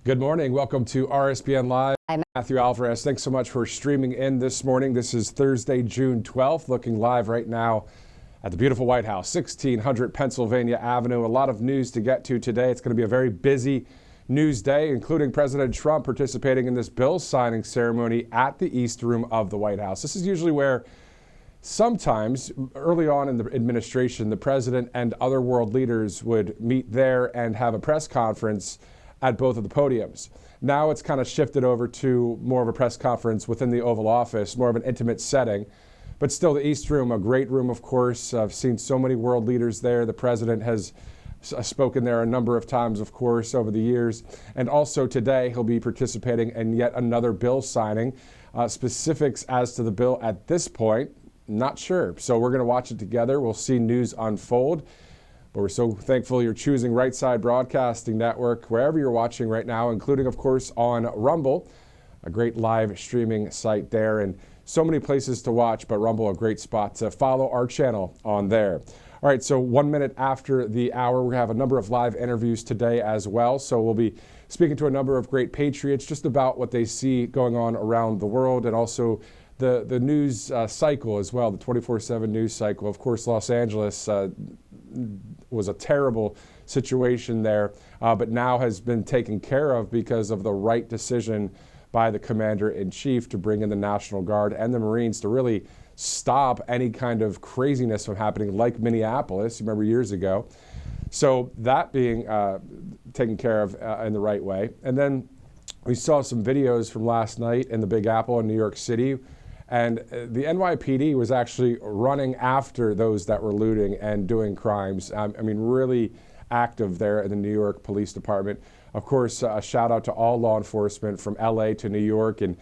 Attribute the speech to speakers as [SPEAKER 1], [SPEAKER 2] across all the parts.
[SPEAKER 1] Good morning. Welcome to RSBN Live. I'm Matthew Alvarez. Thanks so much for streaming in this morning. This is Thursday, June 12th, looking live right now at the beautiful White House, 1600 Pennsylvania Avenue. A lot of news to get to today. It's going to be a very busy news day, including President Trump participating in this bill signing ceremony at the East Room of the White House. This is usually where sometimes early on in the administration, the president and other world leaders would meet there and have a press conference at both of the podiums. Now it's kind of shifted over to more of a press conference within the Oval Office, more of an intimate setting. But still, the East Room, a great room, of course. I've seen so many world leaders there. The president has spoken there a number of times, of course, over the years. And also today, he'll be participating in yet another bill signing. Specifics as to the bill at this point, not sure. So we're going to watch it together. We'll see news unfold. But we're so thankful you're choosing Right Side Broadcasting Network, wherever you're watching right now, including, of course, on Rumble, a great live streaming site there, and so many places to watch, but Rumble, a great spot to follow our channel on there. All right, so 1 minute after the hour, we have a number of live interviews today as well. So we'll be speaking to a number of great patriots just about what they see going on around the world, and also the news cycle as well, the 24/7 news cycle. Of course, Los Angeles was a terrible situation there, but now has been taken care of because of the right decision by the commander-in-chief to bring in the National Guard and the Marines to really stop any kind of craziness from happening like Minneapolis, you remember years ago. So that being taken care of in the right way. And then we saw some videos from last night in the Big Apple in New York City. And the NYPD was actually running after those that were looting and doing crimes. I mean, really active there in the New York Police Department. Of course, a shout out to all law enforcement from LA to New York and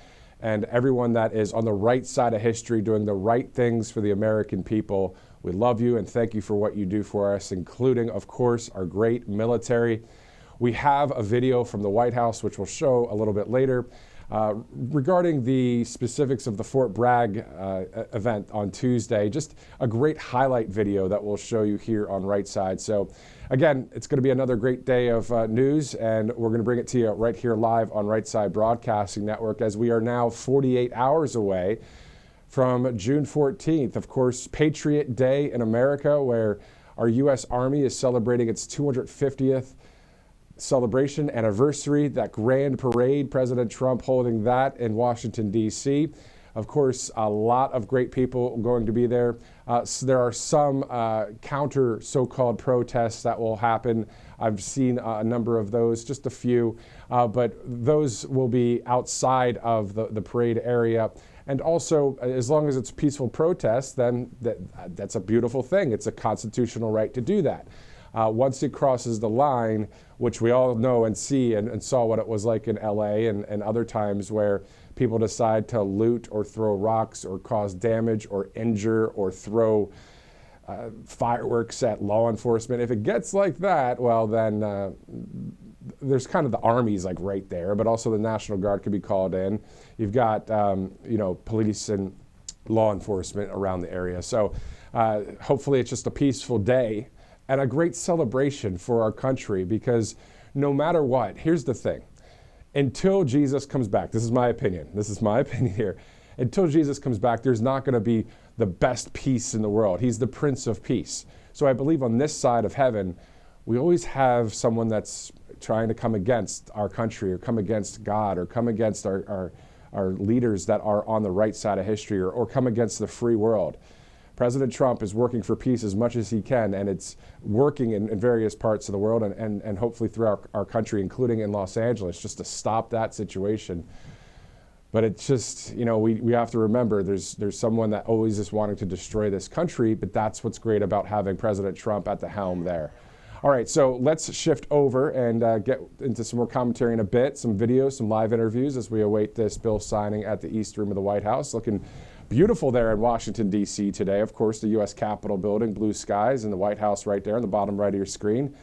[SPEAKER 1] everyone that is on the right side of history, doing the right things for the American people. We love you and thank you for what you do for us, including, of course, our great military. We have a video from the White House, which we'll show a little bit later. Regarding the specifics of the Fort Bragg event on Tuesday, just a great highlight video that we'll show you here on Right Side. So again, it's going to be another great day of news, and we're going to bring it to you right here live on Right Side Broadcasting Network, as we are now 48 hours away from June 14th. Of course, Patriot Day in America, where our U.S. Army is celebrating its 250th celebration anniversary, that grand parade, President Trump holding that in Washington, D.C. Of course, a lot of great people going to be there. So there are some counter so-called protests that will happen. I've seen a number of those, just a few, but those will be outside of the parade area. And also, as long as it's peaceful protests, then that's a beautiful thing. It's a constitutional right to do that. Once it crosses the line, which we all know and see and saw what it was like in LA and other times where people decide to loot or throw rocks or cause damage or injure or throw fireworks at law enforcement. If it gets like that, well, then there's kind of the armies like right there, but also the National Guard could be called in. You've got, police and law enforcement around the area. So hopefully it's just a peaceful day and a great celebration for our country, because no matter what, here's the thing. Until Jesus comes back, this is my opinion here, until Jesus comes back, there's not going to be the best peace in the world. He's the Prince of Peace. So I believe on this side of heaven, we always have someone that's trying to come against our country or come against God or come against our leaders that are on the right side of history or come against the free world. President Trump is working for peace as much as he can, and it's working in various parts of the world and hopefully throughout our country, including in Los Angeles, just to stop that situation. But it's just, we have to remember there's someone that always is wanting to destroy this country, but that's what's great about having President Trump at the helm there. All right, so let's shift over and get into some more commentary in a bit, some videos, some live interviews as we await this bill signing at the East Room of the White House. Looking beautiful there in Washington, D.C. today. Of course, the U.S. Capitol building, blue skies, and the White House right there on the bottom right of your screen.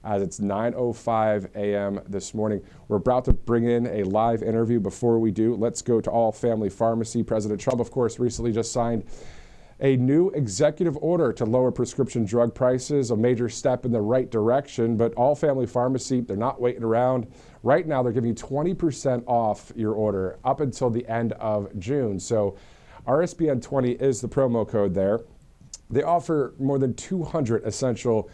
[SPEAKER 1] As it's 9:05 a.m. this morning. We're about to bring in a live interview. Before we do, let's go to All Family Pharmacy. President Trump, of course, recently just signed A new executive order to lower prescription drug prices, a major step in the right direction, but All Family Pharmacy, they're not waiting around. Right now, they're giving you 20% off your order up until the end of June. So RSBN 20 is the promo code there. They offer more than 200 essential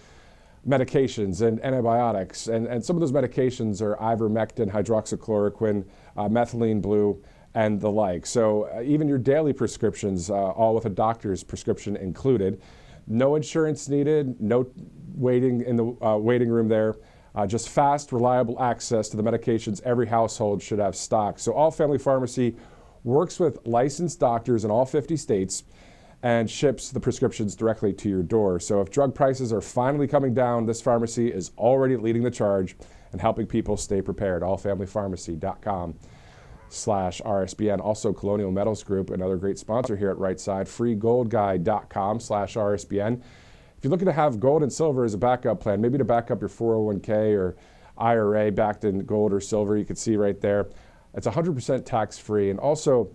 [SPEAKER 1] medications and antibiotics, and some of those medications are ivermectin, hydroxychloroquine, methylene blue, and the like. So even your daily prescriptions, all with a doctor's prescription included. No insurance needed, no waiting in the waiting room there. Just fast, reliable access to the medications every household should have stocked. So All Family Pharmacy works with licensed doctors in all 50 states and ships the prescriptions directly to your door. So if drug prices are finally coming down, this pharmacy is already leading the charge and helping people stay prepared. allfamilypharmacy.com/RSBN. Also, Colonial Metals Group, another great sponsor here at Right Side, freegoldguide.com/RSBN. If you're looking to have gold and silver as a backup plan, maybe to back up your 401k or IRA backed in gold or silver, you can see right there, it's 100% tax-free. And also,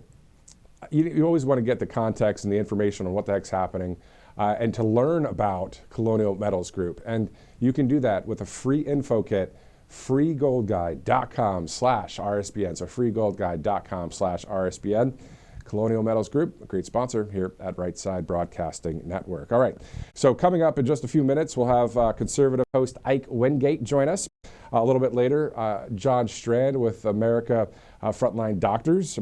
[SPEAKER 1] you always want to get the context and the information on what the heck's happening and to learn about Colonial Metals Group. And you can do that with a free info kit, freegoldguide.com/RSBN. So freegoldguide.com/RSBN. Colonial Metals Group, a great sponsor here at Right Side Broadcasting Network. All right, so coming up in just a few minutes, we'll have conservative host Ike Windgate join us. A little bit later, John Strand with America's Frontline Doctors.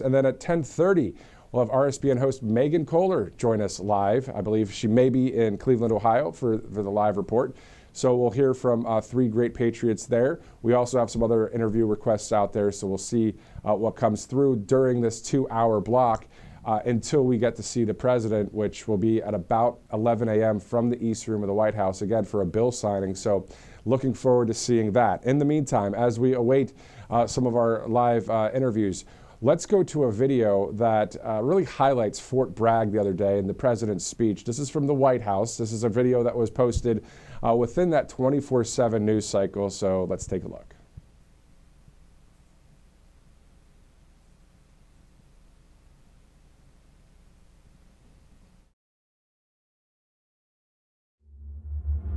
[SPEAKER 1] And then at 10:30, we'll have RSBN host Megan Kohler join us live. I believe she may be in Cleveland, Ohio for the live report. So we'll hear from three great patriots there. We also have some other interview requests out there, so we'll see what comes through during this 2-hour block until we get to see the president, which will be at about 11 a.m. from the East Room of the White House, again, for a bill signing. So looking forward to seeing that. In the meantime, as we await some of our live interviews, let's go to a video that really highlights Fort Bragg the other day and the president's speech. This is from the White House. This is a video that was posted within that 24/7 news cycle. So let's take a look.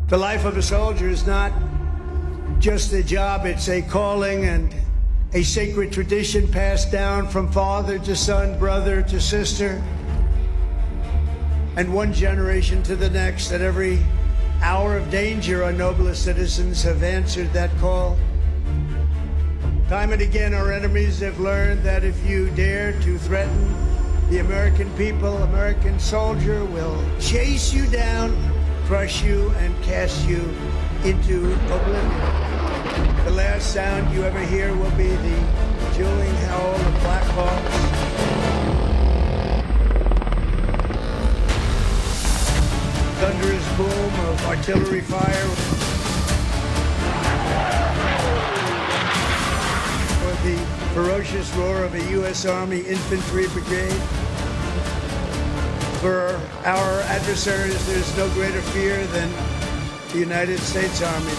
[SPEAKER 2] The life of a soldier is not just a job, it's a calling and a sacred tradition passed down from father to son, brother to sister, and one generation to the next. At every hour of danger, our noblest citizens have answered that call. Time and again, our enemies have learned that if you dare to threaten the American people, American soldier will chase you down, crush you, and cast you into oblivion. The last sound you ever hear will be the dueling howl of Black Hawks. Thunderous boom of artillery fire, or the ferocious roar of a U.S. Army infantry brigade. For our adversaries, there's no greater fear than the United States Army.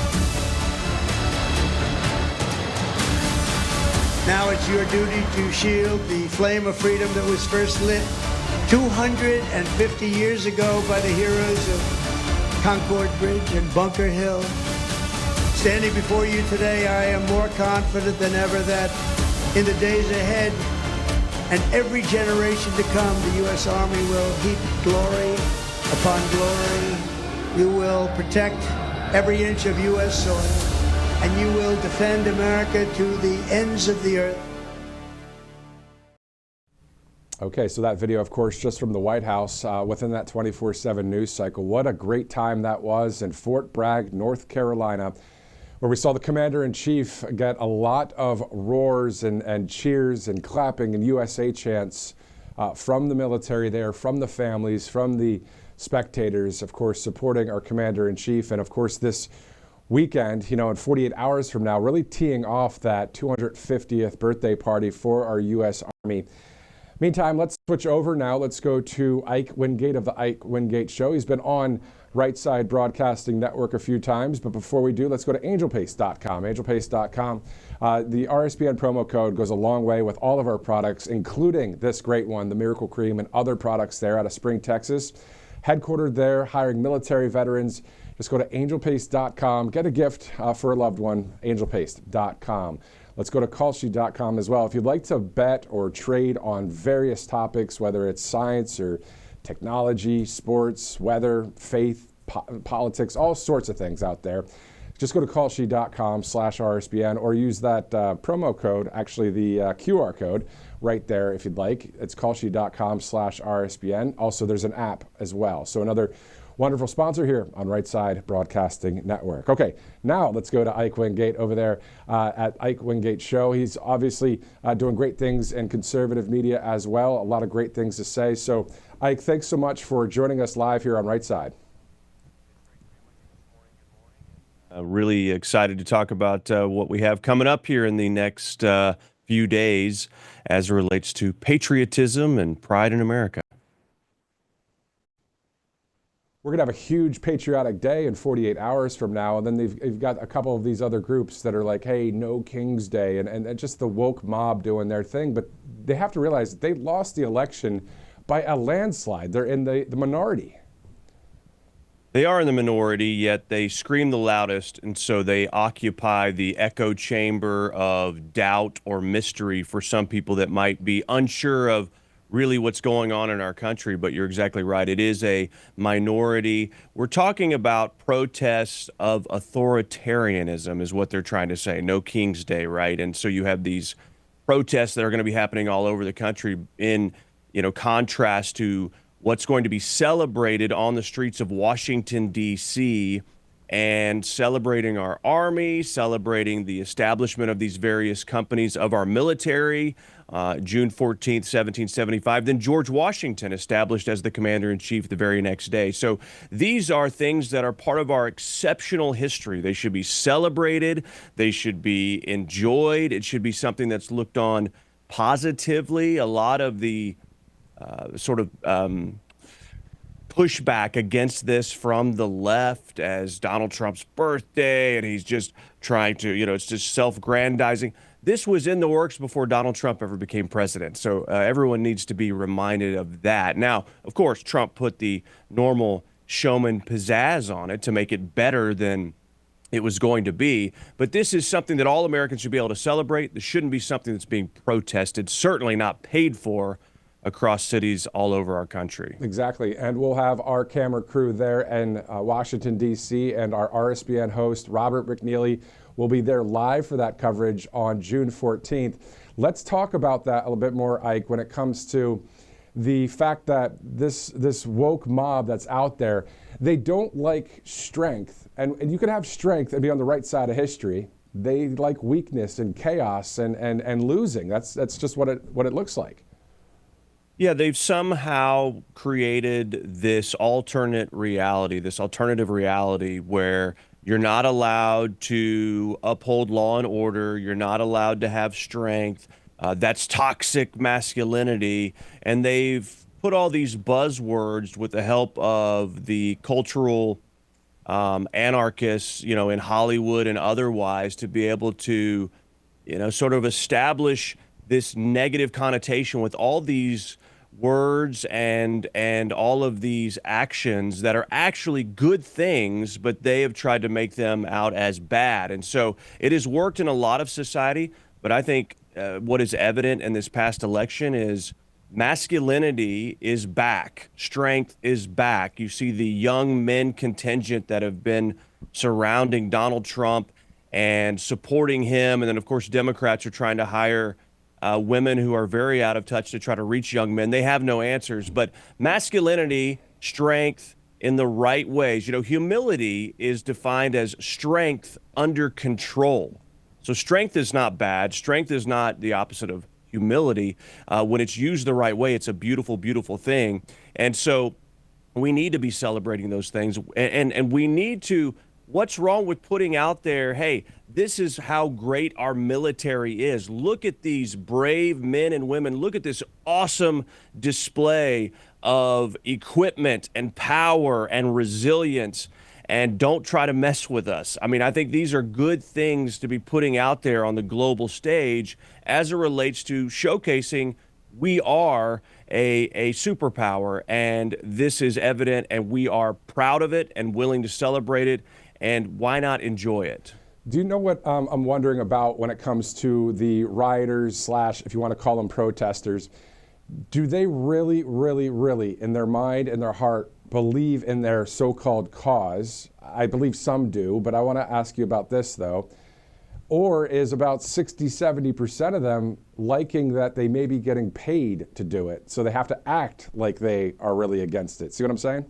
[SPEAKER 2] Now it's your duty to shield the flame of freedom that was first lit 250 years ago by the heroes of Concord Bridge and Bunker Hill. Standing before you today, I am more confident than ever that in the days ahead and every generation to come, the U.S. Army will heap glory upon glory. You will protect every inch of U.S. soil, and you will defend America to the ends of the earth.
[SPEAKER 1] Okay, so that video, of course, just from the White House within that 24/7 news cycle. What a great time that was in Fort Bragg, North Carolina, where we saw the commander-in-chief get a lot of roars and cheers and clapping and USA chants from the military there, from the families, from the spectators, of course, supporting our commander-in-chief. And, of course, this weekend, in 48 hours from now, really teeing off that 250th birthday party for our U.S. Army. Meantime, let's switch over now. Let's go to Ike Windgate of the Ike Windgate Show. He's been on Right Side Broadcasting Network a few times, but before we do, let's go to angelpaste.com. Angelpaste.com. The RSBN promo code goes a long way with all of our products, including this great one, the Miracle Cream, and other products there out of Spring, Texas. Headquartered there, hiring military veterans. Just go to angelpaste.com. Get a gift for a loved one, angelpaste.com. Let's go to callsheet.com as well. If you'd like to bet or trade on various topics, whether it's science or technology, sports, weather, faith, politics, all sorts of things out there, just go to callsheet.com/RSBN or use that promo code, actually the QR code right there if you'd like. It's callsheet.com/RSBN. Also, there's an app as well. So another wonderful sponsor here on Right Side Broadcasting Network. Okay, now let's go to Ike Windgate over there at Ike Windgate Show. He's obviously doing great things in conservative media as well. A lot of great things to say. So, Ike, thanks so much for joining us live here on Right Side.
[SPEAKER 3] Really excited to talk about what we have coming up here in the next few days as it relates to patriotism and pride in America.
[SPEAKER 1] We're going to have a huge patriotic day in 48 hours from now, and then they've got a couple of these other groups that are like, hey, no King's Day, and just the woke mob doing their thing. But they have to realize that they lost the election by a landslide. They're in the minority.
[SPEAKER 3] They are in the minority, yet they scream the loudest, and so they occupy the echo chamber of doubt or mystery for some people that might be unsure of really what's going on in our country. But you're exactly right. It is a minority. We're talking about protests of authoritarianism is what they're trying to say. No King's Day, right? And so you have these protests that are going to be happening all over the country in, contrast to what's going to be celebrated on the streets of Washington, D.C., and celebrating our Army, celebrating the establishment of these various companies of our military, June 14th, 1775. Then George Washington established as the commander-in-chief the very next day. So these are things that are part of our exceptional history. They should be celebrated. They should be enjoyed. It should be something that's looked on positively. A lot of the pushback against this from the left as Donald Trump's birthday, and he's just trying to, it's just self-grandizing. This was in the works before Donald Trump ever became president. So everyone needs to be reminded of that. Now, of course, Trump put the normal showman pizzazz on it to make it better than it was going to be. But this is something that all Americans should be able to celebrate. This shouldn't be something that's being protested, certainly not paid for, across cities all over our country.
[SPEAKER 1] Exactly. And we'll have our camera crew there in Washington, D.C., and our RSBN host, Robert McNeely, will be there live for that coverage on June 14th. Let's talk about that a little bit more, Ike, when it comes to the fact that this woke mob that's out there, they don't like strength. And you can have strength and be on the right side of history. They like weakness and chaos and losing. That's just what it looks like.
[SPEAKER 3] Yeah, they've somehow created this alternative reality where you're not allowed to uphold law and order. You're not allowed to have strength. That's toxic masculinity. And they've put all these buzzwords with the help of the cultural anarchists, in Hollywood and otherwise, to be able to, sort of establish this negative connotation with all these words and all of these actions that are actually good things, but they have tried to make them out as bad. And so it has worked in a lot of society, but I think what is evident in this past election is masculinity is back. Strength is back. You see the young men contingent that have been surrounding Donald Trump and supporting him. And then, of course, Democrats are trying to hire women who are very out of touch to try to reach young men. They have no answers. But masculinity, strength in the right ways. Humility is defined as strength under control. So strength is not bad. Strength is not the opposite of humility. When it's used the right way, it's a beautiful, beautiful thing. And so we need to be celebrating those things. And we need to What's wrong with putting out there, hey, this is how great our military is. Look at these brave men and women. Look at this awesome display of equipment and power and resilience. And don't try to mess with us. I mean, I think these are good things to be putting out there on the global stage as it relates to showcasing we are a superpower, and this is evident, and we are proud of it and willing to celebrate it, and why not enjoy it?
[SPEAKER 1] Do you know what I'm wondering about when it comes to the rioters slash, if you want to call them protesters? Do they really, really, really, in their mind and their heart, believe in their so-called cause? I believe some do, but I want to ask you about this, though. Or is about 60-70% of them liking that they may be getting paid to do it, so they have to act like they are really against it? See what I'm saying?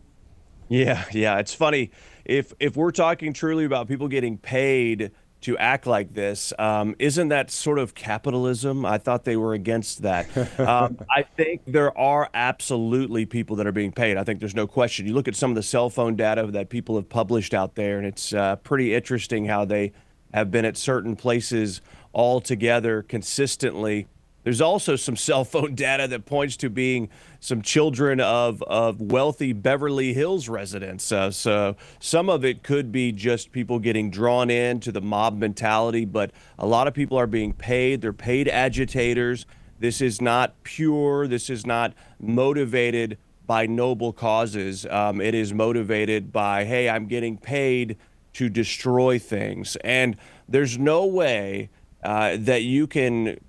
[SPEAKER 3] Yeah, it's funny. If we're talking truly about people getting paid to act like this, isn't that sort of capitalism? I thought they were against that. I think there are absolutely people that are being paid. I think there's no question. You look at some of the cell phone data that people have published out there, and it's pretty interesting how they have been at certain places all together consistently. There's also some cell phone data that points to being some children of wealthy Beverly Hills residents. So some of it could be just people getting drawn into the mob mentality, but a lot of people are being paid. They're paid agitators. This is not pure. This is not motivated by noble causes. It is motivated by, hey, I'm getting paid to destroy things. And there's no way that you can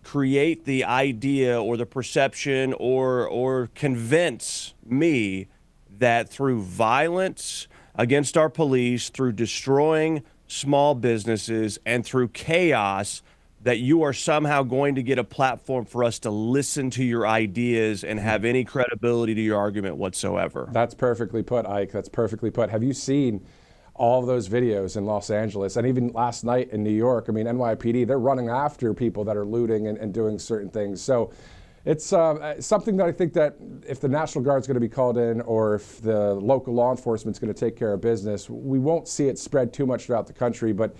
[SPEAKER 3] create the idea or the perception or convince me that through violence against our police, through destroying small businesses, and through chaos, that you are somehow going to get a platform for us to listen to your ideas and have any credibility to your argument whatsoever.
[SPEAKER 1] That's perfectly put, Ike. That's perfectly put. Have you seen all of those videos in Los Angeles and even last night in New York? I mean, NYPD, they're running after people that are looting and doing certain things. So it's something that I think that if the National Guard's going to be called in, or if the local law enforcement's going to take care of business, we won't see it spread too much throughout the country. But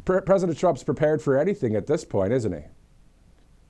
[SPEAKER 1] President Trump's prepared for anything at this point, isn't he?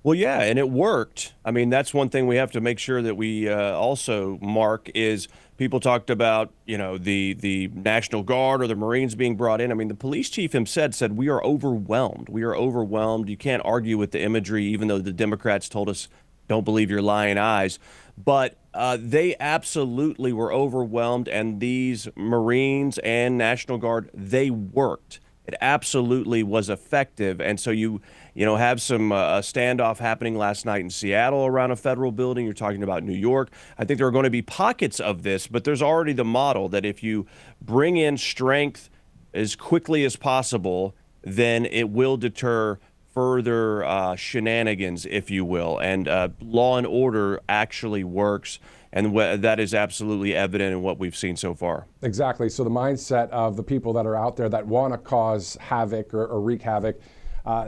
[SPEAKER 3] Well, yeah, and it worked. I mean, that's one thing we have to make sure that we also mark is people talked about, the National Guard or the Marines being brought in. I mean, the police chief himself said, we are overwhelmed. We are overwhelmed. You can't argue with the imagery, even though the Democrats told us, don't believe your lying eyes. But they absolutely were overwhelmed, and these Marines and National Guard, they worked. It absolutely was effective. And so you have some standoff happening last night in Seattle around a federal building. You're talking about New York. I think there are going to be pockets of this, but there's already the model that if you bring in strength as quickly as possible, then it will deter further shenanigans, if you will. And law and order actually works. And that is absolutely evident in what we've seen so far. Exactly.
[SPEAKER 1] So the mindset of the people that are out there that want to cause havoc or wreak havoc,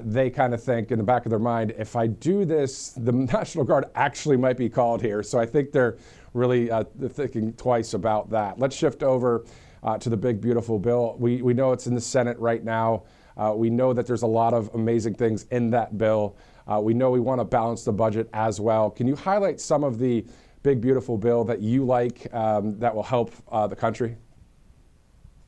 [SPEAKER 1] they kind of think in the back of their mind, if I do this, the National Guard actually might be called here. So I think they're really thinking twice about that. Let's shift over to the big, beautiful bill. We know it's in the Senate right now. We know that there's a lot of amazing things in that bill. We know we want to balance the budget as well. Can you highlight some of the big, beautiful bill that you like that will help the country?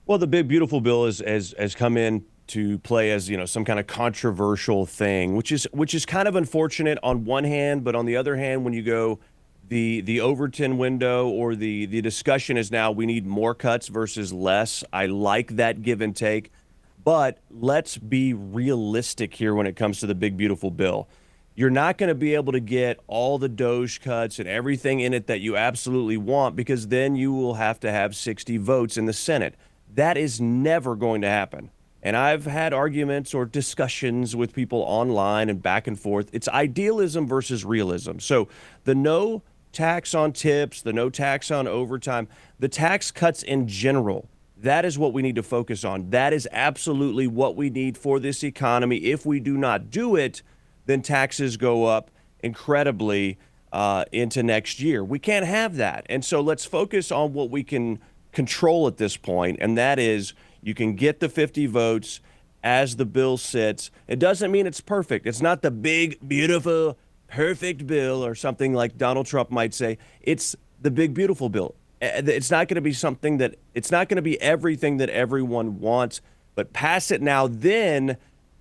[SPEAKER 3] Well, the big, beautiful bill has come in to play as some kind of controversial thing, which is kind of unfortunate on one hand, but on the other hand, when you go the Overton window or the discussion is now we need more cuts versus less. I like that give and take, but let's be realistic here when it comes to the big, beautiful bill. You're not going to be able to get all the Doge cuts and everything in it that you absolutely want, because then you will have to have 60 votes in the Senate. That is never going to happen. And I've had arguments or discussions with people online and back and forth. It's idealism versus realism. So the no tax on tips, the no tax on overtime, the tax cuts in general, that is what we need to focus on. That is absolutely what we need for this economy. If we do not do it, then taxes go up incredibly into next year. We can't have that. And so let's focus on what we can control at this point, and that is You can get the 50 votes as the bill sits. It doesn't mean it's perfect. It's not the big, beautiful, perfect bill or something like Donald Trump might say. It's the big, beautiful bill. It's not going to be it's not going to be everything that everyone wants, but pass it now, then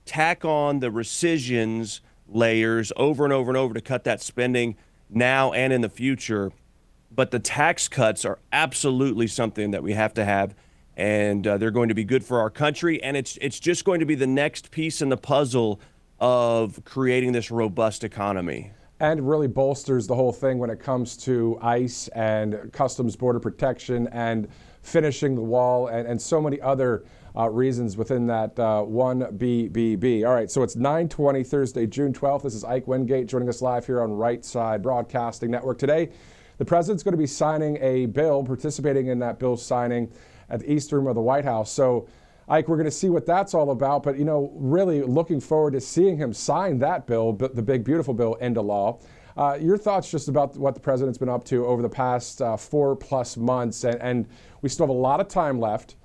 [SPEAKER 3] tack on the rescissions layers over and over and over to cut that spending now and in the future. But the tax cuts are absolutely something that we have to have, and they're going to be good for our country. And it's just going to be the next piece in the puzzle of creating this robust economy.
[SPEAKER 1] And really bolsters the whole thing when it comes to ICE and Customs Border Protection and finishing the wall and so many other reasons within that one BBB. All right, so it's 9:20 Thursday, June 12th. This is Ike Windgate joining us live here on Right Side Broadcasting Network. Today, the president's going to be signing a bill, participating in that bill signing at the East Room of the White House. So, Ike, we're going to see what that's all about. But, really looking forward to seeing him sign that bill, the big, beautiful bill, into law. Your thoughts just about what the president's been up to over the past 4+ months. And we still have a lot of time left.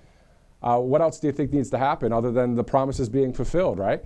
[SPEAKER 1] What else do you think needs to happen other than the promises being fulfilled, right?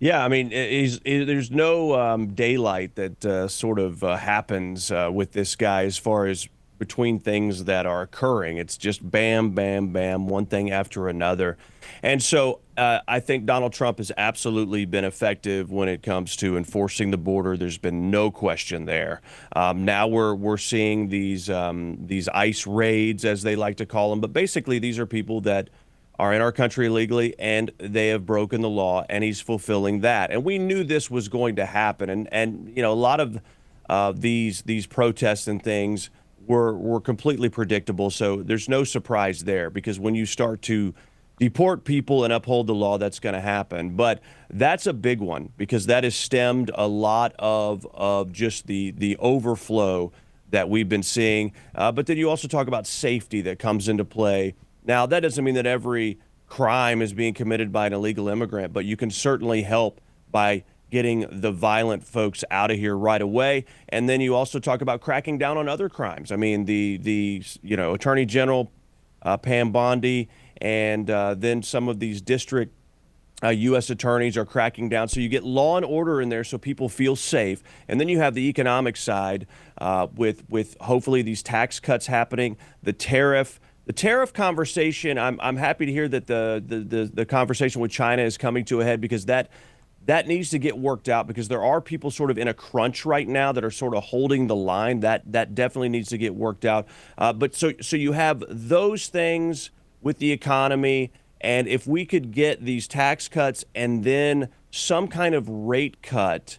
[SPEAKER 3] Yeah, I mean, there's no daylight that sort of happens with this guy as far as between things that are occurring. It's just bam, bam, bam, one thing after another. And so I think Donald Trump has absolutely been effective when it comes to enforcing the border. There's been no question there. Now we're seeing these ICE raids, as they like to call them. But basically, these are people that are in our country illegally, and they have broken the law, and he's fulfilling that. And we knew this was going to happen. And a lot of these protests and things were completely predictable. So there's no surprise there, because when you start to deport people and uphold the law, that's going to happen. But that's a big one, because that has stemmed a lot of just the overflow that we've been seeing. But then you also talk about safety that comes into play. Now, that doesn't mean that every crime is being committed by an illegal immigrant, but you can certainly help by getting the violent folks out of here right away. And then you also talk about cracking down on other crimes. I mean, the Attorney General Pam Bondi and then some of these district U.S. attorneys are cracking down. So you get law and order in there so people feel safe. And then you have the economic side with hopefully these tax cuts happening, the tariff conversation. I'm happy to hear that the conversation with China is coming to a head, because that needs to get worked out, because there are people sort of in a crunch right now that are sort of holding the line. That definitely needs to get worked out. But so you have those things with the economy, and if we could get these tax cuts and then some kind of rate cut,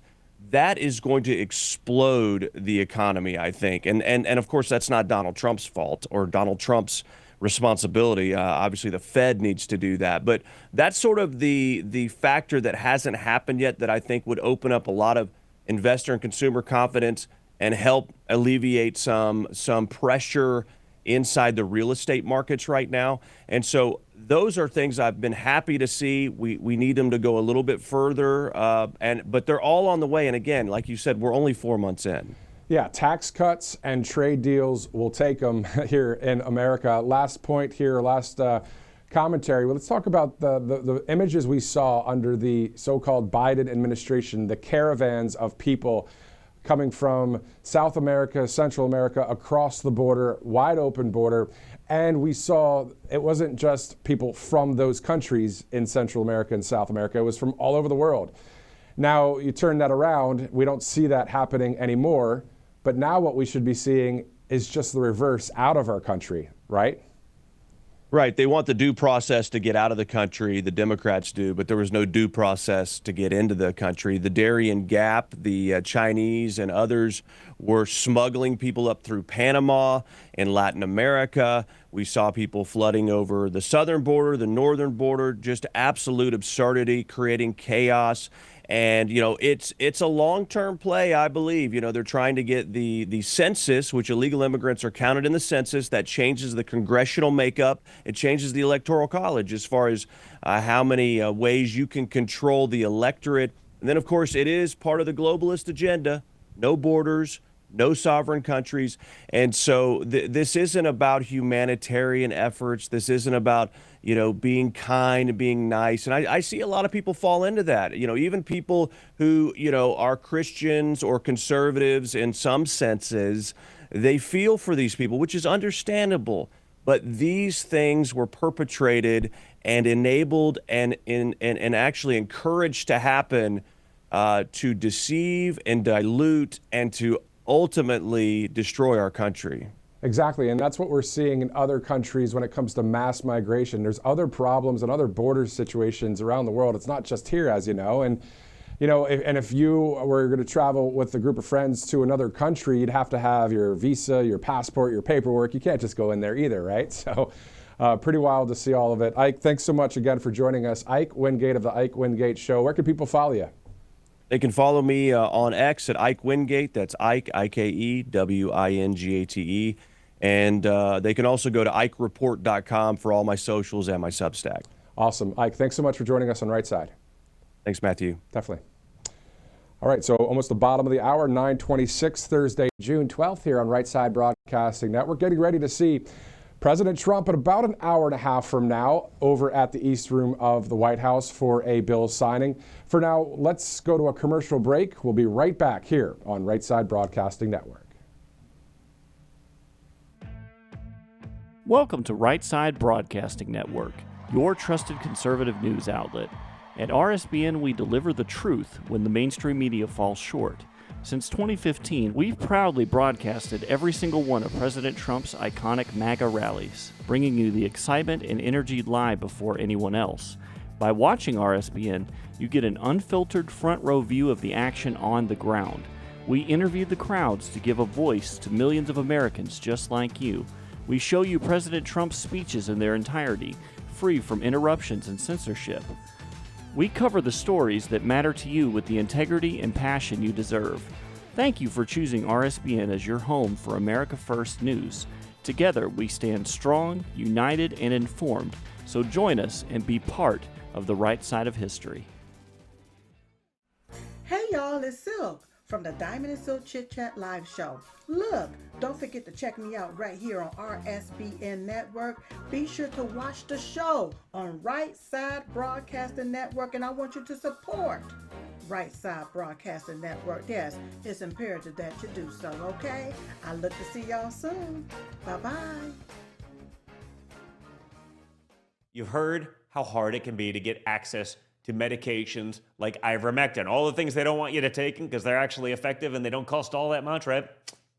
[SPEAKER 3] that is going to explode the economy, I think. And of course, that's not Donald Trump's fault or Donald Trump's responsibility. Obviously, the Fed needs to do that. But that's sort of the factor that hasn't happened yet that I think would open up a lot of investor and consumer confidence and help alleviate some pressure inside the real estate markets right now. And so those are things I've been happy to see. We need them to go a little bit further, but they're all on the way. And again, like you said, we're only 4 months in.
[SPEAKER 1] Yeah, tax cuts and trade deals, we'll take them here in America. Last point here, last commentary. Well, let's talk about the images we saw under the so-called Biden administration, the caravans of people coming from South America, Central America, across the border, wide open border. And we saw it wasn't just people from those countries in Central America and South America. It was from all over the world. Now, you turn that around, we don't see that happening anymore. But now what we should be seeing is just the reverse out of our country, right?
[SPEAKER 3] Right. They want the due process to get out of the country. The Democrats do, but there was no due process to get into the country. The Darien Gap, the Chinese and others were smuggling people up through Panama and Latin America. We saw people flooding over the southern border, the northern border, just absolute absurdity, creating chaos. And, it's a long-term play, I believe. They're trying to get the census, which illegal immigrants are counted in the census. That changes the congressional makeup. It changes the electoral college as far as how many ways you can control the electorate. And then, of course, it is part of the globalist agenda. No borders, no sovereign countries. And so this isn't about humanitarian efforts. This isn't about, being kind and being nice. And I see a lot of people fall into that, even people who, are Christians or conservatives in some senses. They feel for these people, which is understandable. But these things were perpetrated and enabled and actually encouraged to happen to deceive and dilute and to ultimately destroy our country.
[SPEAKER 1] Exactly, and that's what we're seeing in other countries when it comes to mass migration. There's other problems and other border situations around the world. It's not just here, as you know. And if you were going to travel with a group of friends to another country, you'd have to have your visa, your passport, your paperwork. You can't just go in there either, right? So pretty wild to see all of it. Ike, thanks so much again for joining us. Ike Windgate of the Ike Windgate Show. Where can people follow you?
[SPEAKER 3] They can follow me on X at Ike Windgate. That's Ike, IKEWINGATE. And they can also go to IkeReport.com for all my socials and my Substack.
[SPEAKER 1] Awesome. Ike, thanks so much for joining us on Right Side.
[SPEAKER 3] Thanks, Matthew.
[SPEAKER 1] Definitely. All right, so almost the bottom of the hour, 9:26, Thursday, June 12th here on Right Side Broadcasting Network. Getting ready to see President Trump in about an hour and a half from now over at the East Room of the White House for a bill signing. For now, let's go to a commercial break. We'll be right back here on Right Side Broadcasting Network.
[SPEAKER 4] Welcome to Right Side Broadcasting Network, your trusted conservative news outlet. At RSBN, we deliver the truth when the mainstream media falls short. Since 2015, we've proudly broadcasted every single one of President Trump's iconic MAGA rallies, bringing you the excitement and energy live before anyone else. By watching RSBN, you get an unfiltered front row view of the action on the ground. We interview the crowds to give a voice to millions of Americans just like you. We show you President Trump's speeches in their entirety, free from interruptions and censorship. We cover the stories that matter to you with the integrity and passion you deserve. Thank you for choosing RSBN as your home for America First News. Together, we stand strong, united, and informed. So join us and be part of the right side of history.
[SPEAKER 5] Hey y'all, it's Silk from the Diamond and Silk Chit Chat live show. Look, don't forget to check me out right here on RSBN Network. Be sure to watch the show on Right Side Broadcasting Network, and I want you to support Right Side Broadcasting Network. Yes, it's imperative that you do so, okay? I look to see y'all soon. Bye-bye.
[SPEAKER 6] You've heard how hard it can be to get access to medications like ivermectin, all the things they don't want you to take because they're actually effective and they don't cost all that much, right?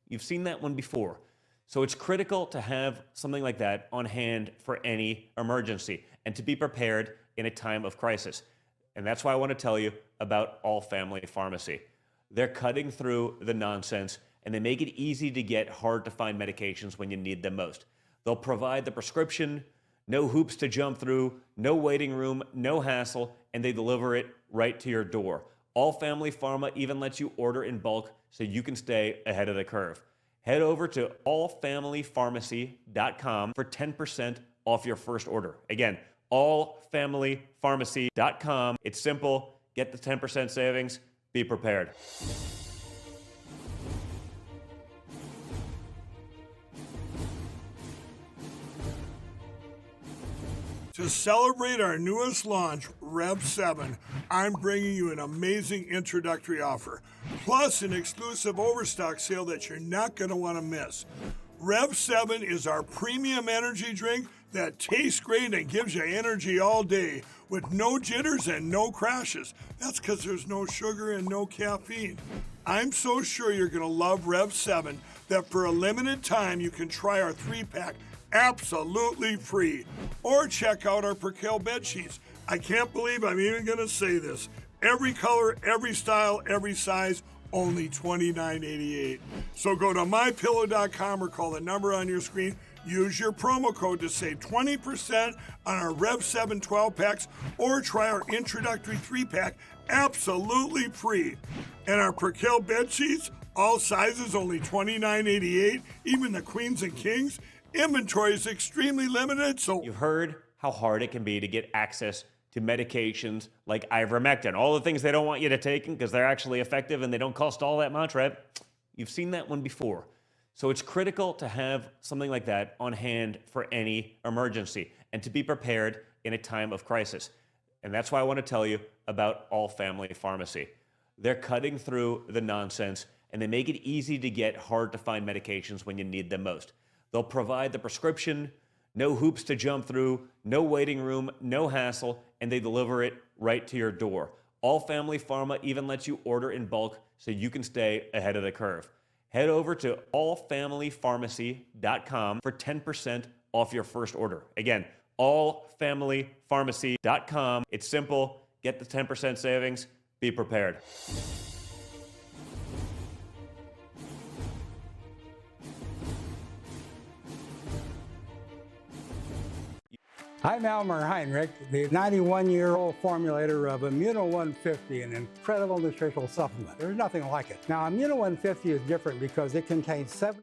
[SPEAKER 6] You've seen that one before. So it's critical to have something like that on hand for any emergency and to be prepared in a time of crisis. And that's why I want to tell you about All Family Pharmacy. They're cutting through the nonsense and they make it easy to get hard to find medications when you need them most. They'll provide the prescription, no hoops to jump through, no waiting room, no hassle, and they deliver it right to your door. All Family Pharma even lets you order in bulk so you can stay ahead of the curve. Head over to allfamilypharmacy.com for 10% off your first order. Again, allfamilypharmacy.com. It's simple. Get the 10% savings. Be prepared.
[SPEAKER 7] To celebrate our newest launch, Rev 7, I'm bringing you an amazing introductory offer, plus an exclusive overstock sale that you're not going to want to miss. Rev 7 is our premium energy drink that tastes great and gives you energy all day with no jitters and no crashes. That's because there's no sugar and no caffeine. I'm so sure you're going to love Rev 7 that for a limited time you can try our 3-pack absolutely free. Or check out our Percale bed sheets. I can't believe I'm even going to say this. Every color, every style, every size, only $29.88. So go to mypillow.com or call the number on your screen. Use your promo code to save 20% on our Rev 7 12-packs or try our introductory 3-pack absolutely free. And our Percale bed sheets, all sizes, only $29.88, even the queens and kings. Inventory is extremely limited, so...
[SPEAKER 6] You've heard how hard it can be to get access to medications like ivermectin, all the things they don't want you to take because they're actually effective and they don't cost all that much, right? You've seen that one before. So it's critical to have something like that on hand for any emergency and to be prepared in a time of crisis. And that's why I want to tell you about All Family Pharmacy. They're cutting through the nonsense, and they make it easy to get hard to find medications when you need them most. They'll provide the prescription, no hoops to jump through, no waiting room, no hassle, and they deliver it right to your door. All Family Pharma even lets you order in bulk so you can stay ahead of the curve. Head over to allfamilypharmacy.com for 10% off your first order. Again, allfamilypharmacy.com. It's simple. Get the 10% savings. Be prepared.
[SPEAKER 8] I'm Elmer Heinrich, the 91-year-old formulator of Immuno 150, an incredible nutritional supplement. There's nothing like it. Now, Immuno 150 is different because it contains 7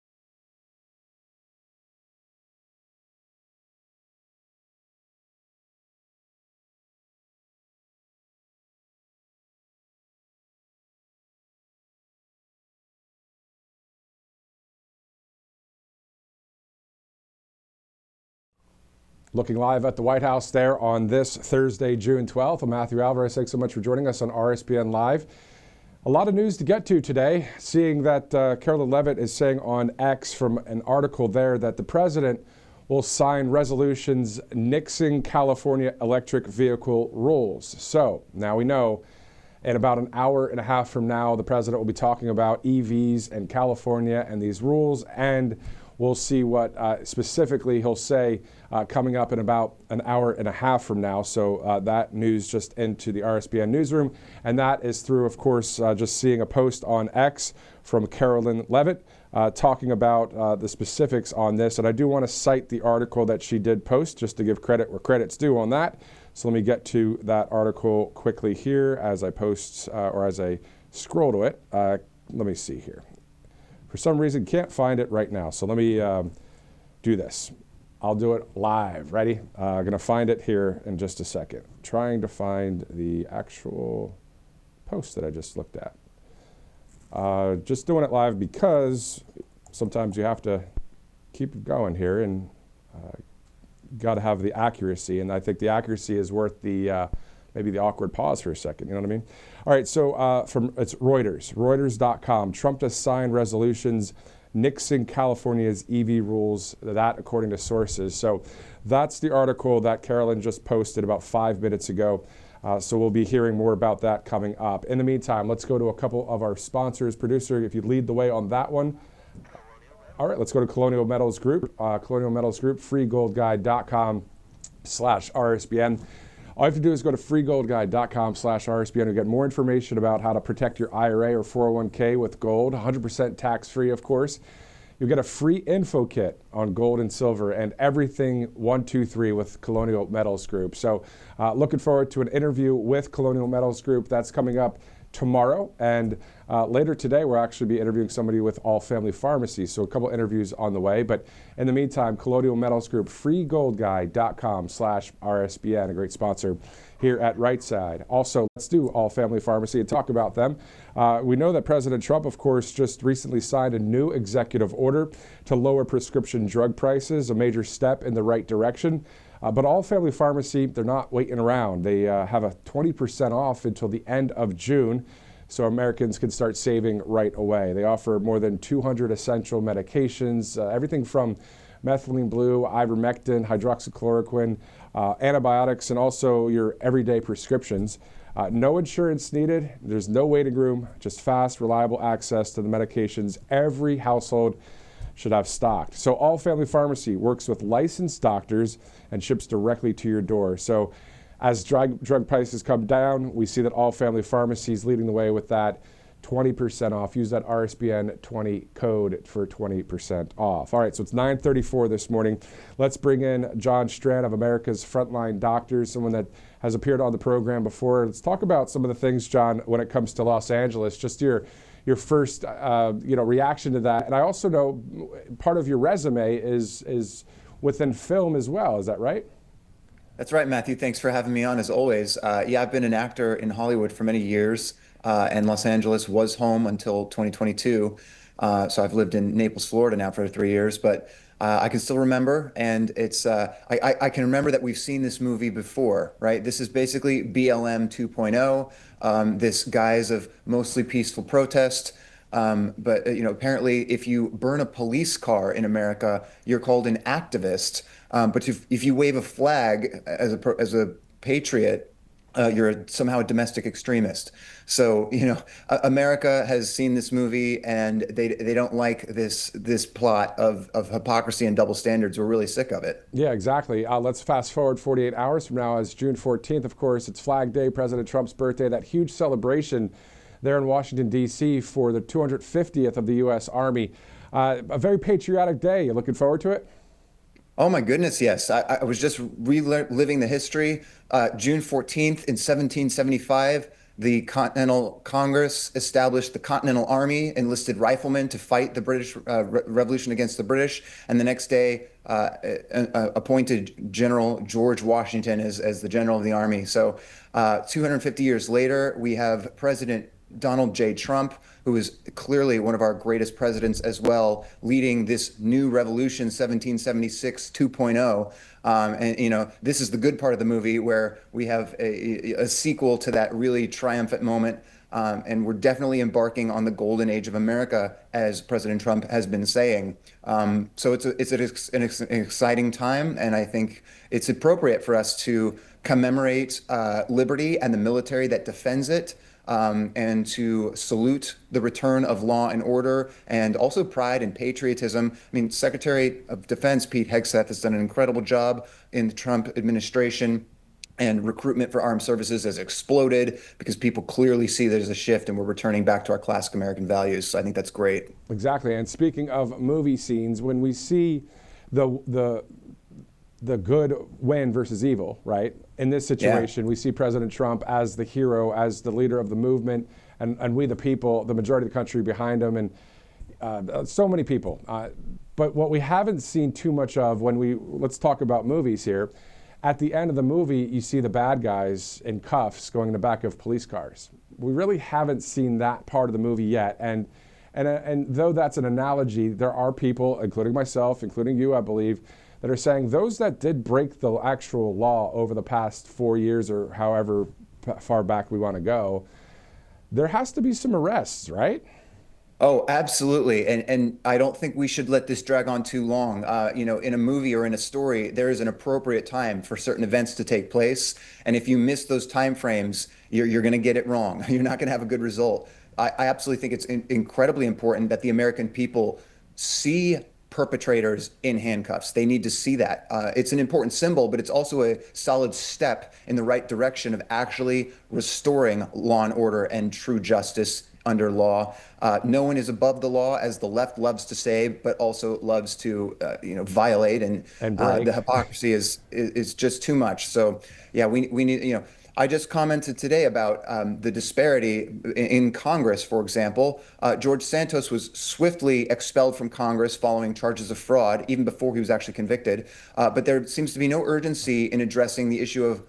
[SPEAKER 1] Looking live at the White House there on this Thursday, June 12th. I'm Matthew Alvarez. Thanks so much for joining us on RSBN Live. A lot of news to get to today, seeing that Carolyn Levitt is saying on X from an article there that the president will sign resolutions nixing California electric vehicle rules. So now we know in about an hour and a half from now, the president will be talking about EVs and California and these rules, and we'll see what specifically he'll say coming up in about an hour and a half from now. So that news just into the RSBN newsroom. And that is through, of course, just seeing a post on X from Carolyn Levitt talking about the specifics on this. And I do want to cite the article that she did post just to give credit where credit's due on that. So let me get to that article quickly here as I post or as I scroll to it. Let me see here. For some reason, can't find it right now. So let me do this. I'll do it live. Ready? I'm going to find it here in just a second. Trying to find the actual post that I just looked at. Just doing it live because sometimes you have to keep it going here, and got to have the accuracy. And I think the accuracy is worth the maybe the awkward pause for a second, you know what I mean? All right, so it's Reuters, Reuters.com. Trump to sign resolutions nixing California's EV rules, that according to sources. So that's the article that Carolyn just posted about 5 minutes ago. So we'll be hearing more about that coming up. In the meantime, let's go to a couple of our sponsors. Producer, if you lead the way on that one. All right, let's go to Colonial Metals Group. Colonial Metals Group, freegoldguide.com/RSBN. All you have to do is go to freegoldguide.com/RSBN to get more information about how to protect your IRA or 401k with gold, 100% tax-free, of course. You'll get a free info kit on gold and silver and everything 123 with Colonial Metals Group. So looking forward to an interview with Colonial Metals Group. That's coming up tomorrow, and later today we'll actually be interviewing somebody with All Family Pharmacy, so a couple interviews on the way. But in the meantime, Colonial Metals Group, freegoldguide.com/RSBN, a great sponsor here at Right Side. Also, let's do All Family Pharmacy and talk about them. We know that President Trump, of course, just recently signed a new executive order to lower prescription drug prices, a major step in the right direction. But All Family Pharmacy, they're not waiting around. They have a 20% off until the end of June, so Americans can start saving right away. They offer more than 200 essential medications, everything from methylene blue, ivermectin, hydroxychloroquine, antibiotics, and also your everyday prescriptions. No insurance needed. There's no waiting room, just fast, reliable access to the medications every household should have stocked. So All Family Pharmacy works with licensed doctors and ships directly to your door. So as drug prices come down, we see that All Family Pharmacy is leading the way with that 20% off. Use that RSBN 20 code for 20% off. All right, so it's 9:34 this morning. Let's bring in John Strand of America's Frontline Doctors, someone that has appeared on the program before. Let's talk about some of the things, John, when it comes to Los Angeles, just your first reaction to that. And I also know part of your resume is within film as well. Is that right?
[SPEAKER 9] That's right, Matthew. Thanks for having me on, as always. I've been an actor in Hollywood for many years, and Los Angeles was home until 2022. So I've lived in Naples, Florida now for 3 years, but I can still remember, and I can remember that we've seen this movie before, right? This is basically BLM 2.0, this guise of mostly peaceful protest. But apparently, if you burn a police car in America, you're called an activist. But if you wave a flag as a patriot, you're somehow a domestic extremist. So, America has seen this movie, and they don't like this plot of hypocrisy and double standards. We're really sick of it.
[SPEAKER 1] Yeah, exactly. Let's fast forward 48 hours from now, as June 14th, of course, it's Flag Day, President Trump's birthday, that huge celebration there in Washington, D.C. for the 250th of the U.S. Army. A very patriotic day. You looking forward to it?
[SPEAKER 9] Oh my goodness, yes. I was just reliving the history. June 14th in 1775, the Continental Congress established the Continental Army, enlisted riflemen to fight the British Revolution against the British, and the next day appointed General George Washington as the general of the army. So 250 years later, we have President Donald J. Trump, who is clearly one of our greatest presidents as well, leading this new revolution, 1776 2.0. And this is the good part of the movie, where we have a sequel to that really triumphant moment. And we're definitely embarking on the golden age of America, as President Trump has been saying. So it's an exciting time, and I think it's appropriate for us to commemorate liberty and the military that defends it. And to salute the return of law and order, and also pride and patriotism. I mean, Secretary of Defense Pete Hegseth has done an incredible job in the Trump administration, and recruitment for armed services has exploded because people clearly see there's a shift and we're returning back to our classic American values. So I think that's great.
[SPEAKER 1] Exactly. And speaking of movie scenes, when we see the good win versus evil, right? In this situation, we see President Trump as the hero, as the leader of the movement, and we the people, the majority of the country behind him, and so many people. But what we haven't seen too much of let's talk about movies here. At the end of the movie, you see the bad guys in cuffs going in the back of police cars. We really haven't seen that part of the movie yet. And though that's an analogy, there are people, including myself, including you, I believe, that are saying those that did break the actual law over the past 4 years, or however far back we want to go, there has to be some arrests, right?
[SPEAKER 9] Oh, absolutely. And I don't think we should let this drag on too long. In a movie or in a story, there is an appropriate time for certain events to take place. And if you miss those time frames, you're going to get it wrong. You're not going to have a good result. I absolutely think it's incredibly important that the American people see perpetrators in handcuffs. They need to see that. It's an important symbol, but it's also a solid step in the right direction of actually restoring law and order and true justice under law. No one is above the law, as the left loves to say, but also loves to violate, and the hypocrisy is just too much. So yeah, we need, I just commented today about the disparity in Congress, for example. George Santos was swiftly expelled from Congress following charges of fraud, even before he was actually convicted. But there seems to be no urgency in addressing the issue of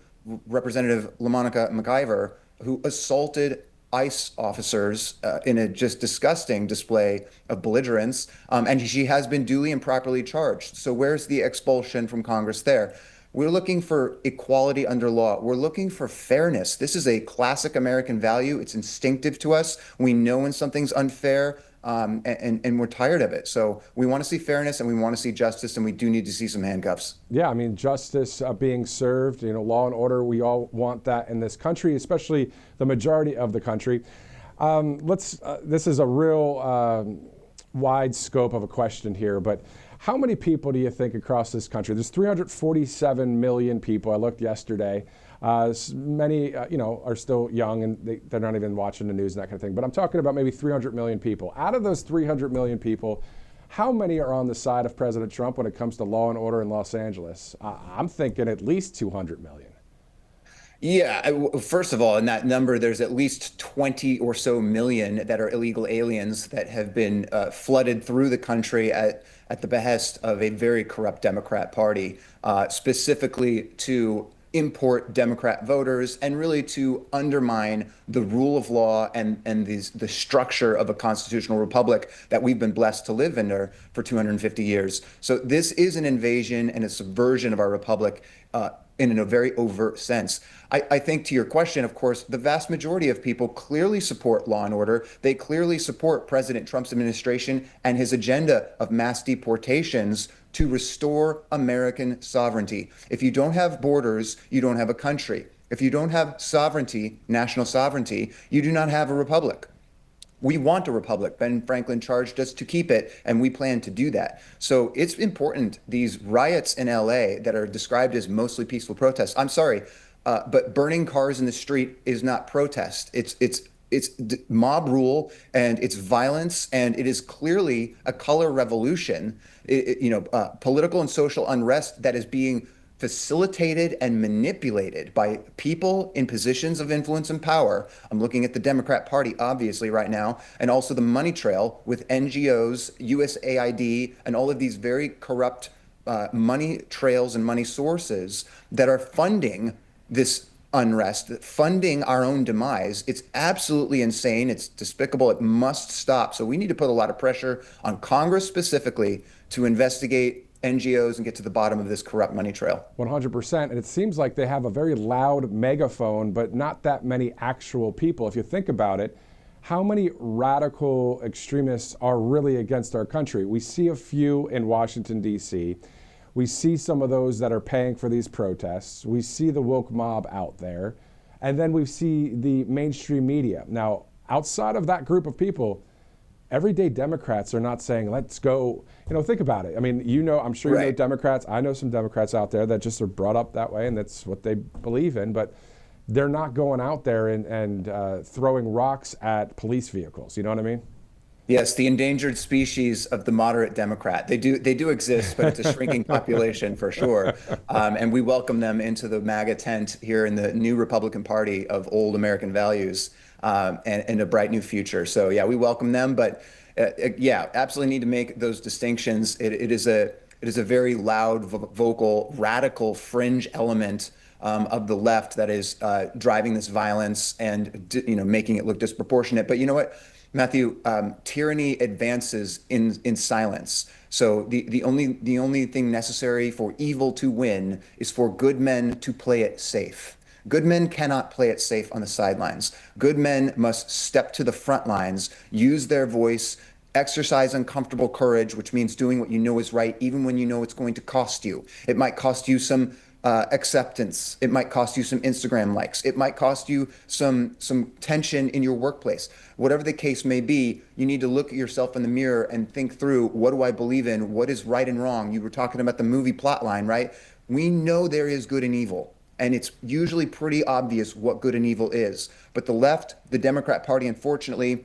[SPEAKER 9] Representative LaMonica McIver, who assaulted ICE officers in a just disgusting display of belligerence. And she has been duly and properly charged. So where's the expulsion from Congress there? We're looking for equality under law. We're looking for fairness. This is a classic American value. It's instinctive to us. We know when something's unfair, and we're tired of it. So we want to see fairness, and we want to see justice, and we do need to see some handcuffs.
[SPEAKER 1] Yeah, I mean, justice being served, law and order, we all want that in this country, especially the majority of the country. This is a real wide scope of a question here, but how many people do you think across this country? There's 347 million people. I looked yesterday. Many, are still young, and they're not even watching the news and that kind of thing. But I'm talking about maybe 300 million people. Out of those 300 million people, how many are on the side of President Trump when it comes to law and order in Los Angeles? I'm thinking at least 200 million.
[SPEAKER 9] Yeah, first of all, in that number, there's at least 20 or so million that are illegal aliens that have been flooded through the country at the behest of a very corrupt Democrat Party, specifically to import Democrat voters and really to undermine the rule of law and the structure of a constitutional republic that we've been blessed to live under for 250 years. So this is an invasion and a subversion of our republic in a very overt sense. I think to your question, of course, the vast majority of people clearly support law and order. They clearly support President Trump's administration and his agenda of mass deportations to restore American sovereignty. If you don't have borders, you don't have a country. If you don't have sovereignty, national sovereignty, you do not have a republic. We want a republic. Ben Franklin charged us to keep it, and we plan to do that. So it's important, these riots in LA that are described as mostly peaceful protests. I'm sorry, but burning cars in the street is not protest. It's mob rule, and it's violence, and it is clearly a color revolution, political and social unrest that is being facilitated and manipulated by people in positions of influence and power. I'm looking at the Democrat Party, obviously, right now, and also the money trail with NGOs, USAID, and all of these very corrupt money trails and money sources that are funding this unrest, funding our own demise. It's absolutely insane. It's despicable. It must stop. So we need to put a lot of pressure on Congress specifically to investigate NGOs and get to the bottom of this corrupt money trail.
[SPEAKER 1] 100%. And it seems like they have a very loud megaphone, but not that many actual people. If you think about it, how many radical extremists are really against our country? We see a few in Washington, D.C. We see some of those that are paying for these protests. We see the woke mob out there. And then we see the mainstream media. Now, outside of that group of people, everyday Democrats are not saying, let's go, think about it. I mean, I'm sure you know Democrats. I know some Democrats out there that just are brought up that way and that's what they believe in, but they're not going out there and throwing rocks at police vehicles. You know what I mean?
[SPEAKER 9] Yes, the endangered species of the moderate Democrat. They do exist, but it's a shrinking population for sure. And we welcome them into the MAGA tent here in the new Republican Party of old American values and a bright new future. So yeah, we welcome them, but absolutely need to make those distinctions. It is a very loud, vocal, radical fringe element of the left that is driving this violence and making it look disproportionate. But you know what, Matthew, tyranny advances in silence. So the only thing necessary for evil to win is for good men to play it safe. Good men cannot play it safe on the sidelines. Good men must step to the front lines, use their voice, exercise uncomfortable courage, which means doing what you know is right, even when you know it's going to cost you. It might cost you some acceptance. It might cost you some Instagram likes. It might cost you some tension in your workplace. Whatever the case may be, you need to look at yourself in the mirror and think through, what do I believe in? What is right and wrong? You were talking about the movie plotline, right? We know there is good and evil, and it's usually pretty obvious what good and evil is. But the left, the Democrat Party, unfortunately,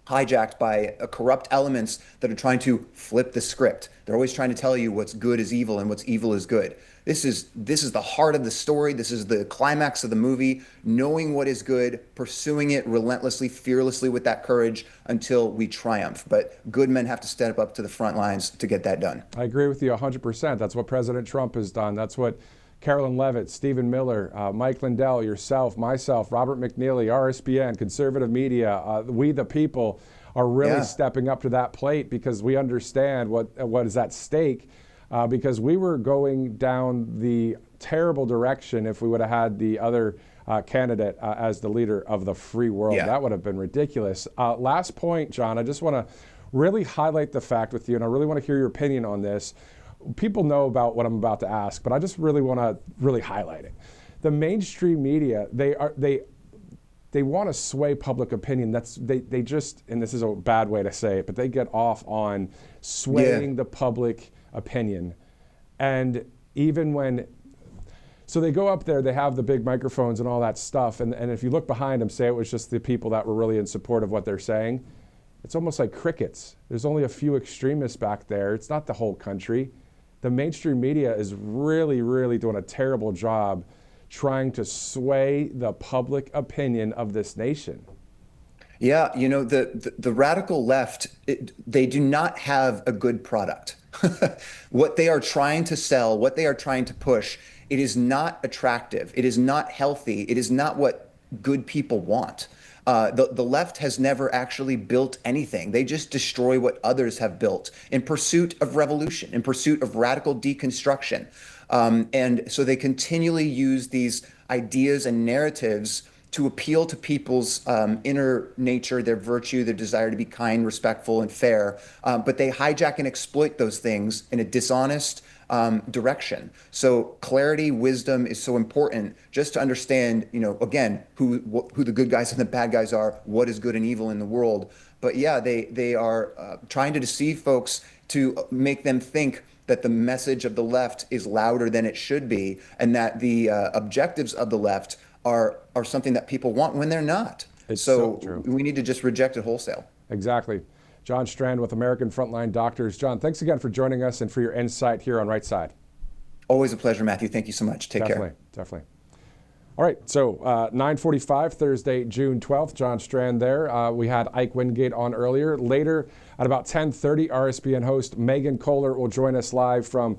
[SPEAKER 9] hijacked by corrupt elements that are trying to flip the script. They're always trying to tell you what's good is evil and what's evil is good. This is the heart of the story. This is the climax of the movie, knowing what is good, pursuing it relentlessly, fearlessly with that courage until we triumph. But good men have to step up to the front lines to get that done.
[SPEAKER 1] I agree with you 100%. That's what President Trump has done. That's what Carolyn Levitt, Stephen Miller, Mike Lindell, yourself, myself, Robert McNeely, RSBN, conservative media, we the people are really stepping up to that plate because we understand what is at stake. Because we were going down the terrible direction if we would have had the other candidate as the leader of the free world. That would have been ridiculous. Last point, John, I just want to really highlight the fact with you, and I really want to hear your opinion on this. People know about what I'm about to ask, but I just really want to really highlight it. The mainstream media, they want to sway public opinion. They just, and this is a bad way to say it, but they get off on swaying the public opinion. And even when, so they go up there, they have the big microphones and all that stuff, and if you look behind them, say it was just the people that were really in support of what they're saying, it's almost like crickets. There's only a few extremists back there. It's not the whole country. The mainstream media is really, really doing a terrible job trying to sway the public opinion of this nation.
[SPEAKER 9] Yeah, the radical left, they do not have a good product. What they are trying to sell, what they are trying to push It is not attractive. It is not healthy. It is not what good people want. The left has never actually built anything. They just destroy what others have built in pursuit of revolution, in pursuit of radical deconstruction. And so they continually use these ideas and narratives to appeal to people's inner nature, their virtue, their desire to be kind, respectful, and fair. But they hijack and exploit those things in a dishonest direction. So clarity, wisdom is so important just to understand, again, who the good guys and the bad guys are, what is good and evil in the world. But yeah, they are trying to deceive folks to make them think that the message of the left is louder than it should be, and that the objectives of the left are something that people want when they're not.
[SPEAKER 1] It's so true.
[SPEAKER 9] We need to just reject it wholesale.
[SPEAKER 1] Exactly. John Strand with American Frontline Doctors. John, thanks again for joining us and for your insight here on Right Side.
[SPEAKER 9] Always a pleasure, Matthew. Thank you so much. Take care.
[SPEAKER 1] Definitely. All right, so 9:45, Thursday, June 12th, John Strand there. We had Ike Windgate on earlier. Later, at about 10:30, RSBN host Megan Kohler will join us live from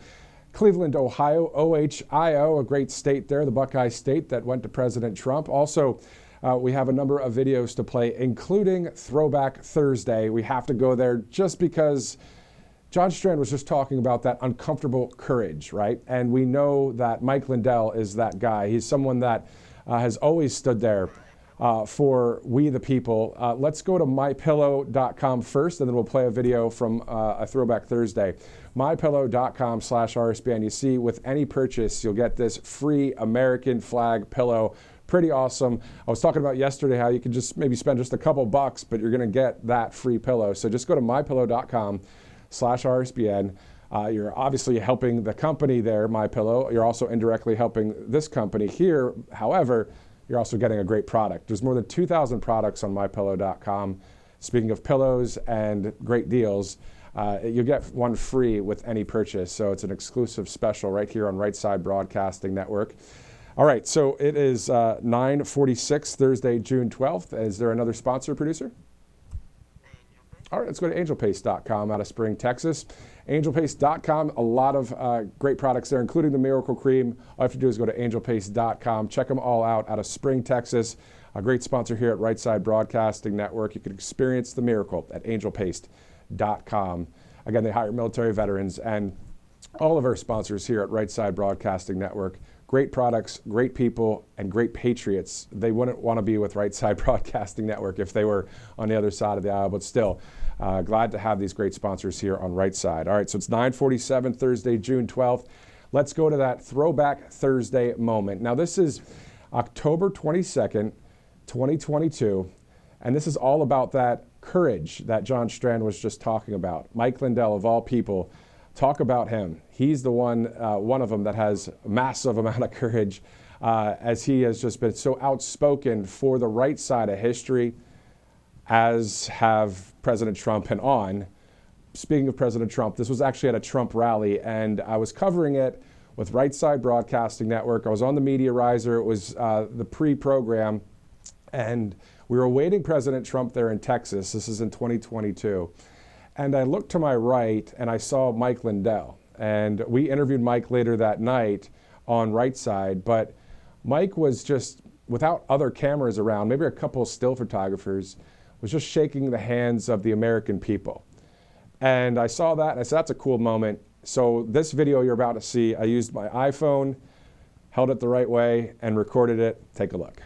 [SPEAKER 1] Cleveland, Ohio, OHIO, a great state there, the Buckeye State that went to President Trump. Also, we have a number of videos to play, including Throwback Thursday. We have to go there just because John Strand was just talking about that uncomfortable courage, right? And we know that Mike Lindell is that guy. He's someone that has always stood there for we the people. Let's go to mypillow.com first, and then we'll play a video from a Throwback Thursday. mypillow.com/RSBN. You see, with any purchase, you'll get this free American flag pillow. Pretty awesome. I was talking about yesterday how you can just maybe spend just a couple bucks, but you're going to get that free pillow. So just go to mypillow.com/RSBN. You're obviously helping the company there, MyPillow. You're also indirectly helping this company here. However, you're also getting a great product. There's more than 2,000 products on mypillow.com. Speaking of pillows and great deals, you get one free with any purchase. So it's an exclusive special right here on Right Side Broadcasting Network. All right, so it is 9:46, Thursday, June 12th. Is there another sponsor, producer? All right, let's go to angelpaste.com out of Spring, Texas. Angelpaste.com, a lot of great products there, including the Miracle Cream. All you have to do is go to angelpaste.com. Check them all out of Spring, Texas. A great sponsor here at Right Side Broadcasting Network. You can experience the miracle at angelpaste.com. Again, they hire military veterans and all of our sponsors here at Right Side Broadcasting Network. Great products, great people, and great patriots. They wouldn't want to be with Right Side Broadcasting Network if they were on the other side of the aisle, but still, glad to have these great sponsors here on Right Side. All right, so it's 9:47, Thursday, June 12th. Let's go to that Throwback Thursday moment. Now, this is October 22nd, 2022, and this is all about that courage that John Strand was just talking about. Mike Lindell, of all people, talk about him. He's the one of them that has a massive amount of courage, as he has just been so outspoken for the right side of history, as have President Trump and on. Speaking of President Trump, this was actually at a Trump rally, and I was covering it with Right Side Broadcasting Network. I was on the Media Riser. It was the pre-program, and we were awaiting President Trump there in Texas. This is in 2022. And I looked to my right and I saw Mike Lindell. And we interviewed Mike later that night on Right Side. But Mike was just, without other cameras around, maybe a couple of still photographers, was just shaking the hands of the American people. And I saw that and I said, that's a cool moment. So this video you're about to see, I used my iPhone, held it the right way, and recorded it. Take a look.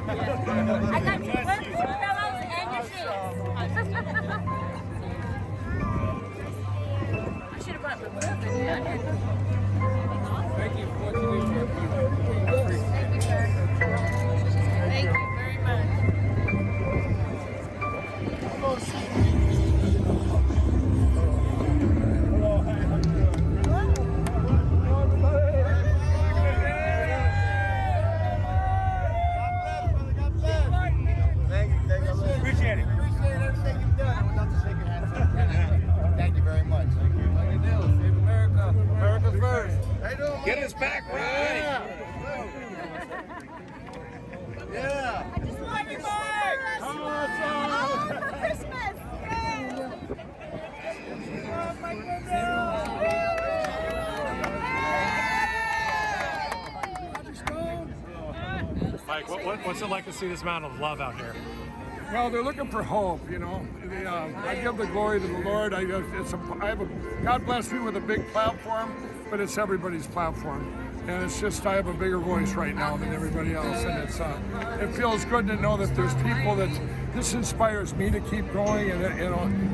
[SPEAKER 10] I got your pillows and your shoes. I should have brought my book. Thank you for what you do. Thank you, sir. Thank you very much.
[SPEAKER 11] Get us back right. Yeah.
[SPEAKER 10] I just want you back. Oh, for Christmas. Oh my goodness.
[SPEAKER 12] Mike, what's it like to see this amount of love out here?
[SPEAKER 7] Well, they're looking for hope, you know. I give the glory to the Lord. God bless me with a big platform, but it's everybody's platform. And it's just, I have a bigger voice right now than everybody else. And it feels good to know that there's people that this inspires me to keep going. And,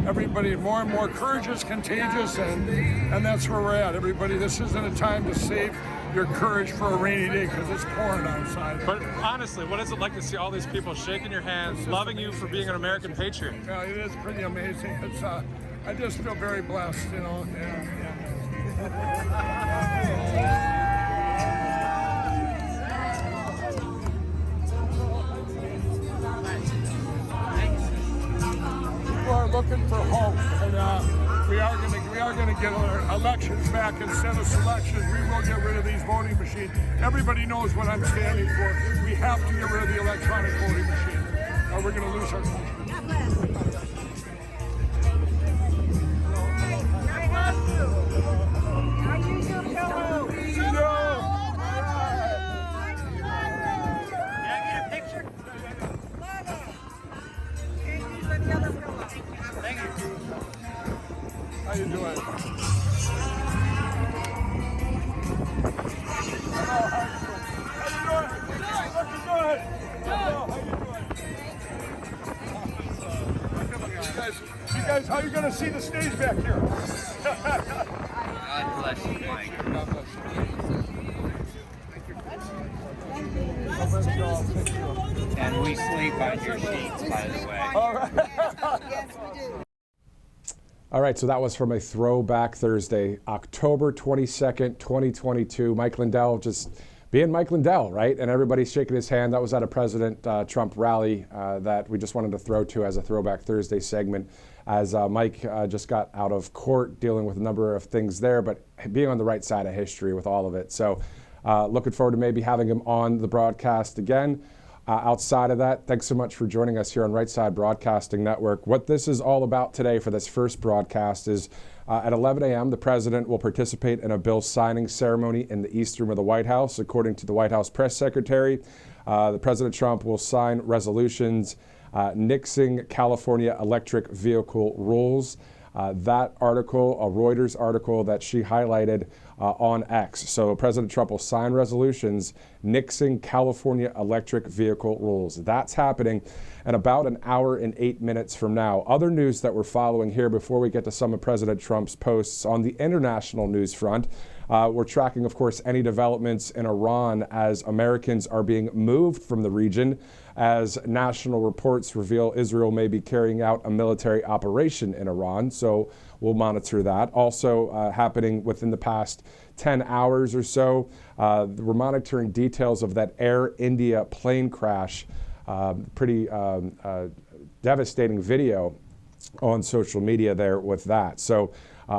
[SPEAKER 7] everybody, more and more courage is contagious. And that's where we're at. Everybody, this isn't a time to save your courage for a rainy day because it's pouring outside.
[SPEAKER 12] But honestly, what is it like to see all these people shaking your hands, loving you for being an American patriot?
[SPEAKER 7] Yeah, it is pretty amazing. It's I just feel very blessed, you know. People are looking for hope, and we are going to get our elections back instead of selections. We will get rid of these voting machines. Everybody knows what I'm standing for. We have to get rid of the electronic voting machine, or we're going to lose our country. How you doing? You guys, how you gonna see the stage back here?
[SPEAKER 11] God bless you, Mike.
[SPEAKER 7] God bless you.
[SPEAKER 11] And we sleep on your sheets, by the way.
[SPEAKER 7] All right.
[SPEAKER 10] Yes, we do.
[SPEAKER 1] All right, so that was from a Throwback Thursday, October 22nd, 2022. Mike Lindell just being Mike Lindell, right? And everybody's shaking his hand. That was at a President Trump rally that we just wanted to throw to as a Throwback Thursday segment, as Mike just got out of court dealing with a number of things there, but being on the right side of history with all of it. So looking forward to maybe having him on the broadcast again. Outside of that, thanks so much for joining us here on Right Side Broadcasting Network. What this is all about today for this first broadcast is at 11 a.m., the president will participate in a bill signing ceremony in the East Room of the White House. According to the White House press secretary, the President Trump will sign resolutions nixing California electric vehicle rules. That article, a Reuters article that she highlighted on X. So President Trump will sign resolutions nixing California electric vehicle rules. That's happening in about an hour and 8 minutes from now. Other news that we're following here before we get to some of President Trump's posts on the international news front. We're tracking, of course, any developments in Iran as Americans are being moved from the region, as national reports reveal Israel may be carrying out a military operation in Iran. So we'll monitor that. Also happening within the past 10 hours or so, we're monitoring details of that Air India plane crash. Pretty devastating video on social media there with that. So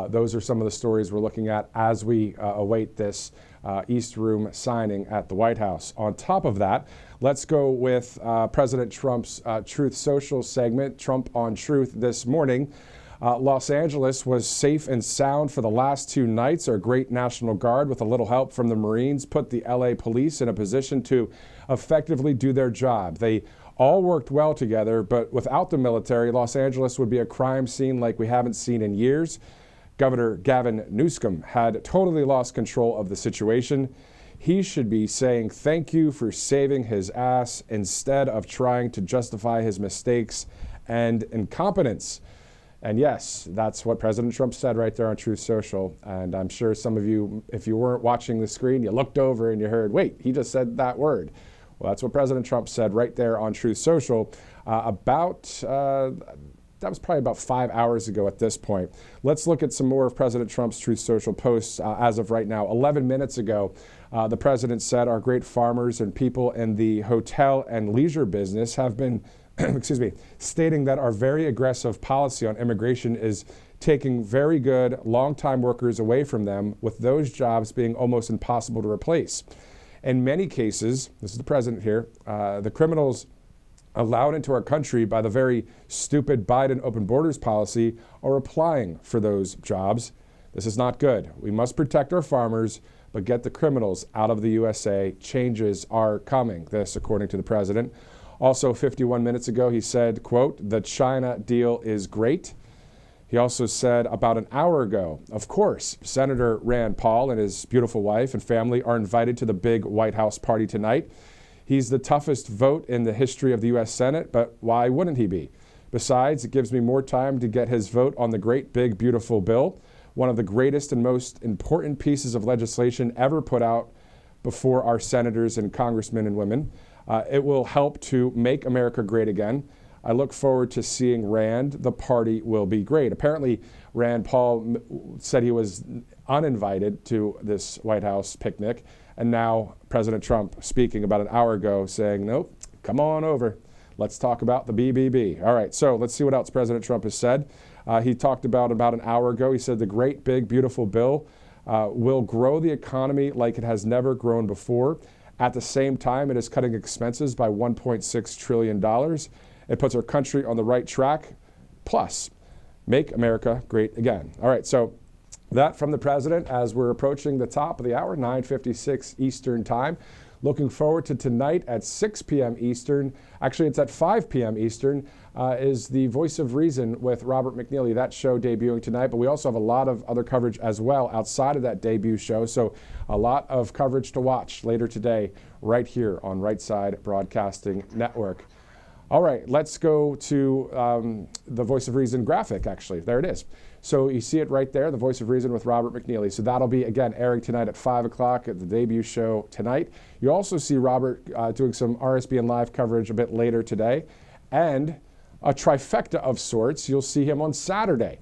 [SPEAKER 1] those are some of the stories we're looking at as we await this East Room signing at the White House. On top of that, let's go with President Trump's Truth Social segment, Trump on Truth this morning. Los Angeles was safe and sound for the last 2 nights. Our great National Guard, with a little help from the Marines, put the LA police in a position to effectively do their job. They all worked well together, but without the military, Los Angeles would be a crime scene like we haven't seen in years. Governor Gavin Newsom had totally lost control of the situation. He should be saying thank you for saving his ass instead of trying to justify his mistakes and incompetence. And yes, that's what President Trump said right there on Truth Social. And I'm sure some of you, if you weren't watching the screen, you looked over and you heard, wait, he just said that word. Well, that's what President Trump said right there on Truth Social that was probably about 5 hours ago at this point. Let's look at some more of President Trump's Truth Social posts as of right now. 11 minutes ago, the president said our great farmers and people in the hotel and leisure business have been, excuse me, stating that our very aggressive policy on immigration is taking very good long-time workers away from them, with those jobs being almost impossible to replace. In many cases, this is the president here, the criminals allowed into our country by the very stupid Biden open borders policy are applying for those jobs. This is not good. We must protect our farmers, but get the criminals out of the USA. Changes are coming. This, according to the president. Also, 51 minutes ago, he said, quote, "The China deal is great." He also said about an hour ago, of course, Senator Rand Paul and his beautiful wife and family are invited to the big White House party tonight. He's the toughest vote in the history of the U.S. Senate, but why wouldn't he be? Besides, it gives me more time to get his vote on the great, big, beautiful bill, one of the greatest and most important pieces of legislation ever put out before our senators and congressmen and women. It will help to make America great again. I look forward to seeing Rand. The party will be great. Apparently, Rand Paul said he was uninvited to this White House picnic, and now President Trump speaking about an hour ago saying, nope, come on over. Let's talk about the BBB. All right, so let's see what else President Trump has said. He talked about an hour ago, he said the great, big, beautiful bill will grow the economy like it has never grown before. At the same time, it is cutting expenses by $1.6 trillion. It puts our country on the right track. Plus, make America great again. All right, so that from the president as we're approaching the top of the hour, 9:56 Eastern time. Looking forward to tonight at 6 p.m. Eastern. Actually, it's at 5 p.m. Eastern, is the Voice of Reason with Robert McNeely. That show debuting tonight, but we also have a lot of other coverage as well outside of that debut show. So a lot of coverage to watch later today right here on Right Side Broadcasting Network. All right, let's go to the Voice of Reason graphic, actually. There it is. So you see it right there, the Voice of Reason with Robert McNeely. So that'll be, again, airing tonight at 5 o'clock at the debut show tonight. You also see Robert doing some RSBN Live coverage a bit later today. And a trifecta of sorts, you'll see him on Saturday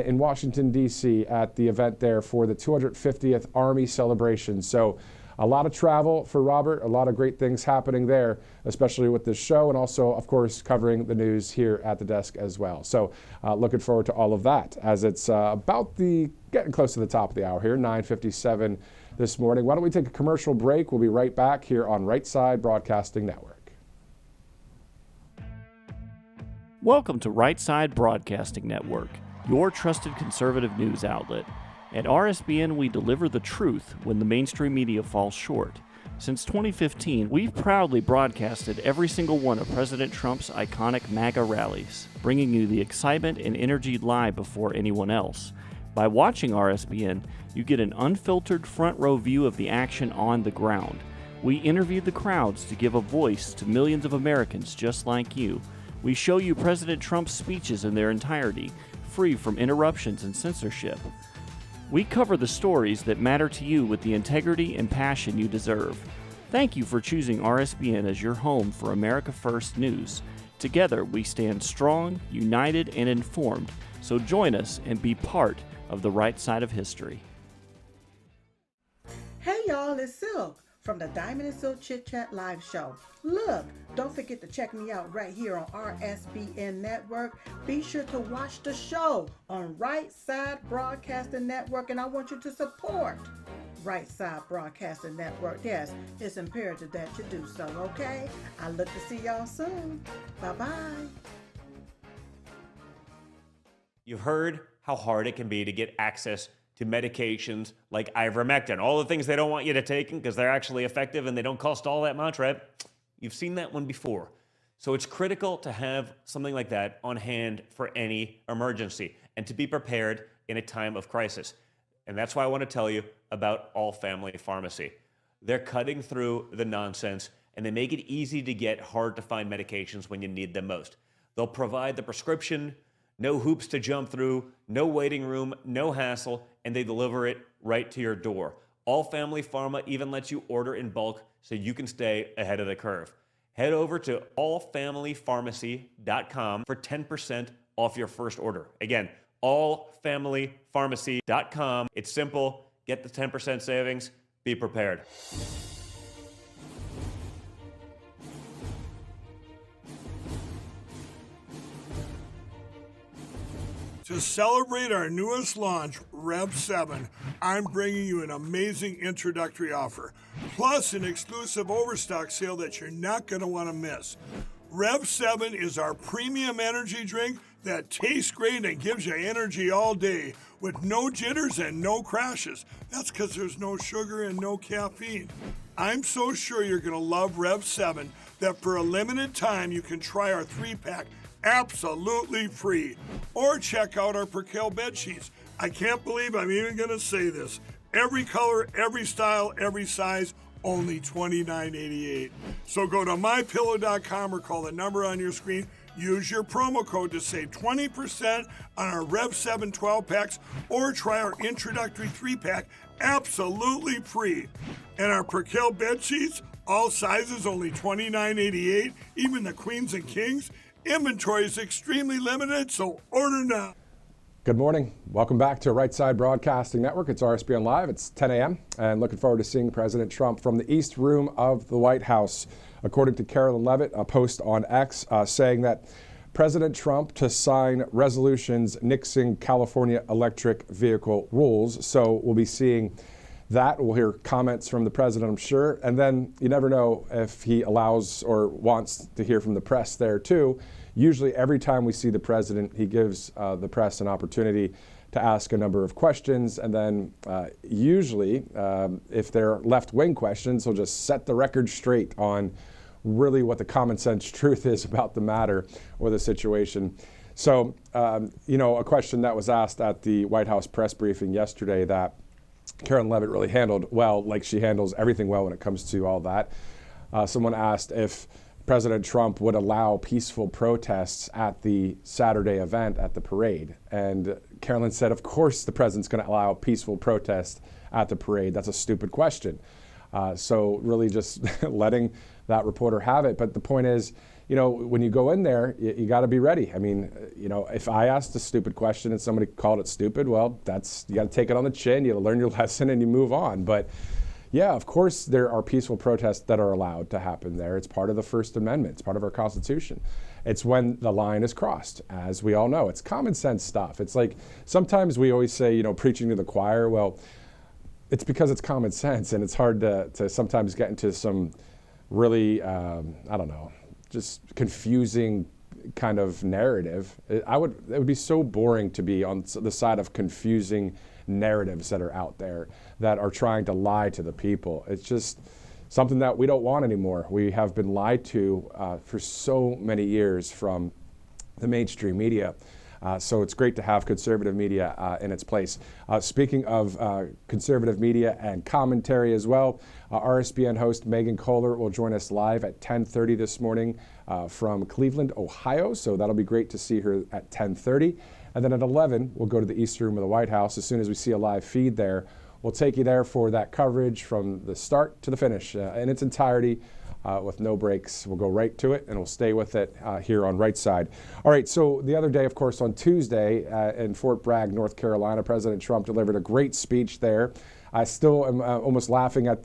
[SPEAKER 1] in Washington, D.C. at the event there for the 250th Army celebration. So a lot of travel for Robert, a lot of great things happening there, especially with this show, and also, of course, covering the news here at the desk as well. So looking forward to all of that as it's getting close to the top of the hour here, 9:57 this morning. Why don't we take a commercial break? We'll be right back here on Right Side Broadcasting Network.
[SPEAKER 4] Welcome to Right Side Broadcasting Network, your trusted conservative news outlet. At RSBN, we deliver the truth when the mainstream media falls short. Since 2015, we've proudly broadcasted every single one of President Trump's iconic MAGA rallies, bringing you the excitement and energy live before anyone else. By watching RSBN, you get an unfiltered front row view of the action on the ground. We interview the crowds to give a voice to millions of Americans just like you. We show you President Trump's speeches in their entirety, free from interruptions and censorship. We cover the stories that matter to you with the integrity and passion you deserve. Thank you for choosing RSBN as your home for America First news. Together, we stand strong, united, and informed. So join us and be part of the right side of history.
[SPEAKER 5] Hey y'all, it's Silk from the Diamond and Silk Chit Chat live show. Look, don't forget to check me out right here on RSBN Network. Be sure to watch the show on Right Side Broadcasting Network, and I want you to support Right Side Broadcasting Network. Yes, it's imperative that you do so, okay? I look to see y'all soon. Bye-bye.
[SPEAKER 6] You've heard how hard it can be to get access to medications like ivermectin, all the things they don't want you to take because they're actually effective and they don't cost all that much, right? You've seen that one before. So it's critical to have something like that on hand for any emergency and to be prepared in a time of crisis. And that's why I want to tell you about All Family Pharmacy. They're cutting through the nonsense and they make it easy to get hard to find medications when you need them most. They'll provide the prescription, no hoops to jump through, no waiting room, no hassle, and they deliver it right to your door. All Family Pharma even lets you order in bulk so you can stay ahead of the curve. Head over to allfamilypharmacy.com for 10% off your first order. Again, allfamilypharmacy.com. It's simple. Get the 10% savings. Be prepared.
[SPEAKER 7] To celebrate our newest launch, Rev 7, I'm bringing you an amazing introductory offer, plus an exclusive overstock sale that you're not going to want to miss. Rev 7 is our premium energy drink that tastes great and gives you energy all day with no jitters and no crashes. That's because there's no sugar and no caffeine. I'm so sure you're going to love Rev 7 that for a limited time you can try our 3-pack absolutely free. Or check out our Percale bed sheets. I can't believe I'm even going to say this. Every color, every style, every size, only $29.88. So go to mypillow.com or call the number on your screen. Use your promo code to save 20% on our Rev 7 12-packs or try our introductory 3-pack absolutely free. And our Percale bed sheets, all sizes only $29.88, even the queens and kings. Inventory is extremely limited, so order now.
[SPEAKER 1] Good morning. Welcome back to Right Side Broadcasting Network. It's RSBN Live. It's 10 a.m. and looking forward to seeing President Trump from the East Room of the White House. According to Carolyn Levitt, a post on X saying that President Trump to sign resolutions nixing California electric vehicle rules. So we'll be seeing that. We'll hear comments from the president, I'm sure. And then you never know if he allows or wants to hear from the press there, too. Usually every time we see the president, he gives the press an opportunity to ask a number of questions. And then usually, if they're left-wing questions, he'll just set the record straight on really what the common sense truth is about the matter or the situation. So, a question that was asked at the White House press briefing yesterday that Carolyn Levitt really handled well, like she handles everything well when it comes to all that. Someone asked if President Trump would allow peaceful protests at the Saturday event at the parade. And Carolyn said, of course the president's going to allow peaceful protest at the parade. That's a stupid question. So really just letting that reporter have it. But the point is, when you go in there, you got to be ready. I mean, if I asked a stupid question and somebody called it stupid, well, you got to take it on the chin. You got to learn your lesson and you move on. But yeah, of course, there are peaceful protests that are allowed to happen there. It's part of the First Amendment. It's part of our Constitution. It's when the line is crossed, as we all know. It's common sense stuff. It's like sometimes we always say, preaching to the choir. Well, it's because it's common sense, and it's hard to sometimes get into some really, just confusing kind of narrative. It would be so boring to be on the side of confusing narratives that are out there that are trying to lie to the people. It's just something that we don't want anymore. We have been lied to for so many years from the mainstream media. So it's great to have conservative media in its place. Speaking of conservative media and commentary as well, RSBN host Megan Kohler will join us live at 10:30 this morning from Cleveland, Ohio. So that'll be great to see her at 10:30. And then at 11, we'll go to the East Room of the White House. As soon as we see a live feed there, we'll take you there for that coverage from the start to the finish in its entirety. With no breaks. We'll go right to it, and we'll stay with it here on Right Side. All right, so the other day, of course, on Tuesday in Fort Bragg, North Carolina, President Trump delivered a great speech there. I still am almost laughing at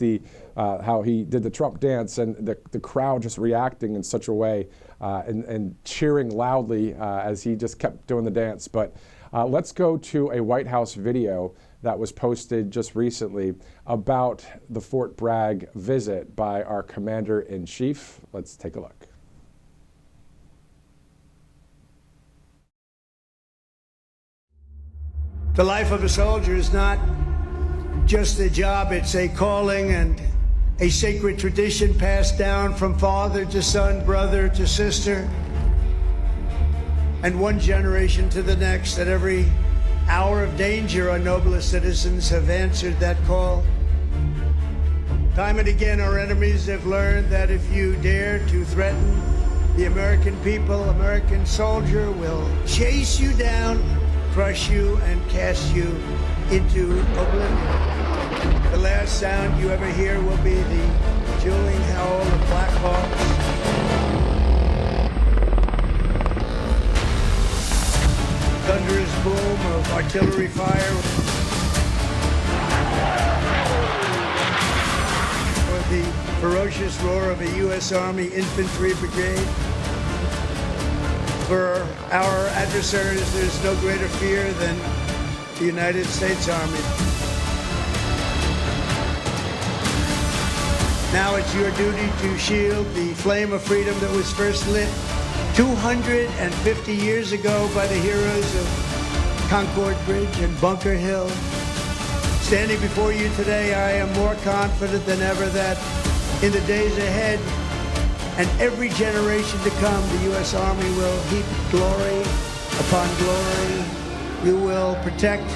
[SPEAKER 1] how he did the Trump dance and the crowd just reacting in such a way and cheering loudly as he just kept doing the dance. But let's go to a White House video that was posted just recently about the Fort Bragg visit by our Commander-in-Chief. Let's take a look.
[SPEAKER 2] The life of a soldier is not just a job, it's a calling and a sacred tradition passed down from father to son, brother to sister, and one generation to the next. At every hour of danger, our noblest citizens have answered that call. Time and again, our enemies have learned that if you dare to threaten the American people, American soldier will chase you down, crush you, and cast you into oblivion. The last sound you ever hear will be the dueling howl of Black Hawks, thunderous boom of artillery fire, or the ferocious roar of a U.S. Army infantry brigade, For our adversaries, there's no greater fear than the United States Army. Now it's your duty to shield the flame of freedom that was first lit 250 years ago by the heroes of Concord Bridge and Bunker Hill. Standing before you today, I am more confident than ever that in the days ahead and every generation to come, the U.S. Army will heap glory upon glory. You will protect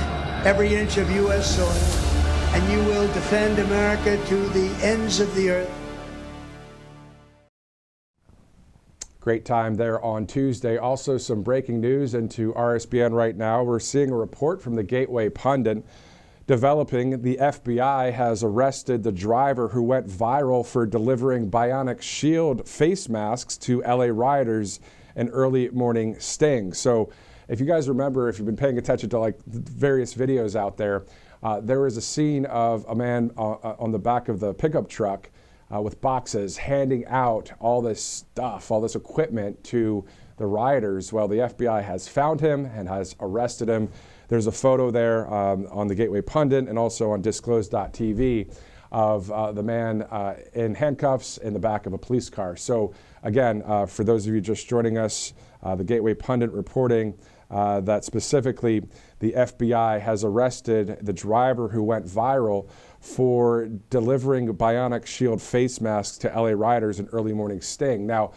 [SPEAKER 2] every inch of U.S. soil, and you will defend America to the ends of the earth.
[SPEAKER 1] Great time there on Tuesday. Also some breaking news into RSBN right now. We're seeing a report from the Gateway Pundit developing. The FBI has arrested the driver who went viral for delivering bionic shield face masks to LA rioters in early morning sting. So if you guys remember, if you've been paying attention to like various videos out there, there was a scene of a man on the back of the pickup truck with boxes handing out all this stuff, all this equipment to the rioters. Well, the FBI has found him and has arrested him. There's a photo there on the Gateway Pundit and also on disclosed.tv of the man in handcuffs in the back of a police car. So again, for those of you just joining us, the Gateway Pundit reporting that specifically the FBI has arrested the driver who went viral for delivering bionic shield face masks to LA rioters in early morning sting. Now,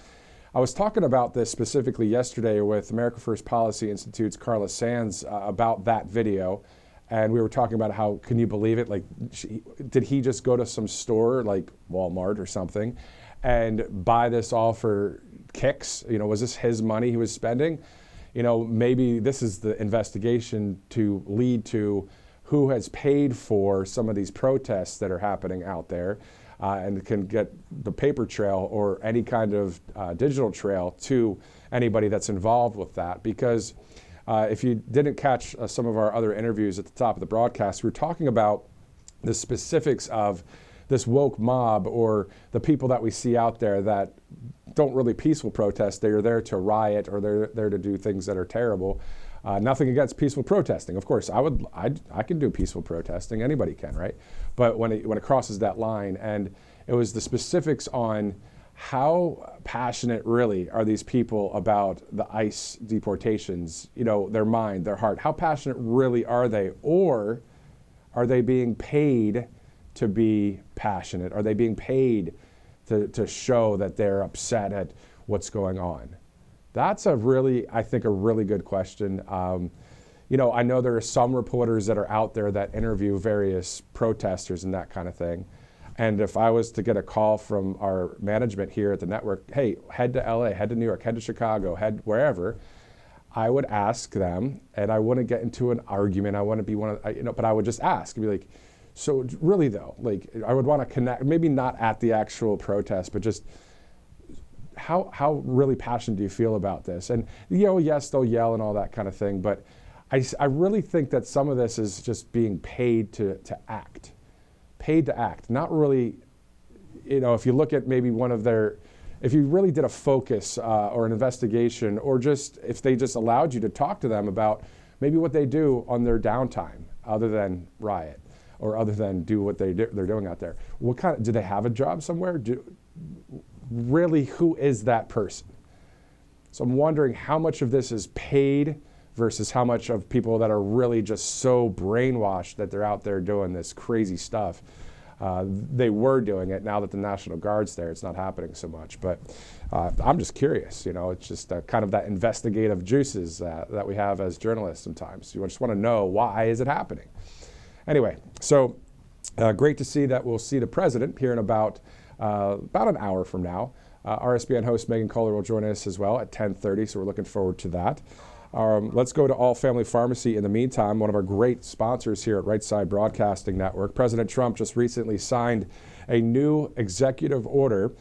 [SPEAKER 1] I was talking about this specifically yesterday with America First Policy Institute's Carla Sands about that video, and we were talking about how, can you believe it? Like, did he just go to some store like Walmart or something and buy this all for kicks? You know, was this his money he was spending? You know, maybe this is the investigation to lead to who has paid for some of these protests that are happening out there, and can get the paper trail or any kind of digital trail to anybody that's involved with that. Because if you didn't catch some of our other interviews at the top of the broadcast, we were talking about the specifics of this woke mob, or the people that we see out there that don't really peaceful protest. They're there to riot, or they're there to do things that are terrible. Nothing against peaceful protesting. Of course, I can do peaceful protesting. Anybody can, right? But when it crosses that line, and it was the specifics on how passionate really are these people about the ICE deportations, you know, their mind, their heart. How passionate really are they? Or are they being paid to be passionate? Are they being paid to show that they're upset at what's going on? That's I think, a really good question. You know, I know there are some reporters that are out there that interview various protesters and that kind of thing. And if I was to get a call from our management here at the network, hey, head to LA, head to New York, head to Chicago, head wherever, I would ask them, and I wouldn't get into an argument. I wouldn't be but I would just ask and be like, so really though, like, I would want to connect, maybe not at the actual protest, but just how really passionate do you feel about this? And, you know, yes, they'll yell and all that kind of thing, but I really think that some of this is just being paid to act. Paid to act. Not really, you know, if you look at maybe if you really did a focus or an investigation, or just if they just allowed you to talk to them about maybe what they do on their downtime other than riot, or other than do what they're doing out there. Do they have a job somewhere? Really, who is that person? So I'm wondering how much of this is paid versus how much of people that are really just so brainwashed that they're out there doing this crazy stuff. They were doing it. Now that the National Guard's there, it's not happening so much. But I'm just curious. You know, it's just kind of that investigative juices that we have as journalists sometimes. You just want to know, why is it happening? Anyway, so great to see that we'll see the president here in about an hour from now. RSBN host Megan Kohler will join us as well at 10:30, so we're looking forward to that. Let's go to All Family Pharmacy in the meantime, one of our great sponsors here at Right Side Broadcasting Network. President Trump just recently signed a new executive order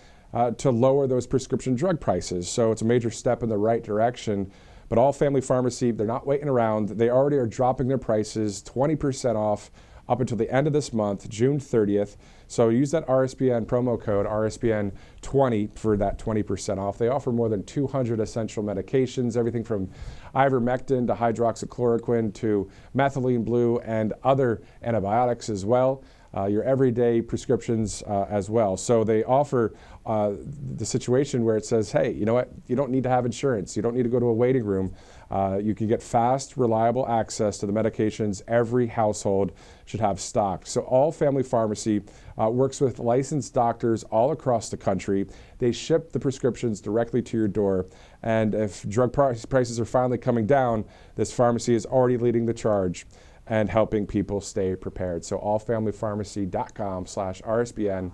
[SPEAKER 1] to lower those prescription drug prices. So it's a major step in the right direction. But All Family Pharmacy, they're not waiting around. They already are dropping their prices 20% off up until the end of this month, June 30th. So use that RSBN promo code, RSBN20, for that 20% off. They offer more than 200 essential medications, everything from ivermectin to hydroxychloroquine to methylene blue and other antibiotics as well. Your everyday prescriptions as well. So they offer the situation where it says, hey, you know what? You don't need to have insurance. You don't need to go to a waiting room. You can get fast, reliable access to the medications every household should have stocked. So All Family Pharmacy works with licensed doctors all across the country. They ship the prescriptions directly to your door. And if drug prices are finally coming down, this pharmacy is already leading the charge and helping people stay prepared. So allfamilypharmacy.com/RSBN.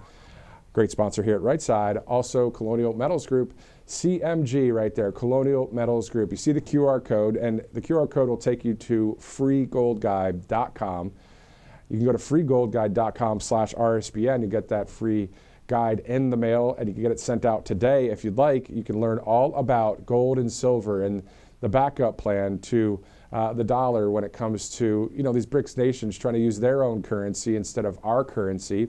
[SPEAKER 1] Great sponsor here at Right Side. Also, Colonial Metals Group, CMG right there, Colonial Metals Group. You see the QR code, and the QR code will take you to freegoldguide.com. You can go to freegoldguide.com/RSBN. You get that free guide in the mail, and you can get it sent out today if you'd like. You can learn all about gold and silver and the backup plan to the dollar when it comes to, these BRICS nations trying to use their own currency instead of our currency.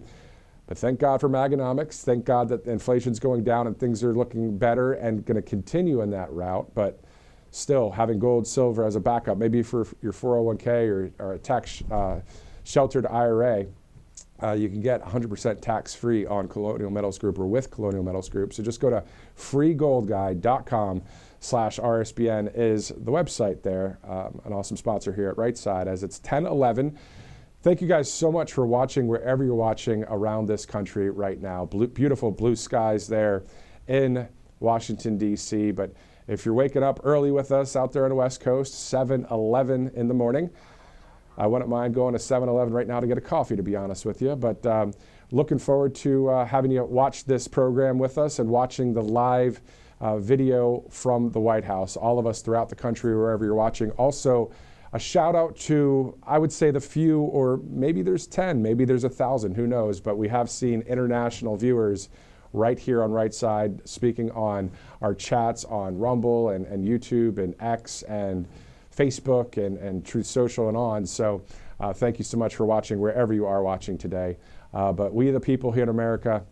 [SPEAKER 1] But thank God for Maganomics. Thank God that inflation's going down and things are looking better and going to continue in that route. But still, having gold, silver as a backup, maybe for your 401k or a tax sheltered IRA, you can get 100% tax-free on Colonial Metals Group or with Colonial Metals Group. So just go to freegoldguide.com/RSBN is the website there. An awesome sponsor here at Right Side as it's 10:11. Thank you guys so much for watching wherever you're watching around this country right now. Beautiful blue skies there in Washington, D.C. But if you're waking up early with us out there on the West Coast, 7:11 in the morning, I wouldn't mind going to 7-Eleven right now to get a coffee, to be honest with you. But looking forward to having you watch this program with us and watching the live video from the White House. All of us throughout the country, wherever you're watching. Also, a shout out to, I would say, the few, or maybe there's 10, maybe there's 1,000, who knows. But we have seen international viewers right here on Right Side speaking on our chats on Rumble and YouTube and X and Facebook and Truth Social and on. So thank you so much for watching wherever you are watching today. But we the people here in America,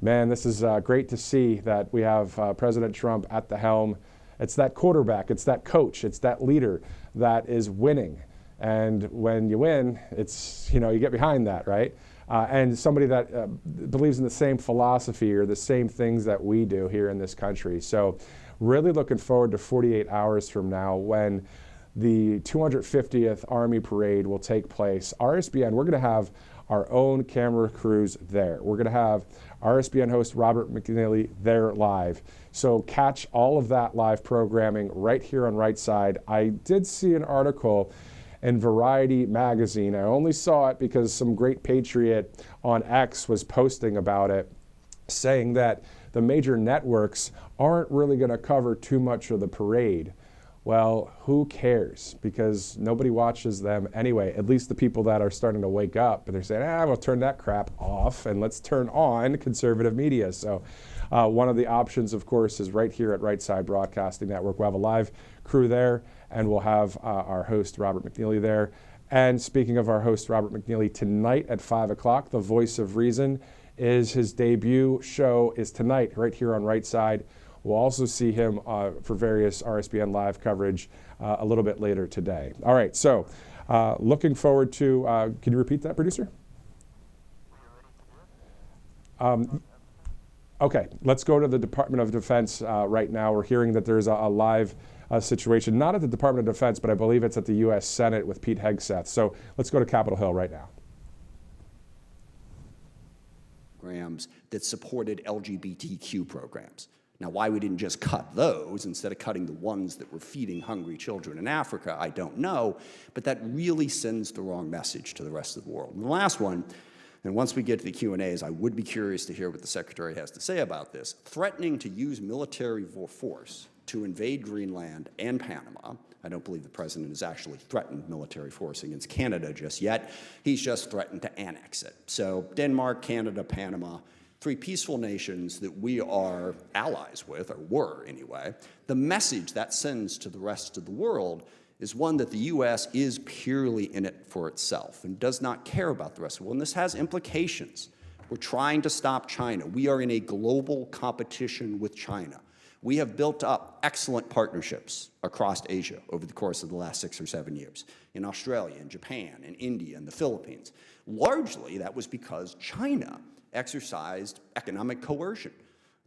[SPEAKER 1] man, this is great to see that we have President Trump at the helm. It's that quarterback, it's that coach, it's that leader that is winning. And when you win, it's, you get behind that, right? And somebody that believes in the same philosophy or the same things that we do here in this country. So really looking forward to 48 hours from now when the 250th Army Parade will take place. RSBN, we're going to have our own camera crews there. We're going to have RSBN host Robert McNeely there live. So catch all of that live programming right here on Right Side. I did see an article in Variety magazine. I only saw it because some great patriot on X was posting about it, saying that the major networks aren't really going to cover too much of the parade. Well, who cares? Because nobody watches them anyway, at least the people that are starting to wake up. And they're saying, we'll turn that crap off and let's turn on conservative media. So one of the options, of course, is right here at Right Side Broadcasting Network. We'll have a live crew there, and we'll have our host, Robert McNeely, there. And speaking of our host, Robert McNeely, tonight at 5 o'clock, The Voice of Reason is his debut show is tonight right here on Right Side. We'll also see him for various RSBN live coverage a little bit later today. All right, so looking forward to, can you repeat that, producer? Okay, let's go to the Department of Defense right now. We're hearing that there's a live situation, not at the Department of Defense, but I believe it's at the U.S. Senate with Pete Hegseth. So let's go to Capitol Hill right now.
[SPEAKER 13] Programs that supported LGBTQ programs. Now, why we didn't just cut those instead of cutting the ones that were feeding hungry children in Africa, I don't know, but that really sends the wrong message to the rest of the world. And the last one, and once we get to the Q&As, I would be curious to hear what the Secretary has to say about this, threatening to use military force to invade Greenland and Panama. I don't believe the President has actually threatened military force against Canada just yet. He's just threatened to annex it. So Denmark, Canada, Panama, three peaceful nations that we are allies with, or were anyway. The message that sends to the rest of the world is one that the U.S. is purely in it for itself and does not care about the rest of the world. And this has implications. We're trying to stop China. We are in a global competition with China. We have built up excellent partnerships across Asia over the course of the last 6 or 7 years, in Australia, in Japan, in India, and the Philippines. Largely, that was because China exercised economic coercion.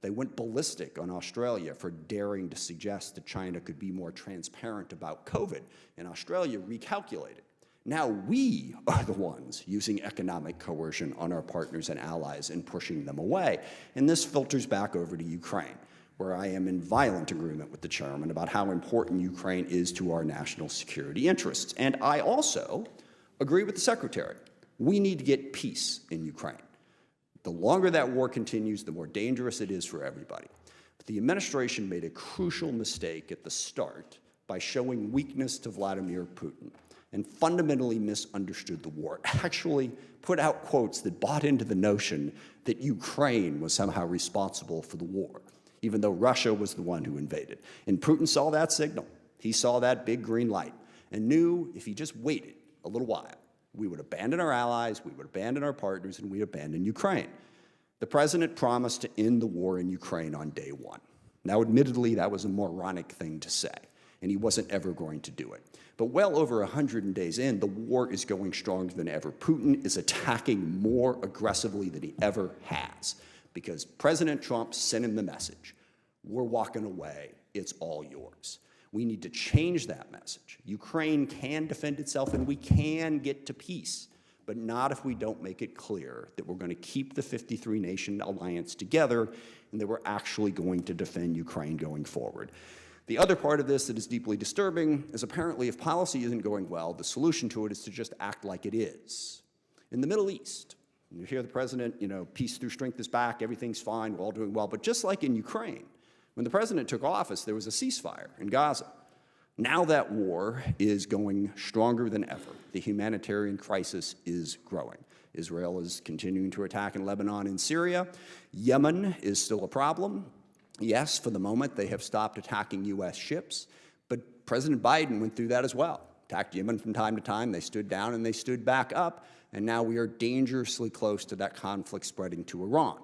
[SPEAKER 13] They went ballistic on Australia for daring to suggest that China could be more transparent about COVID, and Australia recalculated. Now we are the ones using economic coercion on our partners and allies and pushing them away. And this filters back over to Ukraine, where I am in violent agreement with the chairman about how important Ukraine is to our national security interests. And I also agree with the secretary. We need to get peace in Ukraine. The longer that war continues, the more dangerous it is for everybody. But the administration made a crucial mistake at the start by showing weakness to Vladimir Putin and fundamentally misunderstood the war. Actually put out quotes that bought into the notion that Ukraine was somehow responsible for the war, even though Russia was the one who invaded. And Putin saw that signal. He saw that big green light and knew if he just waited a little while, we would abandon our allies, we would abandon our partners, and we'd abandon Ukraine. The president promised to end the war in Ukraine on day one. Now, admittedly, that was a moronic thing to say, and he wasn't ever going to do it. But well over 100 days in, the war is going stronger than ever. Putin is attacking more aggressively than he ever has because President Trump sent him the message, we're walking away, it's all yours. We need to change that message. Ukraine can defend itself and we can get to peace, but not if we don't make it clear that we're going to keep the 53-nation alliance together and that we're actually going to defend Ukraine going forward. The other part of this that is deeply disturbing is apparently if policy isn't going well, the solution to it is to just act like it is. In the Middle East, you hear the president, peace through strength is back, everything's fine, we're all doing well, but just like in Ukraine, when the president took office, there was a ceasefire in Gaza. Now that war is going stronger than ever. The humanitarian crisis is growing. Israel is continuing to attack in Lebanon and Syria. Yemen is still a problem. Yes, for the moment, they have stopped attacking U.S. ships, but President Biden went through that as well. Attacked Yemen from time to time. They stood down and they stood back up, and now we are dangerously close to that conflict spreading to Iran.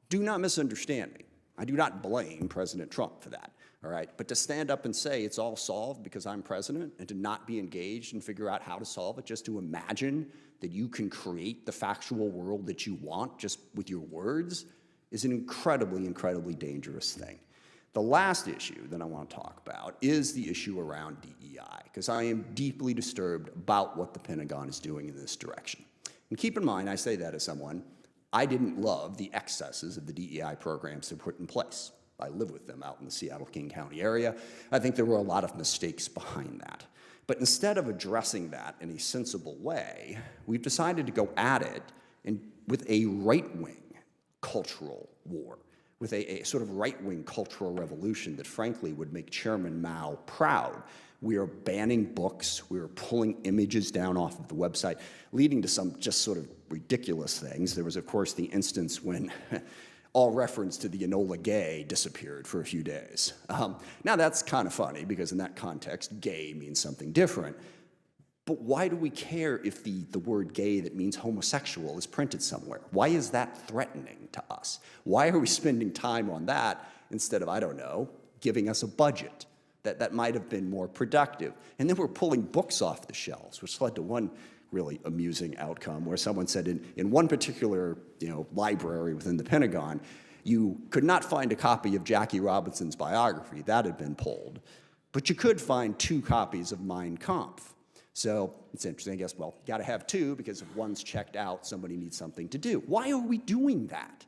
[SPEAKER 13] Do not misunderstand me. I do not blame President Trump for that, all right? But to stand up and say it's all solved because I'm president and to not be engaged and figure out how to solve it, just to imagine that you can create the factual world that you want just with your words is an incredibly, incredibly dangerous thing. The last issue that I want to talk about is the issue around DEI, because I am deeply disturbed about what the Pentagon is doing in this direction. And keep in mind, I say that as someone, I didn't love the excesses of the DEI programs they put in place. I live with them out in the Seattle-King County area. I think there were a lot of mistakes behind that. But instead of addressing that in a sensible way, we've decided to go at it with a right-wing cultural war, with a sort of right-wing cultural revolution that frankly would make Chairman Mao proud. We are banning books, we are pulling images down off of the website, leading to some just sort of ridiculous things. There was, of course, the instance when all reference to the Enola Gay disappeared for a few days. Now that's kind of funny because in that context, gay means something different. But why do we care if the word gay that means homosexual is printed somewhere? Why is that threatening to us? Why are we spending time on that instead of, I don't know, giving us a budget that might have been more productive? And then we're pulling books off the shelves, which led to one really amusing outcome where someone said in one particular library within the Pentagon, you could not find a copy of Jackie Robinson's biography. That had been pulled. But you could find 2 copies of Mein Kampf. So it's interesting, I guess, well, you got to have 2 because if one's checked out, somebody needs something to do. Why are we doing that?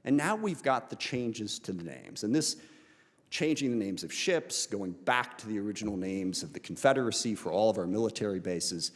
[SPEAKER 13] And now we've got the changes to the names. And this changing the names of ships, going back to the original names of the Confederacy for all of our military bases,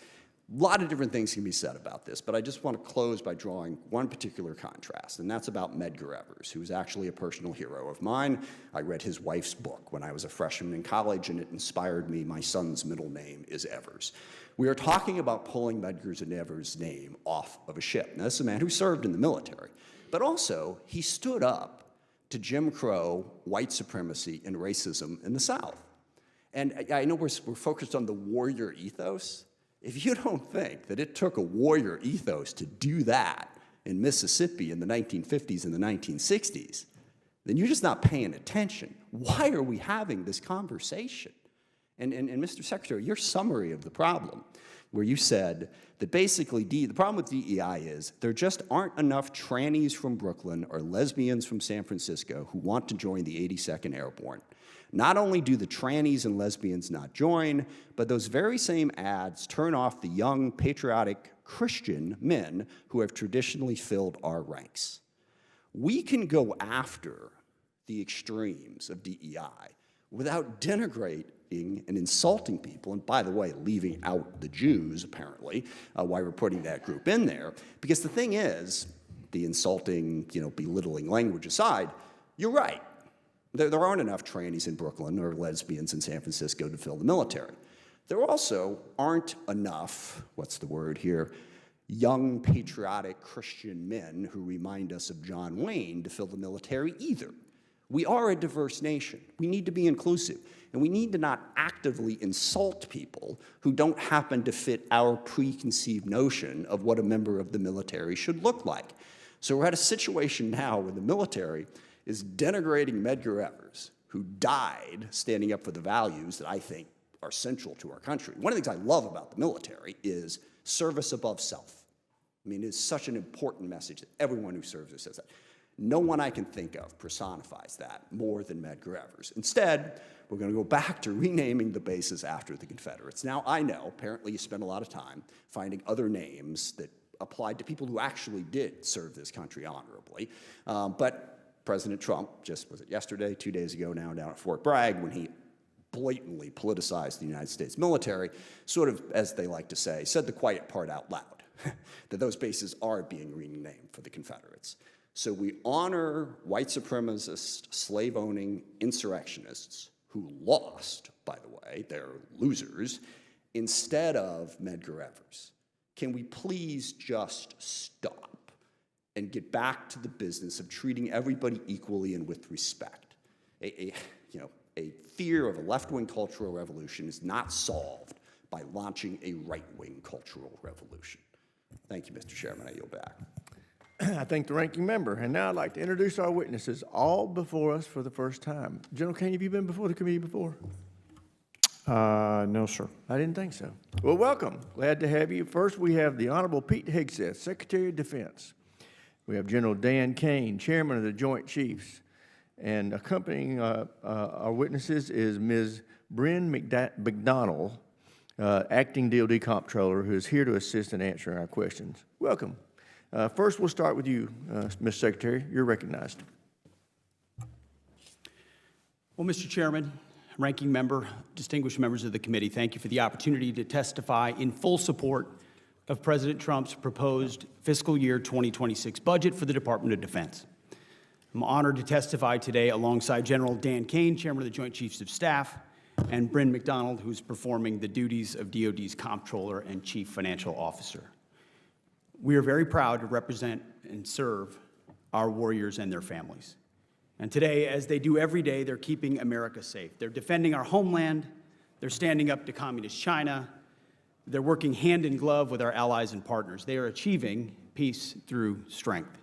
[SPEAKER 13] a lot of different things can be said about this, but I just want to close by drawing one particular contrast, and that's about Medgar Evers, who is actually a personal hero of mine. I read his wife's book when I was a freshman in college, and it inspired me. My son's middle name is Evers. We are talking about pulling Medgar Evers' name off of a ship. Now, this is a man who served in the military, but also he stood up to Jim Crow, white supremacy, and racism in the South. And I know we're focused on the warrior ethos. If you don't think that it took a warrior ethos to do that in Mississippi in the 1950s and the 1960s, then you're just not paying attention. Why are we having this conversation? And Mr. Secretary, your summary of the problem, where you said that basically the problem with DEI is there just aren't enough trannies from Brooklyn or lesbians from San Francisco who want to join the 82nd Airborne. Not only do the trannies and lesbians not join, but those very same ads turn off the young, patriotic Christian men who have traditionally filled our ranks. We can go after the extremes of DEI without denigrating and insulting people, and by the way, leaving out the Jews, apparently, why we're putting that group in there. Because the thing is, the insulting, belittling language aside, you're right. There aren't enough trannies in Brooklyn or lesbians in San Francisco to fill the military. There also aren't enough, what's the word here, young, patriotic Christian men who remind us of John Wayne to fill the military either. We are a diverse nation. We need to be inclusive, and we need to not actively insult people who don't happen to fit our preconceived notion of what a member of the military should look like. So we're at a situation now where the military is denigrating Medgar Evers, who died standing up for the values that I think are central to our country. One of the things I love about the military is service above self. I mean, it's such an important message that everyone who serves there says that. No one I can think of personifies that more than Medgar Evers. Instead, we're going to go back to renaming the bases after the Confederates. Now, I know, apparently you spent a lot of time finding other names that applied to people who actually did serve this country honorably, but President Trump, just, was it yesterday, 2 days ago now, down at Fort Bragg, when he blatantly politicized the United States military, sort of, as they like to say, said the quiet part out loud, that those bases are being renamed for the Confederates. So we honor white supremacist, slave-owning insurrectionists who lost, by the way, they're losers, instead of Medgar Evers. Can we please just stop and get back to the business of treating everybody equally and with respect? A fear of a left-wing cultural revolution is not solved by launching a right-wing cultural revolution. Thank you, Mr. Chairman. I yield back.
[SPEAKER 14] I thank the ranking member. And now I'd like to introduce our witnesses, all before us for the first time. General Kane, have you been before the committee before?
[SPEAKER 4] No, sir.
[SPEAKER 14] I didn't think so. Well, welcome. Glad to have you. First, we have the Honorable Pete Hegseth, Secretary of Defense. We have General Dan Kane, Chairman of the Joint Chiefs. And accompanying our witnesses is Ms. Bryn McDonald, Acting DOD Comptroller, who is here to assist in answering our questions. Welcome. First, we'll start with you, Ms. Secretary. You're recognized.
[SPEAKER 15] Well, Mr. Chairman, ranking member, distinguished members of the committee, thank you for the opportunity to testify in full support of President Trump's proposed fiscal year 2026 budget for the Department of Defense. I'm honored to testify today alongside General Dan Kane, Chairman of the Joint Chiefs of Staff, and Bryn McDonald, who's performing the duties of DOD's Comptroller and Chief Financial Officer. We are very proud to represent and serve our warriors and their families. And today, as they do every day, they're keeping America safe. They're defending our homeland. They're standing up to communist China. They're working hand in glove with our allies and partners. They are achieving peace through strength.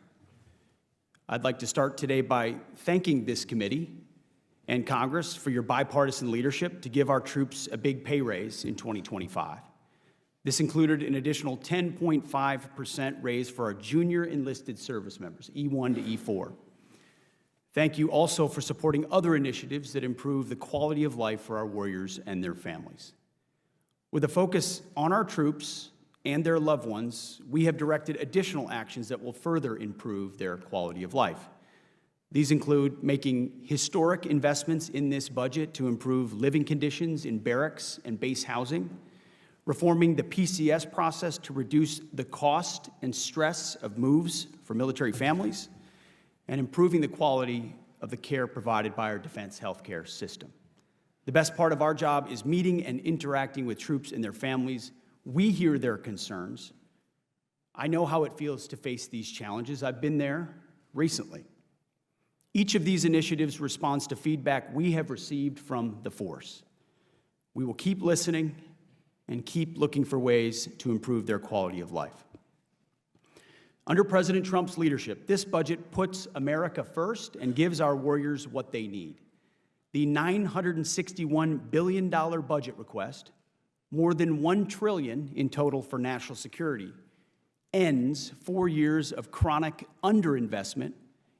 [SPEAKER 15] I'd like to start today by thanking this committee and Congress for your bipartisan leadership to give our troops a big pay raise in 2025. This included an additional 10.5% raise for our junior enlisted service members, E1 to E4. Thank you also for supporting other initiatives that improve the quality of life for our warriors and their families. With a focus on our troops and their loved ones, we have directed additional actions that will further improve their quality of life. These include making historic investments in this budget to improve living conditions in barracks and base housing, reforming the PCS process to reduce the cost and stress of moves for military families, and improving the quality of the care provided by our defense healthcare system. The best part of our job is meeting and interacting with troops and their families. We hear their concerns. I know how it feels to face these challenges. I've been there recently. Each of these initiatives responds to feedback we have received from the force. We will keep listening and keep looking for ways to improve their quality of life. Under President Trump's leadership, this budget puts America first and gives our warriors what they need. The $961 billion budget request, more than $1 trillion in total for national security, ends 4 years of chronic underinvestment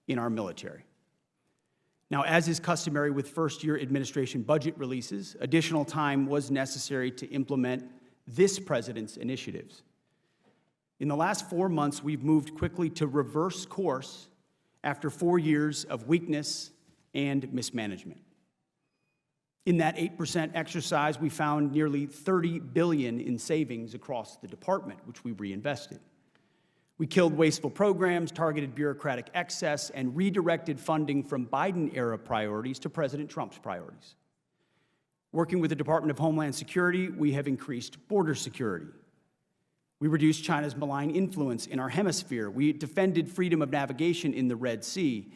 [SPEAKER 15] in our military. Now, as is customary with first-year administration budget releases, additional time was necessary to implement this president's initiatives. In the last 4 months, we've moved quickly to reverse course after 4 years of weakness and mismanagement. In that 8% exercise, we found nearly $30 billion in savings across the department, which we reinvested. We killed wasteful programs, targeted bureaucratic excess, and redirected funding from Biden-era priorities to President Trump's priorities. Working with the Department of Homeland Security, we have increased border security. We reduced China's malign influence in our hemisphere. We defended freedom of navigation in the Red Sea.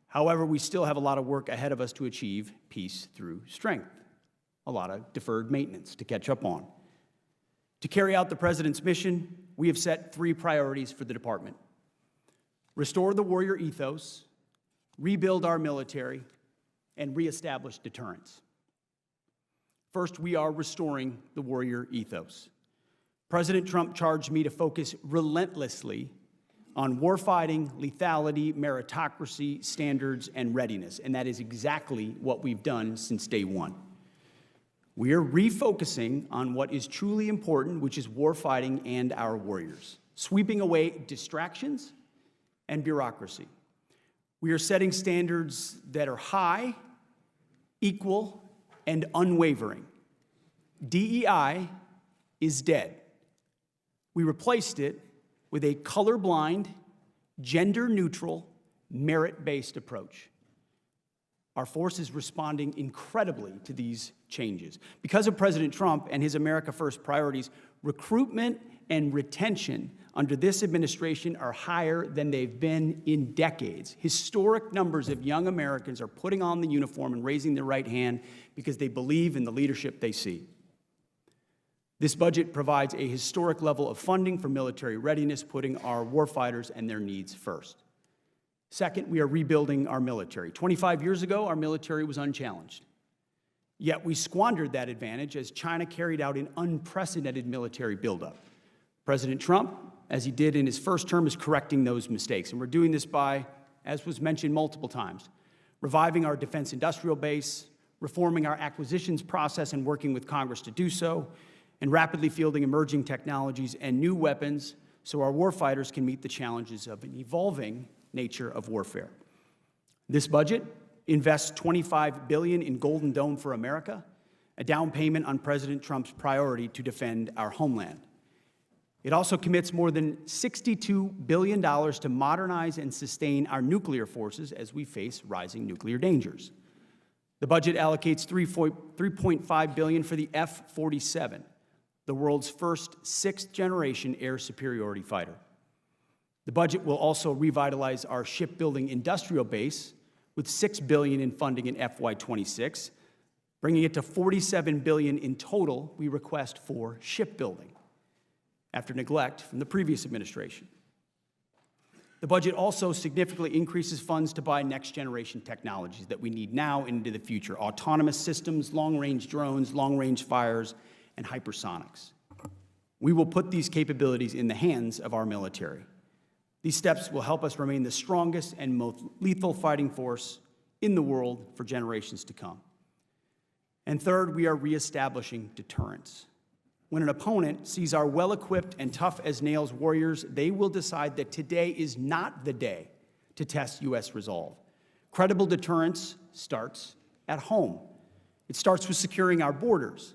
[SPEAKER 15] However, we still have a lot of work ahead of us to achieve peace through strength, a lot of deferred maintenance to catch up on. To carry out the president's mission, we have set 3 priorities for the department: restore the warrior ethos, rebuild our military, and reestablish deterrence. First, we are restoring the warrior ethos. President Trump charged me to focus relentlessly on warfighting, lethality, meritocracy, standards, and readiness, and that is exactly what we've done since day one. We are refocusing on what is truly important, which is warfighting and our warriors, sweeping away distractions and bureaucracy. We are setting standards that are high, equal, and unwavering. DEI is dead. We replaced it with a colorblind, gender-neutral, merit-based approach. Our force is responding incredibly to these changes. Because of President Trump and his America First priorities, recruitment and retention under this administration are higher than they've been in decades. Historic numbers of young Americans are putting on the uniform and raising their right hand because they believe in the leadership they see. This budget provides a historic level of funding for military readiness, putting our warfighters and their needs first. Second, we are rebuilding our military. 25 years ago, our military was unchallenged. Yet we squandered that advantage as China carried out an unprecedented military buildup. President Trump, as he did in his first term, is correcting those mistakes. And we're doing this by, as was mentioned multiple times, reviving our defense industrial base, reforming our acquisitions process and working with Congress to do so, and rapidly fielding emerging technologies and new weapons so our warfighters can meet the challenges of an evolving nature of warfare. This budget invests $25 billion in Golden Dome for America, a down payment on President Trump's priority to defend our homeland. It also commits more than $62 billion to modernize and sustain our nuclear forces as we face rising nuclear dangers. The budget allocates $3.5 billion for the F-47, the world's first 6th-generation air superiority fighter. The budget will also revitalize our shipbuilding industrial base with $6 billion in funding in FY26, bringing it to $47 billion in total we request for shipbuilding, after neglect from the previous administration. The budget also significantly increases funds to buy next-generation technologies that we need now and into the future: autonomous systems, long-range drones, long-range fires, and hypersonics. We will put these capabilities in the hands of our military. These steps will help us remain the strongest and most lethal fighting force in the world for generations to come. And third, we are reestablishing deterrence. When an opponent sees our well-equipped and tough-as-nails warriors, they will decide that today is not the day to test U.S. resolve. Credible deterrence starts at home. It starts with securing our borders.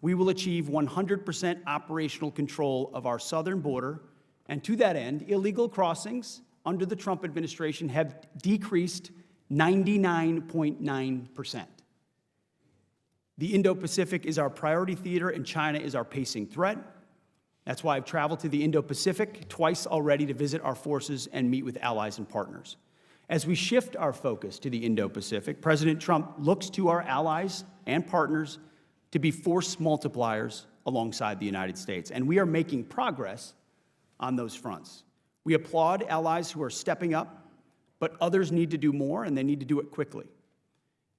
[SPEAKER 15] We will achieve 100% operational control of our southern border, and to that end, illegal crossings under the Trump administration have decreased 99.9%. The Indo-Pacific is our priority theater, and China is our pacing threat. That's why I've traveled to the Indo-Pacific twice already to visit our forces and meet with allies and partners. As we shift our focus to the Indo-Pacific, President Trump looks to our allies and partners to be force multipliers alongside the United States. And we are making progress on those fronts. We applaud allies who are stepping up, but others need to do more, and they need to do it quickly.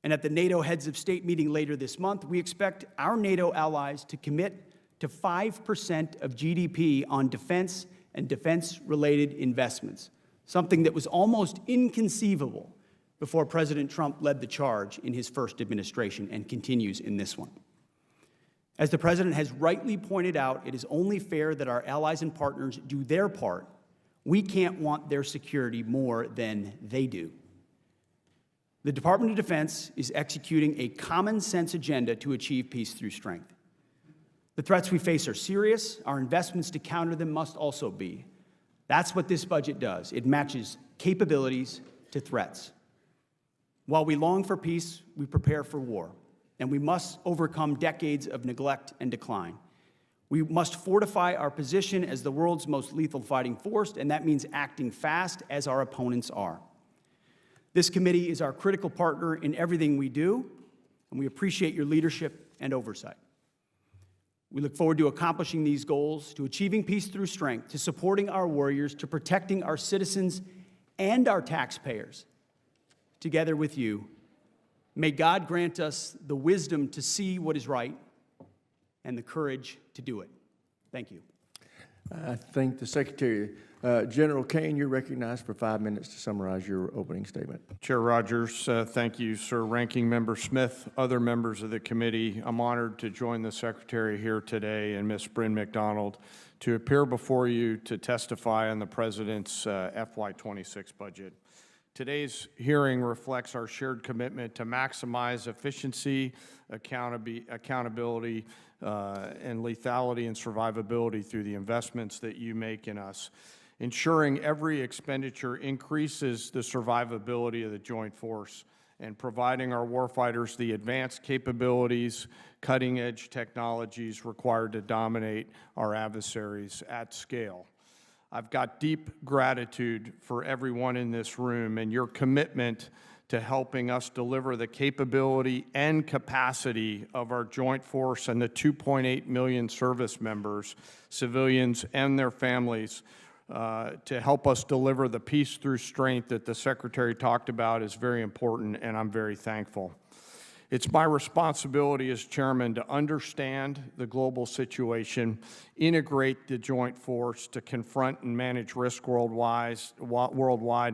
[SPEAKER 15] And at the NATO Heads of State meeting later this month, we expect our NATO allies to commit to 5% of GDP on defense and defense-related investments, something that was almost inconceivable before President Trump led the charge in his first administration and continues in this one. As the President has rightly pointed out, it is only fair that our allies and partners do their part. We can't want their security more than they do. The Department of Defense is executing a common-sense agenda to achieve peace through strength. The threats we face are serious. Our investments to counter them must also be. That's what this budget does. It matches capabilities to threats. While we long for peace, we prepare for war, and we must overcome decades of neglect and decline. We must fortify our position as the world's most lethal fighting force, and that means acting fast as our opponents are. This committee is our critical partner in everything we do, and we appreciate your leadership and oversight. We look forward to accomplishing these goals, to achieving peace through strength, to supporting our warriors, to protecting our citizens and our taxpayers. Together with you, may God grant us the wisdom to see what is right and the courage to do it. Thank you.
[SPEAKER 14] I thank the Secretary. General Kane, you're recognized for 5 minutes to summarize your opening statement.
[SPEAKER 16] Chair Rogers, thank you, sir. Ranking Member Smith, other members of the committee, I'm honored to join the Secretary here today and Ms. Bryn McDonald to appear before you to testify on the President's FY26 budget. Today's hearing reflects our shared commitment to maximize efficiency, accountability, and lethality and survivability through the investments that you make in us. Ensuring every expenditure increases the survivability of the joint force and providing our warfighters the advanced capabilities, cutting-edge technologies required to dominate our adversaries at scale. I've got deep gratitude for everyone in this room and your commitment to helping us deliver the capability and capacity of our joint force and the 2.8 million service members, civilians, and their families to help us deliver the peace through strength that the Secretary talked about is very important, and I'm very thankful. It's my responsibility as chairman to understand the global situation, integrate the joint force to confront and manage risk worldwide,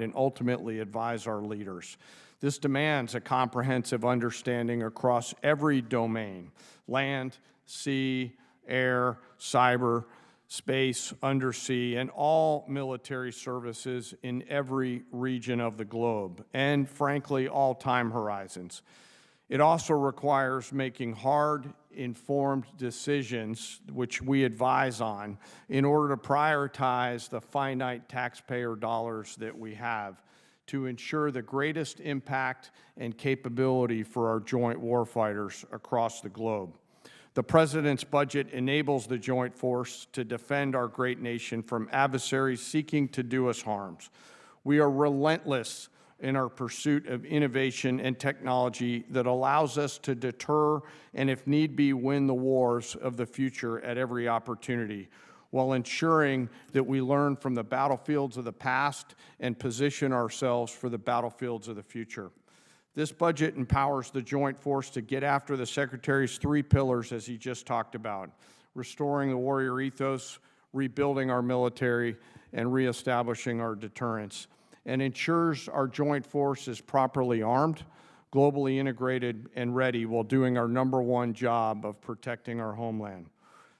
[SPEAKER 16] and ultimately advise our leaders. This demands a comprehensive understanding across every domain: land, sea, air, cyber, space, undersea, and all military services in every region of the globe, and frankly, all time horizons. It also requires making hard, informed decisions, which we advise on, in order to prioritize the finite taxpayer dollars that we have to ensure the greatest impact and capability for our joint warfighters across the globe. The President's budget enables the joint force to defend our great nation from adversaries seeking to do us harms. We are relentless in our pursuit of innovation and technology that allows us to deter and, if need be, win the wars of the future at every opportunity, while ensuring that we learn from the battlefields of the past and position ourselves for the battlefields of the future. This budget empowers the joint force to get after the Secretary's 3 pillars, as he just talked about: restoring the warrior ethos, rebuilding our military, and reestablishing our deterrence, and ensures our joint force is properly armed, globally integrated, and ready while doing our #1 job of protecting our homeland.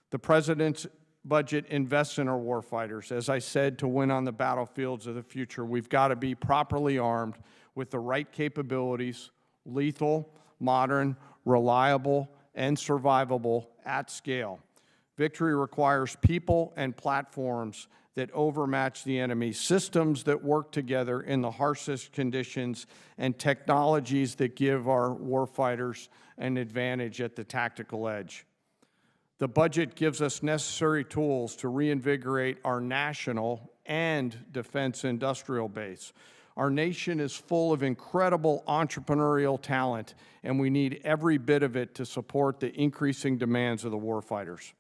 [SPEAKER 16] The President's budget invests in our warfighters. As I said, to win on the battlefields of the future, we've got to be properly armed with the right capabilities, lethal, modern, reliable, and survivable at scale. Victory requires people and platforms that overmatch the enemy, systems that work together in the harshest conditions, and technologies that give our warfighters an advantage at the tactical edge. The budget gives us necessary tools to reinvigorate our national and defense industrial base. Our nation is full of incredible entrepreneurial talent, and we need every bit of it to support the increasing demands of the warfighters.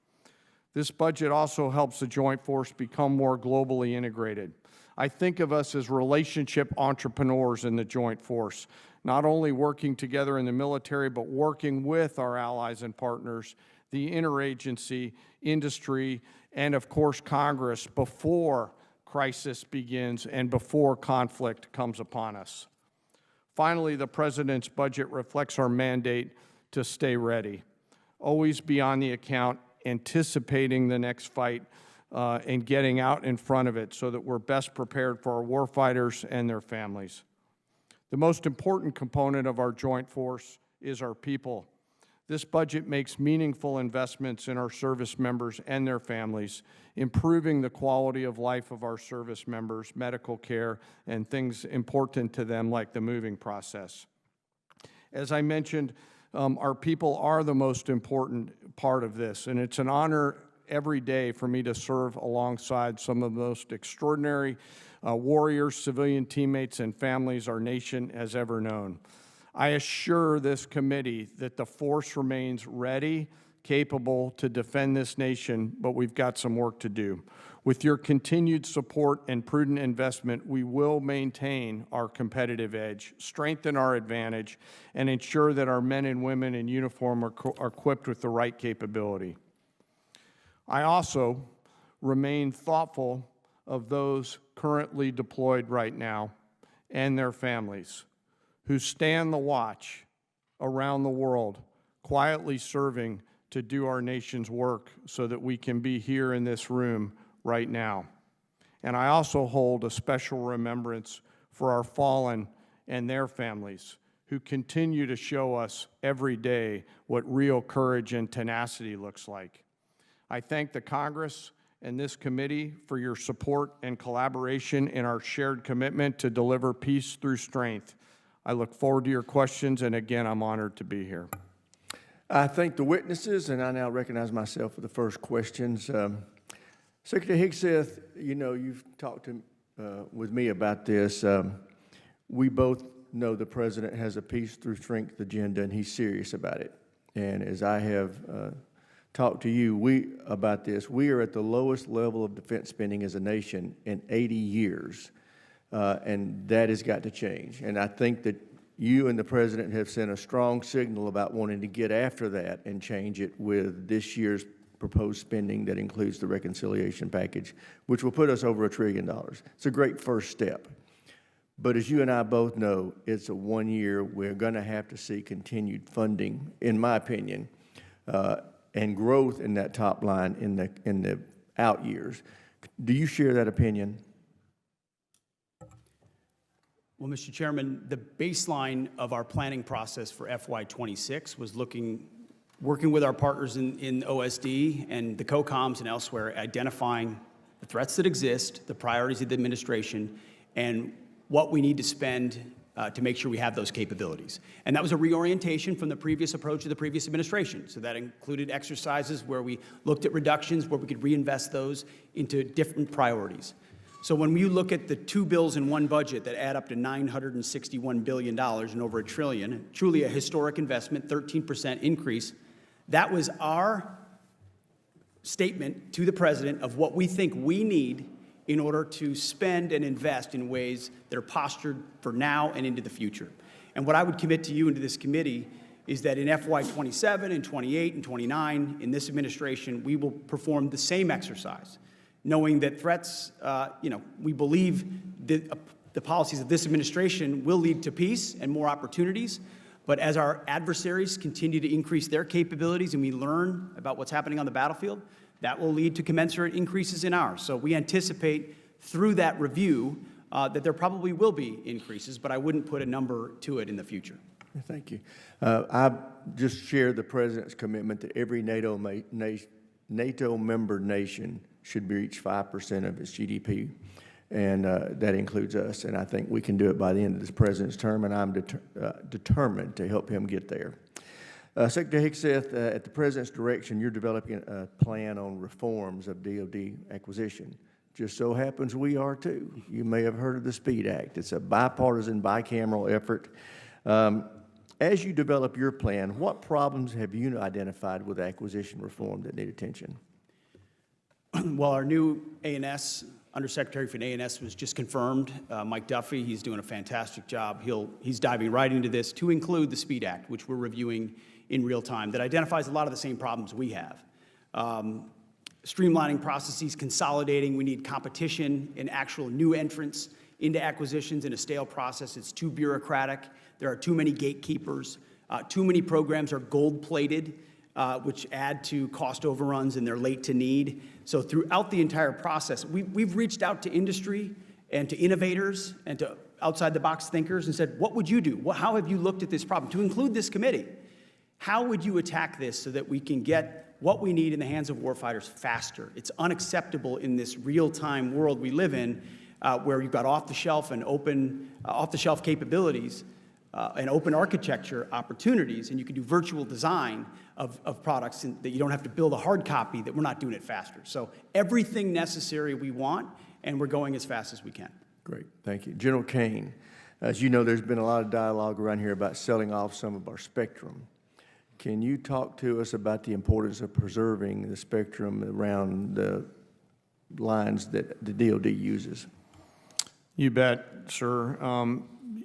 [SPEAKER 16] This budget also helps the Joint Force become more globally integrated. I think of us as relationship entrepreneurs in the Joint Force, not only working together in the military, but working with our allies and partners, the interagency, industry, and of course Congress before crisis begins and before conflict comes upon us. Finally, the President's budget reflects our mandate to stay ready, always be on the account, anticipating the next fight, and getting out in front of it so that we're best prepared for our warfighters and their families. The most important component of our joint force is our people. This budget makes meaningful investments in our service members and their families, improving the quality of life of our service members, medical care, and things important to them like the moving process. As I mentioned, our people are the most important part of this, and it's an honor every day for me to serve alongside some of the most extraordinary warriors, civilian teammates, and families our nation has ever known. I assure this committee that the force remains ready, capable to defend this nation, but we've got some work to do. With your continued support and prudent investment, we will maintain our competitive edge, strengthen our advantage, and ensure that our men and women in uniform are equipped with the right capability. I also remain thoughtful of those currently deployed right now and their families who stand the watch around the world, quietly serving to do our nation's work so that we can be here in this room right now. And I also hold a special remembrance for our fallen and their families who continue to show us every day what real courage and tenacity looks like. I thank the Congress and this committee for your support and collaboration in our shared commitment to deliver peace through strength. I look forward to your questions, and again, I'm honored to be here.
[SPEAKER 14] I thank the witnesses, and I now recognize myself for the first questions. Secretary Higseth, you know, you've talked with me about this. We both know the President has a peace through strength agenda, and he's serious about it. And as I have talked to you about this, we are at the lowest level of defense spending as a nation in 80 years. And that has got to change. And I think that you and the President have sent a strong signal about wanting to get after that and change it with this year's proposed spending that includes the reconciliation package, which will put us over $1 trillion. It's a great first step. But as you and I both know, it's a 1 year. We're going to have to see continued funding, in my opinion, and growth in that top line in the out years. Do you share that opinion?
[SPEAKER 15] Well, Mr. Chairman, the baseline of our planning process for FY26 was working with our partners in OSD and the COCOMs and elsewhere, identifying the threats that exist, the priorities of the administration, and what we need to spend to make sure we have those capabilities. And that was a reorientation from the previous approach of the previous administration. So that included exercises where we looked at reductions, where we could reinvest those into different priorities. So when you look at the two bills in one budget that add up to $961 billion and over $1 trillion, truly a historic investment, 13% increase, that was our statement to the President of what we think we need in order to spend and invest in ways that are postured for now and into the future. And what I would commit to you and to this committee is that in FY27 and 28 and 29, in this administration, we will perform the same exercise, knowing that threats, we believe that the policies of this administration will lead to peace and more opportunities. But as our adversaries continue to increase their capabilities and we learn about what's happening on the battlefield, that will lead to commensurate increases in ours. So we anticipate through that review that there probably will be increases, but I wouldn't put a number to it in the future.
[SPEAKER 14] Thank you. I just share the President's commitment that every NATO member nation should reach 5% of its GDP, and that includes us. And I think we can do it by the end of this President's term, and I'm determined to help him get there. Secretary Higseth, at the President's direction, you're developing a plan on reforms of DoD acquisition. Just so happens we are too. You may have heard of the SPEED Act. It's a bipartisan, bicameral effort. As you develop your plan, what problems have you identified with acquisition reform that need attention?
[SPEAKER 15] Well, our new A&S, Undersecretary for A&S was just confirmed. Mike Duffy, he's doing a fantastic job. He's diving right into this to include the SPEED Act, which we're reviewing in real time, that identifies a lot of the same problems we have. Streamlining processes, consolidating. We need competition and actual new entrants into acquisitions in a stale process. It's too bureaucratic. There are too many gatekeepers. Too many programs are gold-plated, which add to cost overruns, and they're late to need. So throughout the entire process, we've reached out to industry and to innovators and to outside-the-box thinkers and said, what would you do? How have you looked at this problem? To include this committee, how would you attack this so that we can get what we need in the hands of warfighters faster? It's unacceptable in this real-time world we live in, where you've got off-the-shelf and off-the-shelf capabilities and open architecture opportunities, and you can do virtual design of products and that you don't have to build a hard copy, that we're not doing it faster. So everything necessary we want, and we're going as fast as we can.
[SPEAKER 14] Great, thank you. General Kane, as you know, there's been a lot of dialogue around here about selling off some of our spectrum. Can you talk to us about the importance of preserving the spectrum around the lines that the DoD uses?
[SPEAKER 16] You bet, sir.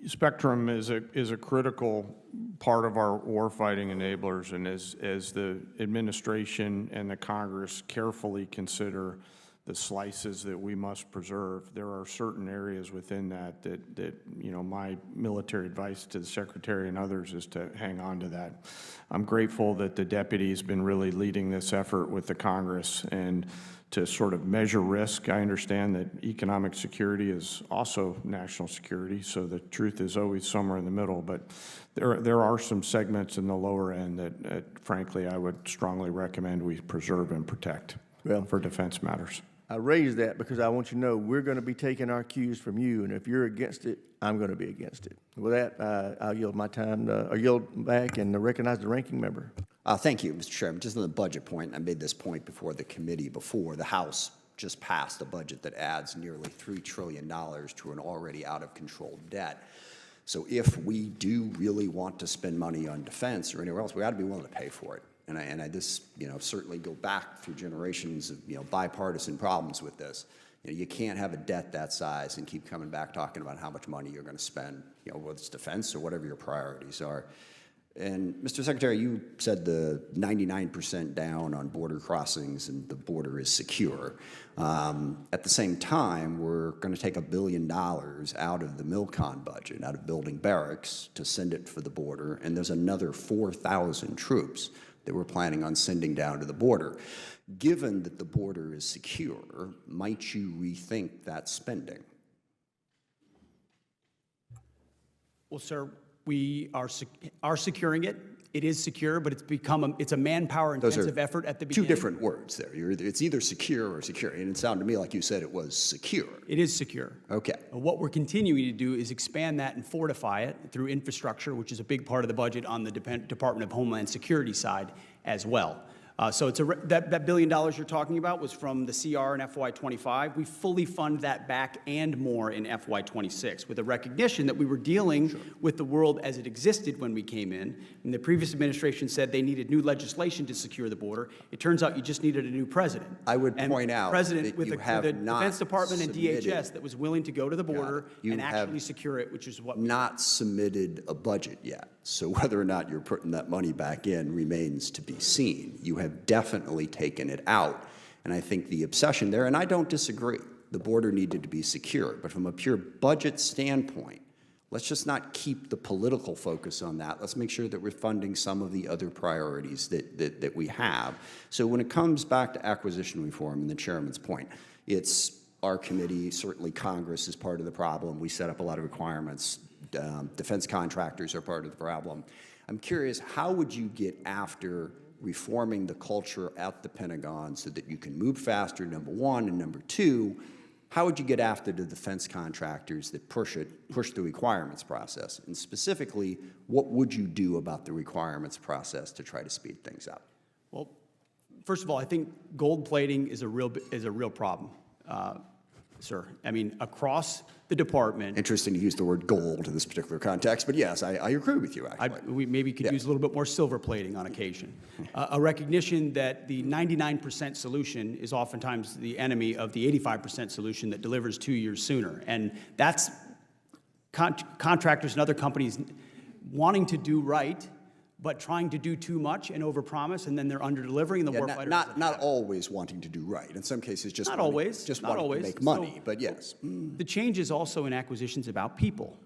[SPEAKER 16] Spectrum is a critical part of our warfighting enablers, and as the administration and the Congress carefully consider the slices that we must preserve, there are certain areas within that you know, my military advice to the Secretary and others is to hang on to that. I'm grateful that the deputy has been really leading this effort with the Congress and to sort of measure risk. I understand that economic security is also national security, so the truth is always somewhere in the middle, but there are some segments in the lower end that frankly, I would strongly recommend we preserve and protect for defense matters.
[SPEAKER 14] I raise that because I want you to know we're going to be taking our cues from you, and if you're against it, I'm going to be against it. With that, I'll yield my time, or yield back and recognize the ranking member.
[SPEAKER 17] Thank you, Mr. Chairman. Just on the budget point, I made this point before the committee before. The House just passed a budget that adds nearly $3 trillion to an already out-of-control debt. So if we do really want to spend money on defense or anywhere else, we ought to be willing to pay for it. And I just, certainly go back through generations of, bipartisan problems with this. You can't have a debt that size and keep coming back talking about how much money you're going to spend, whether it's defense or whatever your priorities are. And Mr. Secretary, you said the 99% down on border crossings and the border is secure. At the same time, we're going to take $1 billion out of the MILCON budget, out of building barracks, to send it for the border, and there's another 4,000 troops that we're planning on sending down to the border. Given that the border is secure, might you rethink that spending?
[SPEAKER 15] Well, sir, we are securing it. It is secure, but it's a manpower-intensive effort at the beginning.
[SPEAKER 17] Two different words there. It's either secure or secure, and it sounded to me like you said it was secure.
[SPEAKER 15] It is secure.
[SPEAKER 17] Okay.
[SPEAKER 15] What we're continuing to do is expand that and fortify it through infrastructure, which is a big part of the budget on the Department of Homeland Security side as well. So it's that $1 billion you're talking about was from the CR in FY25. We fully fund that back and more in FY26 with a recognition that we were dealing with the world as it existed when we came in. And the previous administration said they needed new legislation to secure the border. It turns out you just needed a new president.
[SPEAKER 17] I would point out
[SPEAKER 15] president
[SPEAKER 17] that
[SPEAKER 15] with
[SPEAKER 17] you
[SPEAKER 15] the
[SPEAKER 17] have not
[SPEAKER 15] Defense Department and
[SPEAKER 17] submitted,
[SPEAKER 15] DHS that was willing to go to the border and actually secure it, which is what we
[SPEAKER 17] not submitted a budget yet. So whether or not you're putting that money back in remains to be seen. You have definitely taken it out. And I think the obsession there, and I don't disagree, the border needed to be secure. But from a pure budget standpoint, let's just not keep the political focus on that. Let's make sure that we're funding some of the other priorities that we have. So when it comes back to acquisition reform, and the chairman's point, it's our committee, certainly Congress is part of the problem. We set up a lot of requirements. Defense contractors are part of the problem. I'm curious, how would you get after reforming the culture at the Pentagon so that you can move faster, number one, and number two, how would you get after the defense contractors that push the requirements process? And specifically, what would you do about the requirements process to try to speed things up?
[SPEAKER 15] Well, first of all, I think gold plating is a real problem. sir. I mean, across the department.
[SPEAKER 17] Interesting to use the word gold in this particular context, but yes, I agree with you, actually.
[SPEAKER 15] We maybe could use a little bit more silver plating on occasion. A recognition that the 99% solution is oftentimes the enemy of the 85% solution that delivers 2 years sooner. And that's contractors and other companies wanting to do right, but trying to do too much and overpromise, and then they're under-delivering, and the warfighter
[SPEAKER 17] not always wanting to do right. In some cases, just
[SPEAKER 15] not
[SPEAKER 17] wanting,
[SPEAKER 15] always,
[SPEAKER 17] just
[SPEAKER 15] not
[SPEAKER 17] wanting
[SPEAKER 15] always.
[SPEAKER 17] to make money,
[SPEAKER 15] So,
[SPEAKER 17] but yes.
[SPEAKER 15] The change is also in acquisitions about people.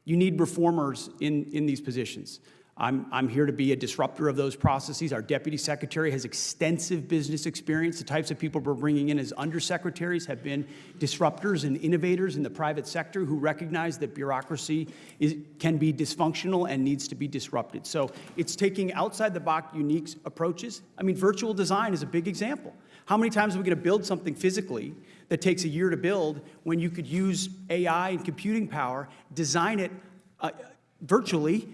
[SPEAKER 15] You need reformers in these positions. I'm here to be a disruptor of those processes. Our deputy secretary has extensive business experience. The types of people we're bringing in as undersecretaries have been disruptors and innovators in the private sector who recognize that bureaucracy can be dysfunctional and needs to be disrupted. So it's taking outside-the-box unique approaches. I mean, virtual design is a big example. How many times are we going to build something physically that takes a year to build when you could use AI and computing power, design it virtually,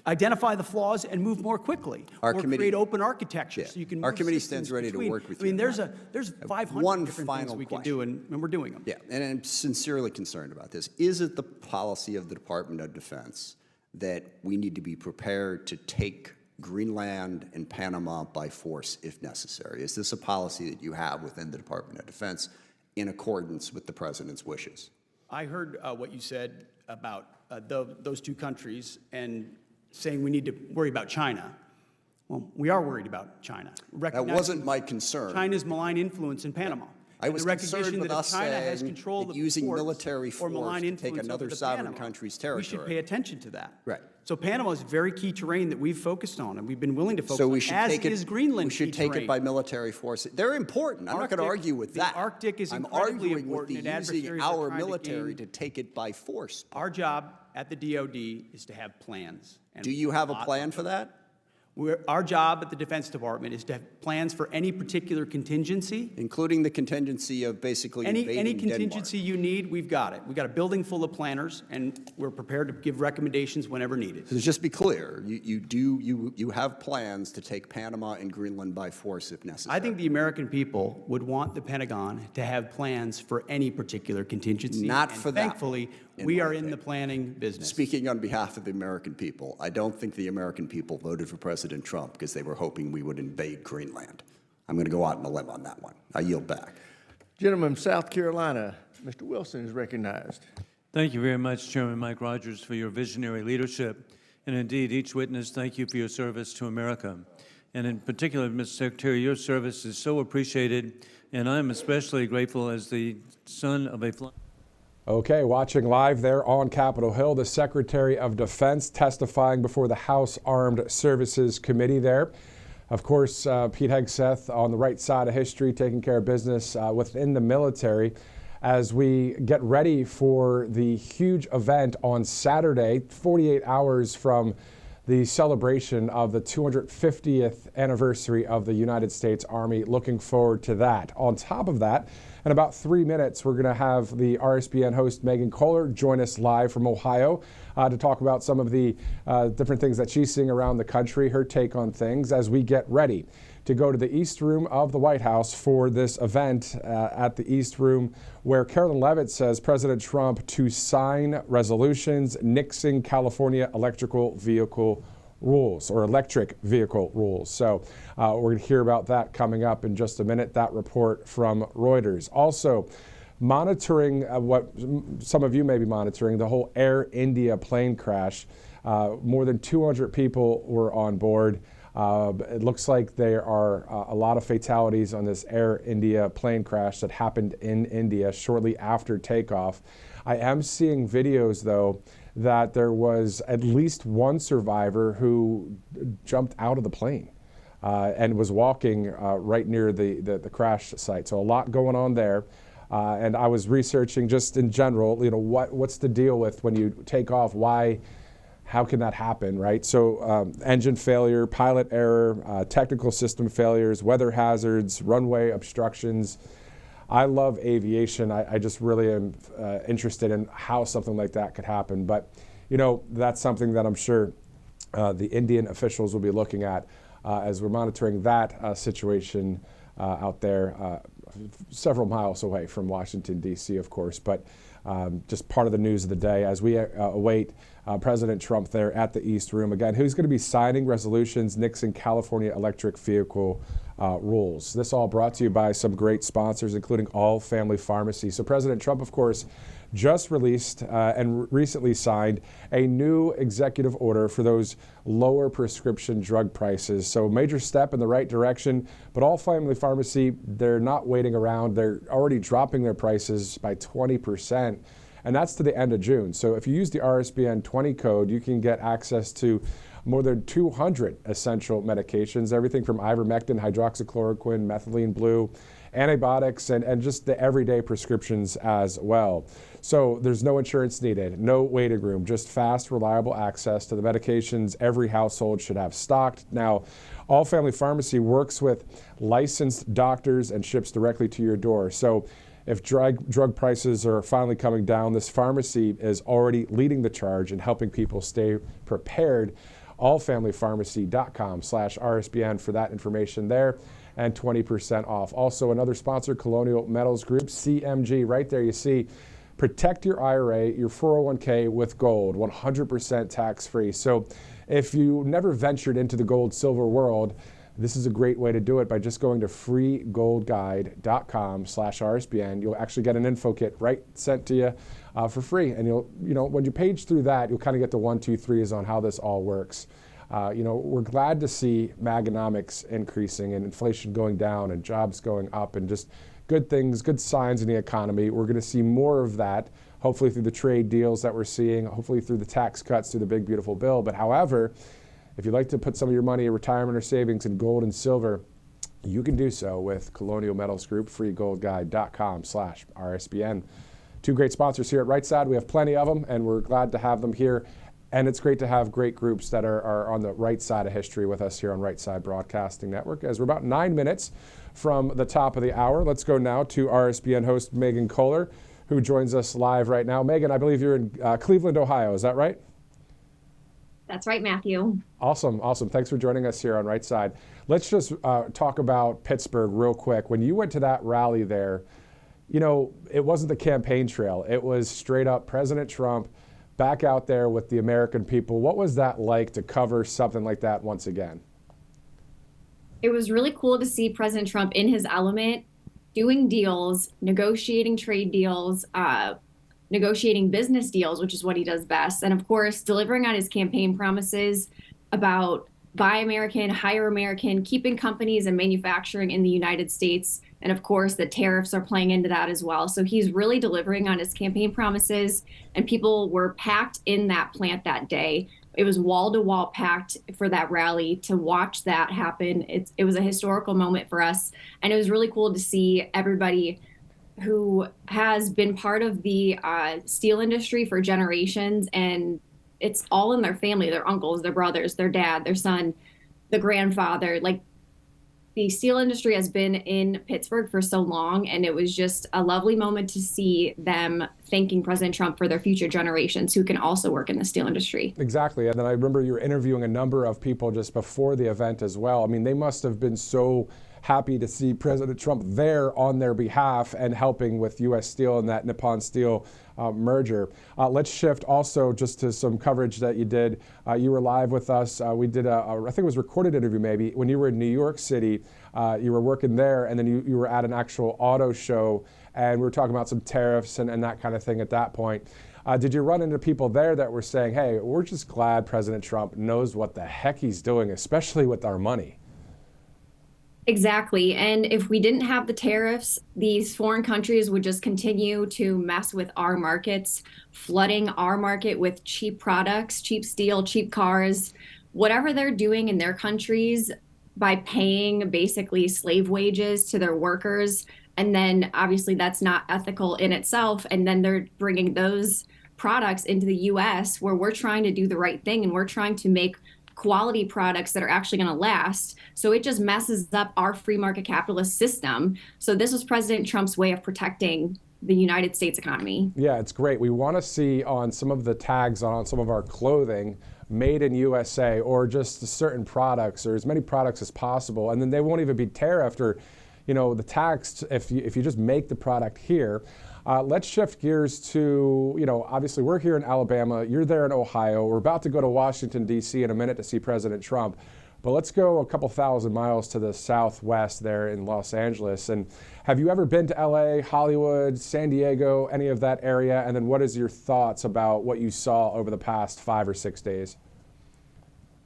[SPEAKER 15] identify the flaws, and move more quickly, or create open architecture so you can move
[SPEAKER 17] Our committee
[SPEAKER 15] systems
[SPEAKER 17] stands ready
[SPEAKER 15] between.
[SPEAKER 17] to work with
[SPEAKER 15] I mean,
[SPEAKER 17] you.
[SPEAKER 15] there's 500
[SPEAKER 17] One
[SPEAKER 15] different
[SPEAKER 17] final
[SPEAKER 15] things we can
[SPEAKER 17] question.
[SPEAKER 15] do, and we're doing them.
[SPEAKER 17] Yeah, and I'm sincerely concerned about this. Is it the policy of the Department of Defense that we need to be prepared to take Greenland and Panama by force if necessary? Is this a policy that you have within the Department of Defense in accordance with the President's wishes?
[SPEAKER 15] I heard what you said about those two countries and saying we need to worry about China. Well, we are worried about China.
[SPEAKER 17] That wasn't my concern.
[SPEAKER 15] China's malign influence in Panama.
[SPEAKER 17] I was
[SPEAKER 15] the recognition
[SPEAKER 17] concerned with
[SPEAKER 15] that if
[SPEAKER 17] us
[SPEAKER 15] China has
[SPEAKER 17] saying
[SPEAKER 15] control
[SPEAKER 17] that
[SPEAKER 15] of
[SPEAKER 17] using
[SPEAKER 15] ports
[SPEAKER 17] military
[SPEAKER 15] or
[SPEAKER 17] force
[SPEAKER 15] malign
[SPEAKER 17] to take
[SPEAKER 15] influence
[SPEAKER 17] another
[SPEAKER 15] over the
[SPEAKER 17] sovereign
[SPEAKER 15] Panama,
[SPEAKER 17] country's territory.
[SPEAKER 15] we should pay attention to that.
[SPEAKER 17] Right.
[SPEAKER 15] So Panama is very key terrain that we've focused on, and we've been willing to focus
[SPEAKER 17] So we
[SPEAKER 15] on,
[SPEAKER 17] should
[SPEAKER 15] as
[SPEAKER 17] take it.
[SPEAKER 15] is Greenland.
[SPEAKER 17] We should
[SPEAKER 15] key
[SPEAKER 17] take
[SPEAKER 15] terrain.
[SPEAKER 17] it by military force. They're important. I'm not going to argue with that.
[SPEAKER 15] The Arctic is
[SPEAKER 17] I'm
[SPEAKER 15] incredibly
[SPEAKER 17] arguing with
[SPEAKER 15] important,
[SPEAKER 17] the
[SPEAKER 15] and
[SPEAKER 17] using
[SPEAKER 15] adversaries are
[SPEAKER 17] our
[SPEAKER 15] trying to
[SPEAKER 17] military to
[SPEAKER 15] gain-
[SPEAKER 17] take it by force.
[SPEAKER 15] Our job at the DoD is to have plans. And
[SPEAKER 17] Do you have a plan for that?
[SPEAKER 15] Our job at the Defense Department is to have plans for any particular contingency.
[SPEAKER 17] Including the contingency of basically
[SPEAKER 15] Any
[SPEAKER 17] invading
[SPEAKER 15] contingency you need, we've got it. We've got a building full of planners, and we're prepared to give recommendations whenever needed.
[SPEAKER 17] So just be clear, you have plans to take Panama and Greenland by force if necessary.
[SPEAKER 15] I think the American people would want the Pentagon to have plans for any particular contingency.
[SPEAKER 17] Not
[SPEAKER 15] and
[SPEAKER 17] for that.
[SPEAKER 15] Thankfully, we are in the planning business.
[SPEAKER 17] Speaking on behalf of the American people, I don't think the American people voted for President Trump because they were hoping we would invade Greenland. I'm going to go out on a limb on that one. I yield back.
[SPEAKER 14] Gentleman from South Carolina, Mr. Wilson is recognized.
[SPEAKER 18] Thank you very much, Chairman Mike Rogers, for your visionary leadership. And indeed, each witness, thank you for your service to America. And in particular, Mr. Secretary, your service is so appreciated, and I'm especially grateful as the son of a
[SPEAKER 1] Okay, watching live there on Capitol Hill, the Secretary of Defense testifying before the House Armed Services Committee there. Of course, Pete Hegseth on the right side of history, taking care of business within the military as we get ready for the huge event on Saturday, 48 hours from the celebration of the 250th anniversary of the United States Army. Looking forward to that. On top of that, in about 3 minutes, we're going to have the RSBN host Megan Kohler join us live from Ohio to talk about some of the different things that she's seeing around the country, her take on things as we get ready to go to the East Room of the White House for this event at the East Room, where Carolyn Levitt says President Trump to sign resolutions nixing California electric vehicle rules. So we're going to hear about that coming up in just a minute, that report from Reuters. Also, monitoring what some of you may be monitoring, the whole Air India plane crash. More than 200 people were on board. It looks like there are a lot of fatalities on this Air India plane crash that happened in India shortly after takeoff. I am seeing videos, though, that there was at least one survivor who jumped out of the plane and was walking right near the crash site. So a lot going on there. And I was researching just in general, what's the deal with when you take off? How can that happen, right? So engine failure, pilot error, technical system failures, weather hazards, runway obstructions. I love aviation. I just really am interested in how something like that could happen. But, that's something that I'm sure the Indian officials will be looking at as we're monitoring that situation out there several miles away from Washington, D.C., of course, but just part of the news of the day as we await President Trump there at the East Room. Again, who's going to be signing resolutions nixing California electric vehicle rules. This all brought to you by some great sponsors, including All Family Pharmacy. So President Trump, of course, just released and recently signed a new executive order for those lower prescription drug prices. So major step in the right direction, but All Family Pharmacy, they're not waiting around. They're already dropping their prices by 20%, and that's to the end of June. So if you use the RSBN 20 code, you can get access to more than 200 essential medications, everything from ivermectin, hydroxychloroquine, methylene blue, antibiotics, and just the everyday prescriptions as well. So there's no insurance needed, no waiting room, just fast, reliable access to the medications every household should have stocked. Now, All Family Pharmacy works with licensed doctors and ships directly to your door. So if drug prices are finally coming down, this pharmacy is already leading the charge and helping people stay prepared. allfamilypharmacy.com/RSBN for that information there, and 20% off. Also, another sponsor, Colonial Metals Group, CMG. Right there you see, protect your IRA, your 401k with gold, 100% tax-free. So if you never ventured into the gold silver world, this is a great way to do it by just going to freegoldguide.com/RSBN. You'll actually get an info kit right sent to you for free. And when you page through that, you'll kind of get the 1, 2, 3s on how this all works. We're glad to see Maganomics increasing and inflation going down and jobs going up and just good things, good signs in the economy. We're going to see more of that, hopefully through the trade deals that we're seeing, hopefully through the tax cuts, through the big, beautiful bill. But however, if you'd like to put some of your money in retirement or savings in gold and silver, you can do so with Colonial Metals Group, freegoldguide.com/RSBN. Two great sponsors here at Right Side. We have plenty of them, and we're glad to have them here. And it's great to have great groups that are on the right side of history with us here on Right Side Broadcasting Network. As we're about 9 minutes from the top of the hour, let's go now to RSBN host Megan Kohler, who joins us live right now. Megan, I believe you're in Cleveland, Ohio. Is that right?
[SPEAKER 19] That's right, Matthew.
[SPEAKER 1] Awesome. Thanks for joining us here on Right Side. Let's just talk about Pittsburgh real quick. When you went to that rally there, it wasn't the campaign trail. It was straight up President Trump back out there with the American people. What was that like to cover something like that once again?
[SPEAKER 19] It was really cool to see President Trump in his element, doing deals, negotiating trade deals, negotiating business deals, which is what he does best. And of course, delivering on his campaign promises about Buy American, Hire American, keeping companies and manufacturing in the United States. And of course, the tariffs are playing into that as well. So he's really delivering on his campaign promises, and people were packed in that plant that day. It was wall-to-wall packed for that rally. To watch that happen, it was a historical moment for us. And it was really cool to see everybody who has been part of the steel industry for generations, and it's all in their family, their uncles, their brothers, their dad, their son, the grandfather. Like, the steel industry has been in Pittsburgh for so long, and it was just a lovely moment to see them thanking President Trump for their future generations who can also work in the steel industry.
[SPEAKER 1] Exactly. And then I remember you were interviewing a number of people just before the event as well. I mean, they must have been so happy to see President Trump there on their behalf and helping with U.S. Steel and that Nippon Steel merger. Let's shift also just to some coverage that you did. You were live with us. We did I think it was a recorded interview maybe, when you were in New York City. You were working there, and then you were at an actual auto show, and we were talking about some tariffs and that kind of thing at that point. Did you run into people there that were saying, hey, we're just glad President Trump knows what the heck he's doing, especially with our money?
[SPEAKER 19] Exactly. And if we didn't have the tariffs, these foreign countries would just continue to mess with our markets, flooding our market with cheap products, cheap steel, cheap cars, whatever they're doing in their countries by paying basically slave wages to their workers. And then obviously that's not ethical in itself. And then they're bringing those products into the U.S. where we're trying to do the right thing, and we're trying to make quality products that are actually going to last. So it just messes up our free market capitalist system. So this was President Trump's way of protecting the United States economy.
[SPEAKER 1] Yeah, it's great. We want to see on some of the tags on some of our clothing, made in USA, or just certain products, or as many products as possible. And then they won't even be tariffed, or the tax if you just make the product here. Let's shift gears to, obviously we're here in Alabama, you're there in Ohio. We're about to go to Washington, D.C. in a minute to see President Trump. But let's go a couple thousand miles to the southwest there in Los Angeles. And have you ever been to LA, Hollywood, San Diego, any of that area? And then what is your thoughts about what you saw over the past 5 or 6 days?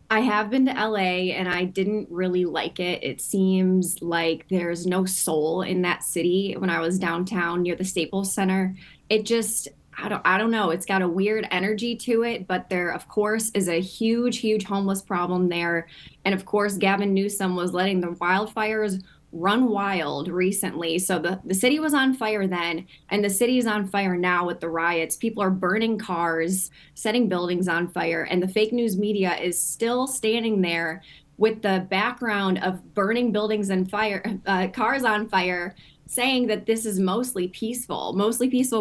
[SPEAKER 19] I have been to LA and I didn't really like it. It seems like there's no soul in that city. When I was downtown near the Staples Center, it just, I don't know. It's got a weird energy to it, but there, of course, is a huge homeless problem there. And of course, Gavin Newsom was letting the wildfires run wild recently. So the city was on fire then, and the city is on fire now with the riots. People are burning cars, setting buildings on fire, and the fake news media is still standing there with the background of burning buildings and cars on fire, saying that this is mostly peaceful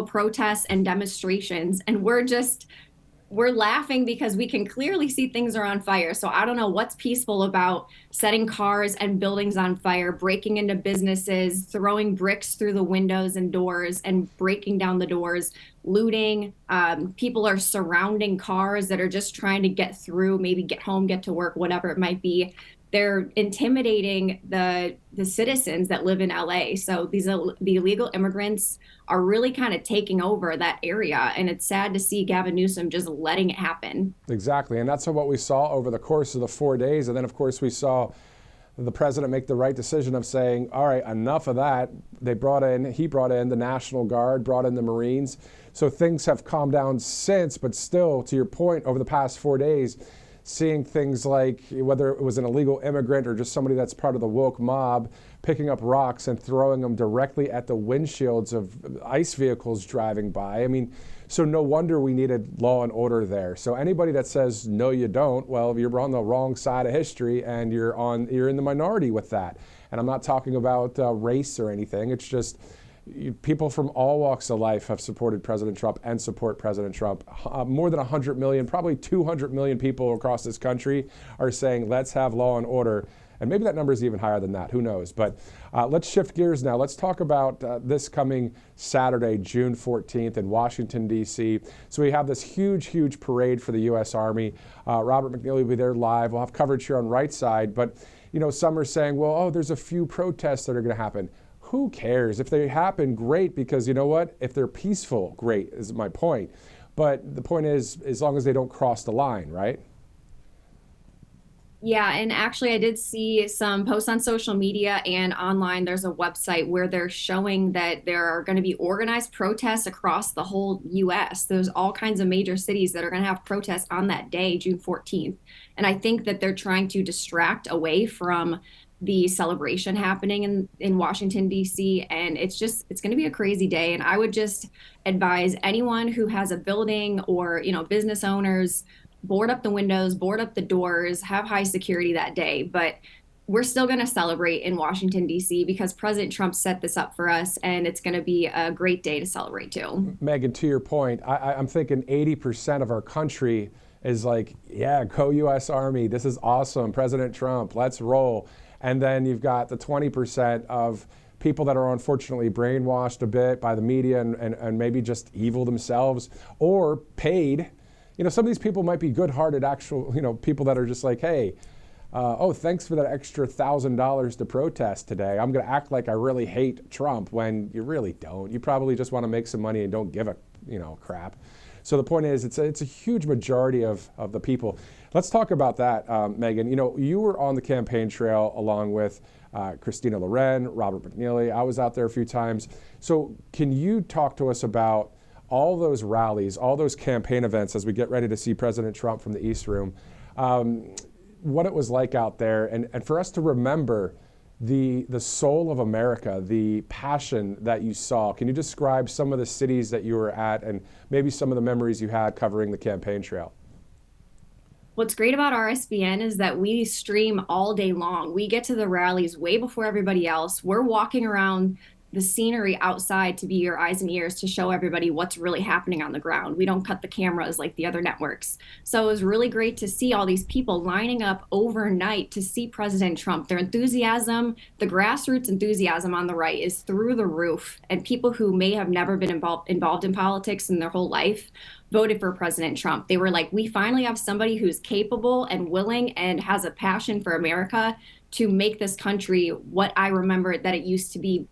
[SPEAKER 19] protests and demonstrations. And we're laughing because we can clearly see things are on fire. So I don't know what's peaceful about setting cars and buildings on fire, breaking into businesses, throwing bricks through the windows and doors and breaking down the doors, looting. People are surrounding cars that are just trying to get through, maybe get home, get to work, whatever it might be. They're intimidating the citizens that live in LA. So the illegal immigrants are really kind of taking over that area. And it's sad to see Gavin Newsom just letting it happen.
[SPEAKER 1] Exactly. And that's what we saw over the course of the 4 days. And then, of course, we saw the president make the right decision of saying, all right, enough of that. He brought in the National Guard, brought in the Marines. So things have calmed down since. But still, to your point, over the past 4 days, seeing things like whether it was an illegal immigrant or just somebody that's part of the woke mob picking up rocks and throwing them directly at the windshields of ICE vehicles driving by. I mean, so no wonder we needed law and order there. So anybody that says, no, you don't, well, you're on the wrong side of history and you're in the minority with that. And I'm not talking about race or anything. It's just people from all walks of life have supported President Trump and support President Trump. More than 100 million, probably 200 million people across this country are saying, let's have law and order. And maybe that number is even higher than that. Who knows? But let's shift gears now. Let's talk about this coming Saturday, June 14th in Washington, D.C. So we have this huge parade for the U.S. Army. Robert McNeely will be there live. We'll have coverage here on Right Side. But, some are saying, well, there's a few protests that are going to happen. Who cares? If they happen, great, because you know what? If they're peaceful, great, is my point. But the point is, as long as they don't cross the line, right?
[SPEAKER 19] Yeah, and actually I did see some posts on social media and online. There's a website where they're showing that there are going to be organized protests across the whole U.S. There's all kinds of major cities that are going to have protests on that day, June 14th. And I think that they're trying to distract away from the celebration happening in Washington, D.C. And it's going to be a crazy day. And I would just advise anyone who has a building or, business owners, board up the windows, board up the doors, have high security that day. But we're still going to celebrate in Washington, D.C. because President Trump set this up for us, and it's going to be a great day to celebrate too.
[SPEAKER 1] Megan, to your point, I'm thinking 80% of our country is like, yeah, go U.S. Army. This is awesome. President Trump, let's roll. And then you've got the 20% of people that are unfortunately brainwashed a bit by the media and maybe just evil themselves or paid. Some of these people might be good-hearted actual, people that are just like, hey, thanks for that extra $1,000 to protest today. I'm going to act like I really hate Trump when you really don't. You probably just want to make some money and don't give a, crap. So the point is, it's a huge majority of the people. Let's talk about that, Megan. You were on the campaign trail along with Christina Loren, Robert McNeely. I was out there a few times. So can you talk to us about all those rallies, all those campaign events as we get ready to see President Trump from the East Room, what it was like out there, and for us to remember the soul of America, the passion that you saw. Can you describe some of the cities that you were at and maybe some of the memories you had covering the campaign trail?
[SPEAKER 19] What's great about RSBN is that we stream all day long. We get to the rallies way before everybody else. We're walking around the scenery outside to be your eyes and ears to show everybody what's really happening on the ground. We don't cut the cameras like the other networks. So it was really great to see all these people lining up overnight to see President Trump. Their enthusiasm, the grassroots enthusiasm on the right is through the roof. And people who may have never been involved in politics in their whole life voted for President Trump. They were like, we finally have somebody who's capable and willing and has a passion for America to make this country what I remember that it used to be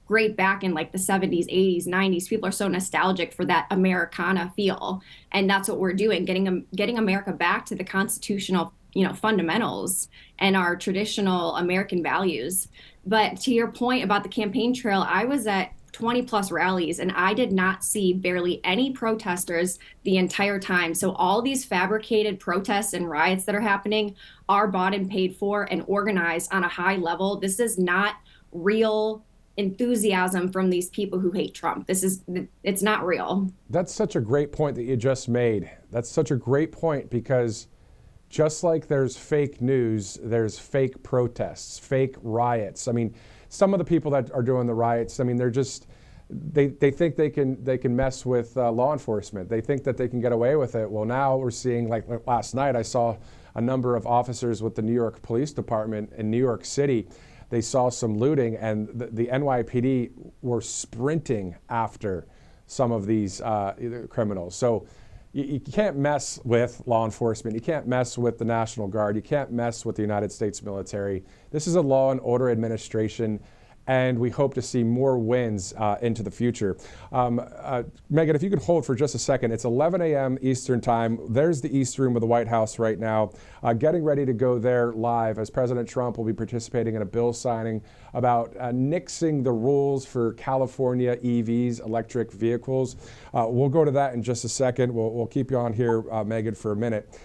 [SPEAKER 19] great back in like the 70s, 80s, 90s. People are so nostalgic for that Americana feel. And that's what we're doing, getting America back to the constitutional, fundamentals and our traditional American values. But to your point about the campaign trail, I was at 20 plus rallies and I did not see barely any protesters the entire time. So all these fabricated protests and riots that are happening are bought and paid for and organized on a high level. This is not real enthusiasm from these people who hate Trump. It's not real.
[SPEAKER 1] That's such a great point that you just made. That's such a great point, because just like there's fake news, there's fake protests, fake riots. I mean, some of the people that are doing the riots, I mean, they're just, they think they can mess with law enforcement. They think that they can get away with it. Well, now we're seeing, like last night, I saw a number of officers with the New York Police Department in New York City. They saw some looting, and the NYPD were sprinting after some of these criminals. So you can't mess with law enforcement. You can't mess with the National Guard. You can't mess with the United States military. This is a law and order administration, and we hope to see more wins into the future. Megan, if you could hold for just a second. It's 11 a.m. Eastern time. There's the East Room of the White House right now, getting ready to go there live as President Trump will be participating in a bill signing about nixing the rules for California EVs, electric vehicles. We'll go to that in just a second. We'll keep you on here, Megan, for a minute.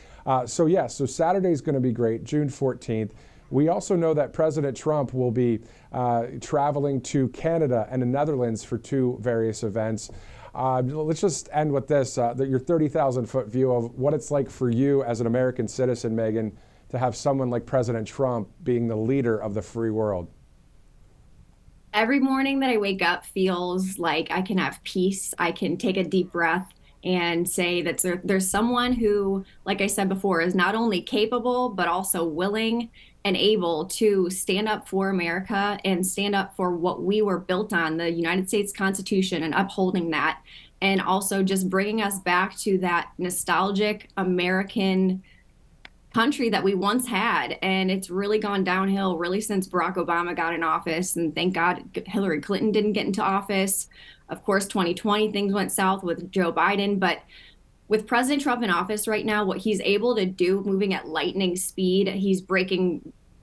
[SPEAKER 1] So Saturday's going to be great, June 14th. We also know that President Trump will be traveling to Canada and the Netherlands for two various events. Let's just end with this, your 30,000-foot view of what it's like for you as an American citizen, Megan, to have someone like President Trump being the leader of the free world.
[SPEAKER 19] Every morning that I wake up feels like I can have peace. I can take a deep breath and say that there's someone who, like I said before, is not only capable, but also willing and able to stand up for America and stand up for what we were built on, the United States Constitution, and upholding that. And also just bringing us back to that nostalgic American country that we once had. And it's really gone downhill really since Barack Obama got in office. And thank God Hillary Clinton didn't get into office. Of course, 2020, things went south with Joe Biden. But with President Trump in office right now, what he's able to do, moving at lightning speed, he's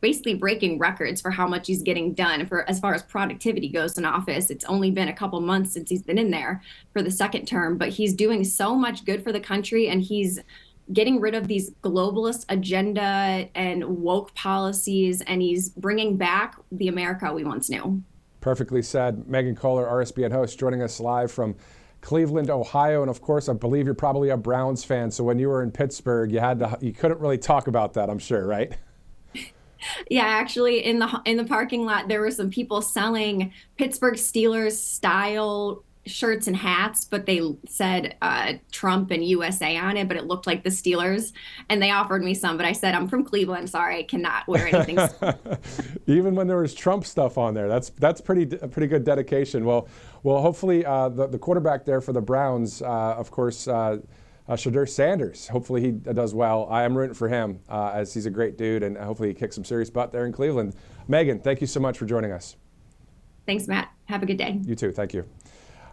[SPEAKER 19] basically breaking records for how much he's getting done for as far as productivity goes in office. It's only been a couple months since he's been in there for the second term, but he's doing so much good for the country, and he's getting rid of these globalist agenda and woke policies, and he's bringing back the America we once knew.
[SPEAKER 1] Perfectly said. Megan Kohler, RSBN host, joining us live from Cleveland, Ohio. And of course, I believe you're probably a Browns fan. So when you were in Pittsburgh, you couldn't really talk about that, I'm sure, right?
[SPEAKER 19] Yeah, actually, in the parking lot, there were some people selling Pittsburgh Steelers style shirts and hats, but they said Trump and USA on it, but it looked like the Steelers. And they offered me some, but I said, I'm from Cleveland. Sorry, I cannot wear anything.
[SPEAKER 1] Even when there was Trump stuff on there, that's pretty good dedication. Well, hopefully the quarterback there for the Browns, of course, Shadur Sanders. Hopefully he does well. I am rooting for him as he's a great dude, and hopefully he kicks some serious butt there in Cleveland. Megan, thank you so much for joining us.
[SPEAKER 19] Thanks, Matt. Have a good day.
[SPEAKER 1] You too. Thank you.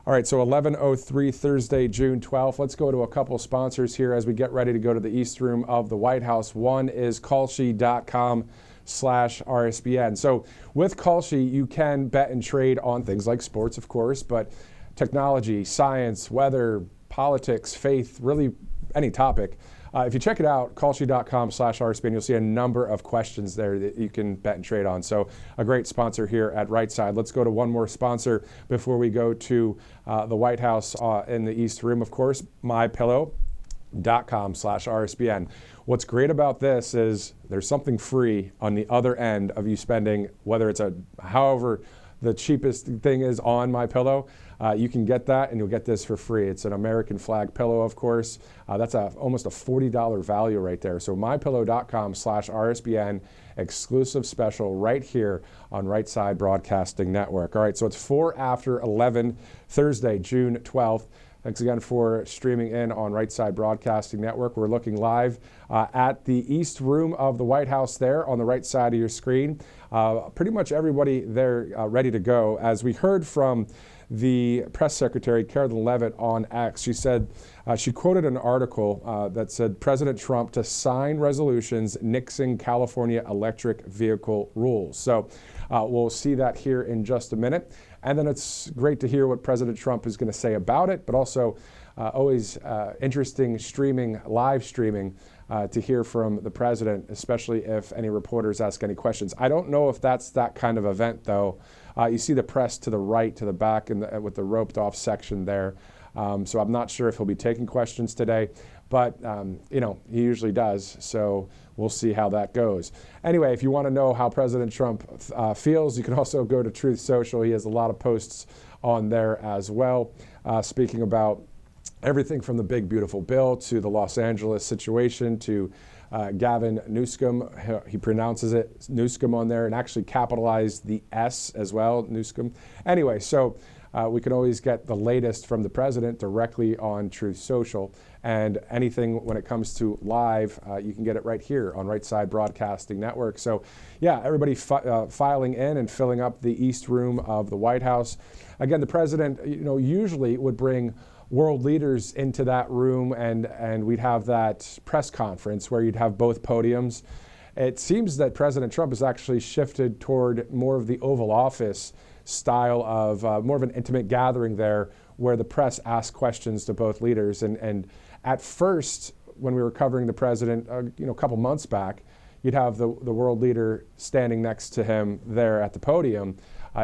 [SPEAKER 1] All right, so 11:03 Thursday, June 12th. Let's go to a couple sponsors here as we get ready to go to the East Room of the White House. One is Kalshi.com/RSBN. So with Kalshi, you can bet and trade on things like sports, of course, but technology, science, weather, politics, faith, really any topic. If you check it out, Kalshi.com/RSBN, you'll see a number of questions there that you can bet and trade on. So a great sponsor here at Right Side. Let's go to one more sponsor before we go to the White House in the East Room, of course, MyPillow.com/RSBN. What's great about this is there's something free on the other end of you spending, whether it's however the cheapest thing is on MyPillow. You can get that, and you'll get this for free. It's an American flag pillow, of course. That's almost a $40 value right there. So mypillow.com/RSBN, exclusive special right here on Right Side Broadcasting Network. All right, so it's 4 after 11, Thursday, June 12th. Thanks again for streaming in on Right Side Broadcasting Network. We're looking live at the East Room of the White House there on the right side of your screen. Pretty much everybody there ready to go. As we heard from the press secretary, Carolyn Levitt, on X, she said, she quoted an article that said President Trump to sign resolutions nixing California electric vehicle rules. So we'll see that here in just a minute. And then it's great to hear what President Trump is going to say about it, but also always interesting live streaming to hear from the president, especially if any reporters ask any questions. I don't know if that's that kind of event, though. You see the press to the right, to the back, and with the roped off section there. So I'm not sure if he'll be taking questions today, but he usually does. So we'll see how that goes. Anyway, if you want to know how President Trump feels, you can also go to Truth Social. He has a lot of posts on there as well, speaking about everything from the big, beautiful bill to the Los Angeles situation to Gavin Newsom. He pronounces it Newsom on there and actually capitalized the S as well, Newsom. Anyway, so we can always get the latest from the president directly on Truth Social. And anything when it comes to live, you can get it right here on Right Side Broadcasting Network. So, yeah, everybody filing in and filling up the East Room of the White House. Again, the president, usually would bring world leaders into that room, and we'd have that press conference where you'd have both podiums. It seems that President Trump has actually shifted toward more of the Oval Office style of more of an intimate gathering there where the press asks questions to both leaders. And at first, when we were covering the president, a couple months back, you'd have the world leader standing next to him there at the podium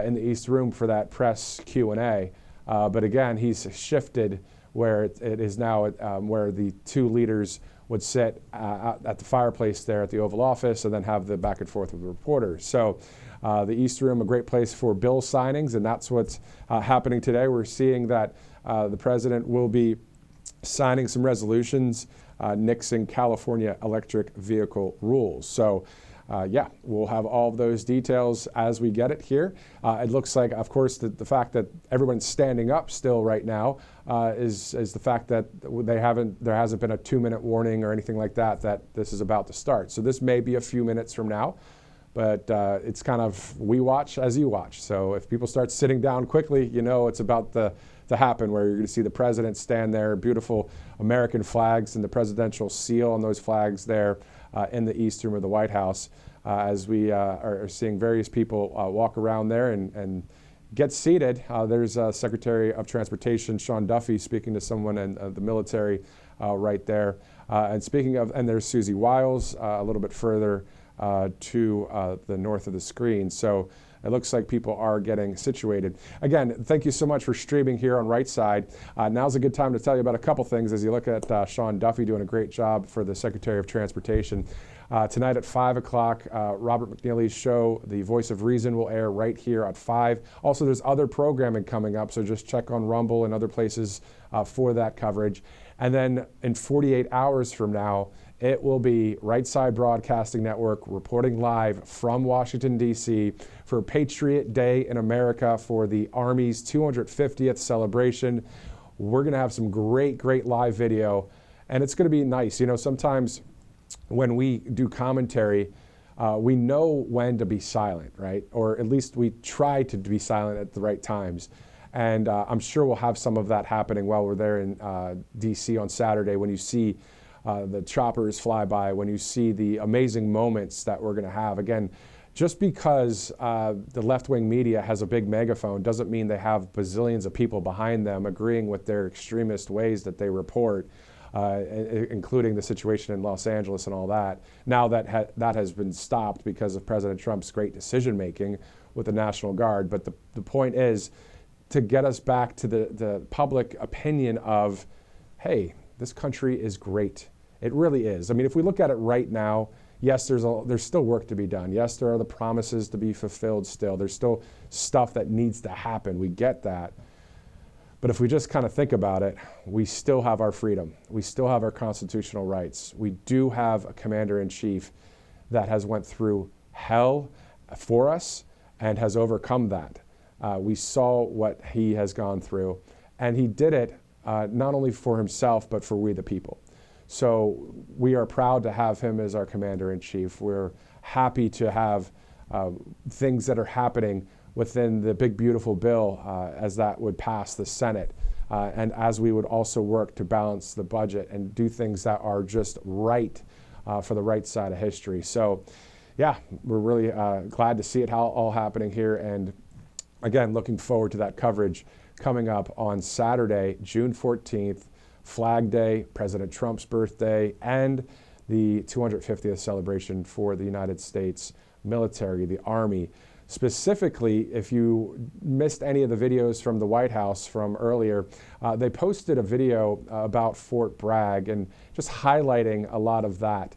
[SPEAKER 1] in the East Room for that press Q&A. But again, he's shifted where it is now where the two leaders would sit at the fireplace there at the Oval Office and then have the back and forth with the reporters. So the East Room, a great place for bill signings, and that's what's happening today. We're seeing that the president will be signing some resolutions nixing California electric vehicle rules. So we'll have all of those details as we get it here. It looks like, of course, the fact that everyone's standing up still right now is the fact that there hasn't been a 2-minute warning or anything like that this is about to start. So this may be a few minutes from now, but it's kind of we watch as you watch. So if people start sitting down quickly, it's about to happen, where you're going to see the president stand there, beautiful American flags and the presidential seal on those flags there in the East Room of the White House, as we are seeing various people walk around there and get seated. There's Secretary of Transportation Sean Duffy speaking to someone in the military right there. And speaking of, and there's Susie Wiles a little bit further to the north of the screen. So it looks like people are getting situated. Again, thank you so much for streaming here on Right Side. Now's a good time to tell you about a couple things as you look at Sean Duffy doing a great job for the Secretary of Transportation. Tonight at 5 o'clock, Robert McNeely's show, The Voice of Reason, will air right here at 5. Also, there's other programming coming up, so just check on Rumble and other places for that coverage. And then in 48 hours from now, it will be Right Side Broadcasting Network reporting live from Washington, D.C. for Patriot Day in America for the Army's 250th celebration. We're going to have some great live video, and it's going to be nice. Sometimes when we do commentary, we know when to be silent, right? Or at least we try to be silent at the right times. And I'm sure we'll have some of that happening while we're there in D.C. on Saturday when you see the choppers fly by, when you see the amazing moments that we're going to have. Again, just because the left-wing media has a big megaphone doesn't mean they have bazillions of people behind them agreeing with their extremist ways that they report, including the situation in Los Angeles and all that. Now that that has been stopped because of President Trump's great decision-making with the National Guard. But the point is to get us back to the public opinion of, hey, this country is great. It really is. I mean, if we look at it right now, Yes, there's still work to be done. Yes, there are the promises to be fulfilled still. There's still stuff that needs to happen. We get that. But if we just kind of think about it, we still have our freedom. We still have our constitutional rights. We do have a commander-in-chief that has went through hell for us and has overcome that. We saw what he has gone through, and he did it not only for himself, but for we the people. So we are proud to have him as our commander-in-chief. We're happy to have things that are happening within the big, beautiful bill as that would pass the Senate. And as we would also work to balance the budget and do things that are just right for the right side of history. So yeah, we're really glad to see it all happening here. And again, looking forward to that coverage coming up on Saturday, June 14th, Flag Day, President Trump's birthday, and the 250th celebration for the United States military, the Army. Specifically, if you missed any of the videos from the White House from earlier, they posted a video about Fort Bragg and just highlighting a lot of that.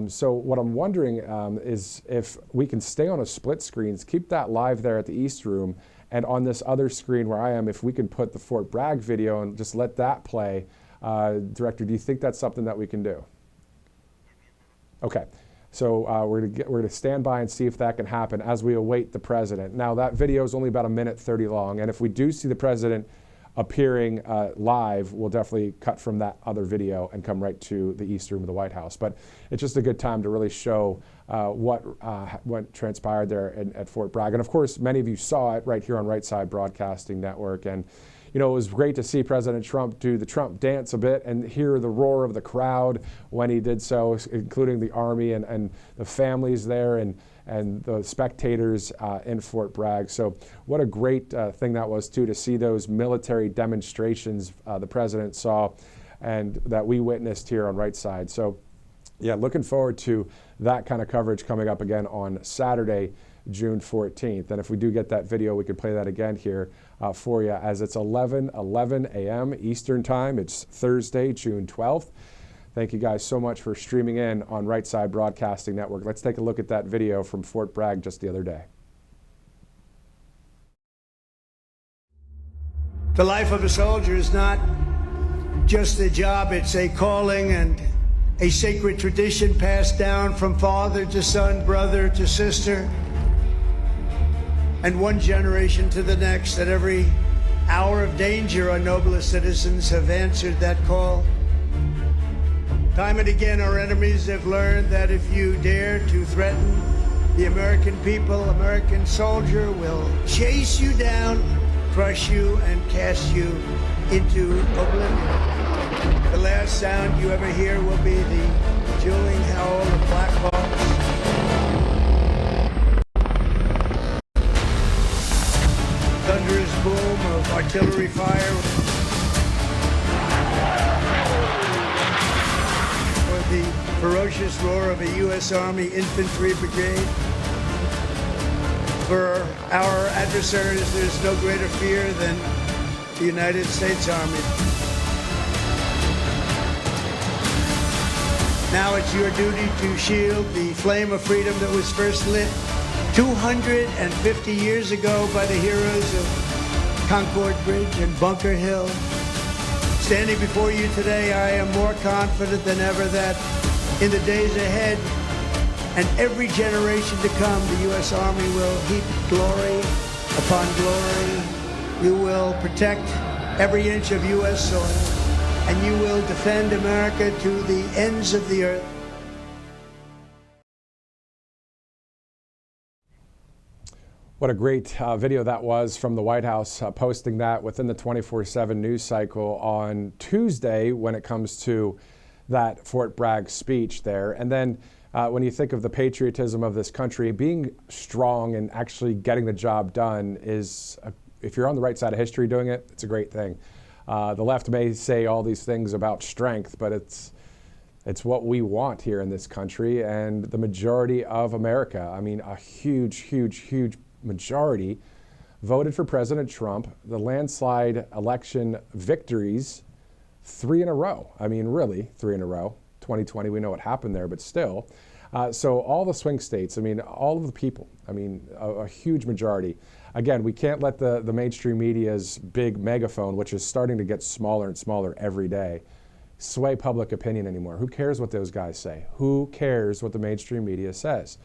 [SPEAKER 1] So what I'm wondering is if we can stay on a split screens, keep that live there at the East Room, and on this other screen where I am, if we can put the Fort Bragg video and just let that play. Director, do you think that's something that we can do? Okay. So we're going to stand by and see if that can happen as we await the president. Now, that video is only about 1:30 long, and if we do see the president appearing live, we'll definitely cut from that other video and come right to the East Room of the White House. But it's just a good time to really show what transpired there at Fort Bragg. And of course, many of you saw it right here on Right Side Broadcasting Network. And you know, it was great to see President Trump do the Trump dance a bit and hear the roar of the crowd when he did so, including the Army and the families there and the spectators in Fort Bragg. So what a great thing that was, too, to see those military demonstrations the president saw and that we witnessed here on Right Side. So, yeah, looking forward to that kind of coverage coming up again on Saturday, June 14th. And if we do get that video, we can play that again here for you as it's 11:11 a.m. Eastern Time. It's Thursday, June 12th. Thank you guys so much for streaming in on Right Side Broadcasting Network. Let's take a look at that video from Fort Bragg just the other day.
[SPEAKER 2] The life of a soldier is not just a job, it's a calling and a sacred tradition passed down from father to son, brother to sister, and one generation to the next. At every hour of danger, our noblest citizens have answered that call. Time and again, our enemies have learned that if you dare to threaten the American people, American soldier will chase you down, crush you, and cast you into oblivion. The last sound you ever hear will be the dueling howl of Black Hawks. Thunderous boom of artillery fire, or the ferocious roar of a U.S. Army infantry brigade. For our adversaries, there's no greater fear than the United States Army. Now it's your duty to shield the flame of freedom that was first lit 250 years ago by the heroes of Concord Bridge and Bunker Hill. Standing before you today, I am more confident than ever that in the days ahead and every generation to come, the U.S. Army will heap glory upon glory. You will protect every inch of U.S. soil, and you will defend America to the ends of the earth.
[SPEAKER 1] What a great video that was from the White House, posting that within the 24/7 news cycle on Tuesday when it comes to that Fort Bragg speech there. And then when you think of the patriotism of this country, being strong and actually getting the job done is, if you're on the right side of history doing it, it's a great thing. The left may say all these things about strength, but it's what we want here in this country, and the majority of America, I mean, a huge majority voted for President Trump. The landslide election victories, 3 in a row. I mean, really, 3 in a row. 2020, we know what happened there, but still. So all the swing states, I mean, all of the people, I mean, a huge majority. Again, we can't let the mainstream media's big megaphone, which is starting to get smaller and smaller every day, sway public opinion anymore. Who cares what those guys say? Who cares what the mainstream media says?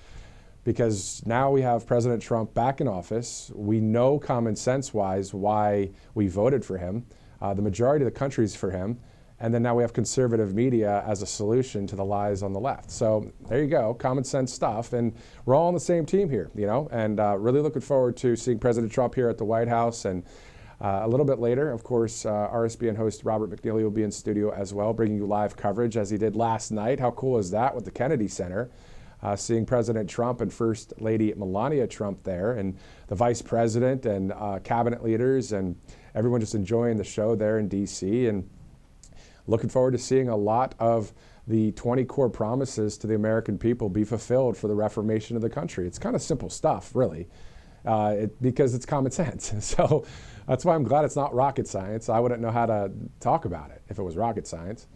[SPEAKER 1] Because now we have President Trump back in office. We know common sense-wise why we voted for him. The majority of the country's for him. And then now we have conservative media as a solution to the lies on the left. So there you go, common sense stuff. And we're all on the same team here, you know, and really looking forward to seeing President Trump here at the White House. And a little bit later, of course, RSBN host Robert McNeely will be in studio as well, bringing you live coverage as he did last night. How cool is that with the Kennedy Center? Seeing President Trump and First Lady Melania Trump there, and the Vice President and cabinet leaders and everyone just enjoying the show there in D.C. and looking forward to seeing a lot of the 20 core promises to the American people be fulfilled for the reformation of the country. It's kind of simple stuff, really, because it's common sense. So that's why I'm glad it's not rocket science. I wouldn't know how to talk about it if it was rocket science.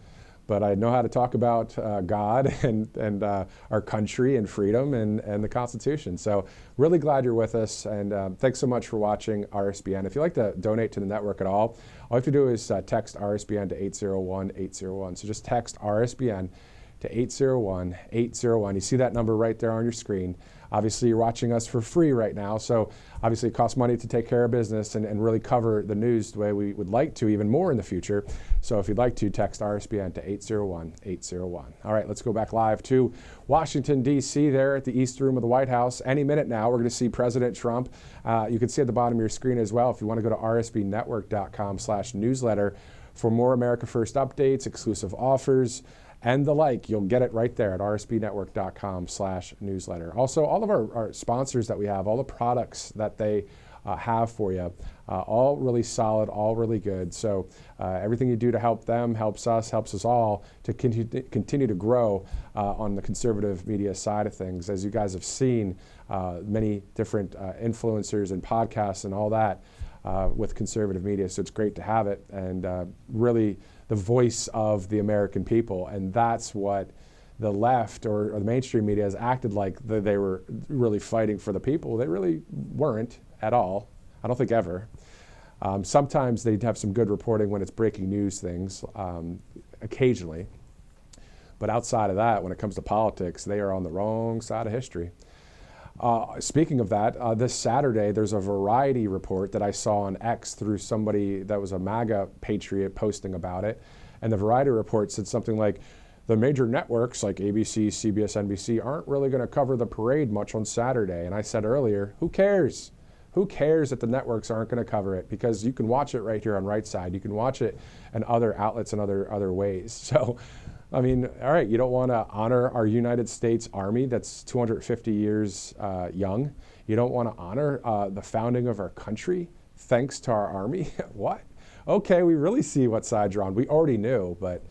[SPEAKER 1] But I know how to talk about God and our country and freedom and the Constitution. So really glad you're with us, and thanks so much for watching RSBN. If you'd like to donate to the network at all you have to do is text RSBN to 801-801. So just text RSBN to 801-801. You see that number right there on your screen. Obviously, you're watching us for free right now, so obviously it costs money to take care of business and really cover the news the way we would like to, even more in the future. So if you'd like to, text RSBN to 801-801. All right, let's go back live to Washington, D.C., there at the East Room of the White House. Any minute now, we're going to see President Trump. You can see at the bottom of your screen as well, if you want to go to rsbnetwork.com/newsletter for more America First updates, exclusive offers, and the like. You'll get it right there at rsbnetwork.com/newsletter. Also, all of our sponsors that we have, all the products that they have for you, all really solid, all really good. So everything you do to help them helps us all to continue to grow on the conservative media side of things. As you guys have seen, many different influencers and podcasts and all that with conservative media. So it's great to have it, and really the voice of the American people. And that's what the left or the mainstream media has acted like they were really fighting for the people. They really weren't at all. I don't think ever. Sometimes they'd have some good reporting when it's breaking news things, occasionally. But outside of that, when it comes to politics, they are on the wrong side of history. Speaking of that, this Saturday, there's a Variety report that I saw on X through somebody that was a MAGA patriot posting about it. And the Variety report said something like, the major networks like ABC, CBS, NBC aren't really going to cover the parade much on Saturday. And I said earlier, who cares? Who cares that the networks aren't going to cover it? Because you can watch it right here on Right Side. You can watch it in other outlets and other ways. So, I mean, all right, you don't want to honor our United States Army that's 250 years young. You don't want to honor the founding of our country thanks to our Army? What? Okay, we really see what side you're on. We already knew, but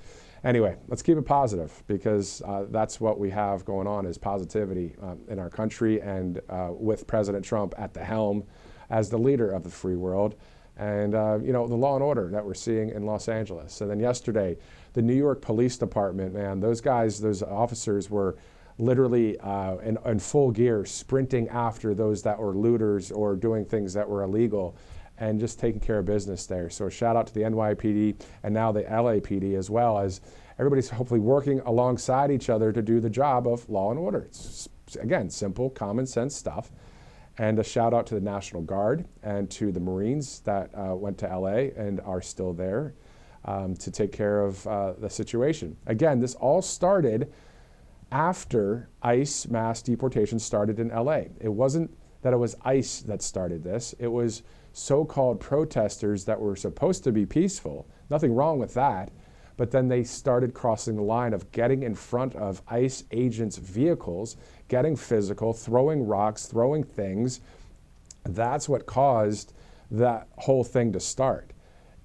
[SPEAKER 1] anyway, let's keep it positive, because that's what we have going on, is positivity in our country, and with President Trump at the helm as the leader of the free world. And, you know, the law and order that we're seeing in Los Angeles. And then yesterday, the New York Police Department, man, those guys, those officers were literally in full gear, sprinting after those that were looters or doing things that were illegal, and just taking care of business there. So a shout out to the NYPD and now the LAPD, as well, as everybody's hopefully working alongside each other to do the job of law and order. It's, again, simple, common sense stuff. And a shout out to the National Guard and to the Marines that went to LA and are still there to take care of the situation. Again, this all started after ICE mass deportation started in LA. It wasn't that it was ICE that started this. It was so-called protesters that were supposed to be peaceful. Nothing wrong with that. But then they started crossing the line of getting in front of ICE agents' vehicles, getting physical, throwing rocks, throwing things. That's what caused that whole thing to start.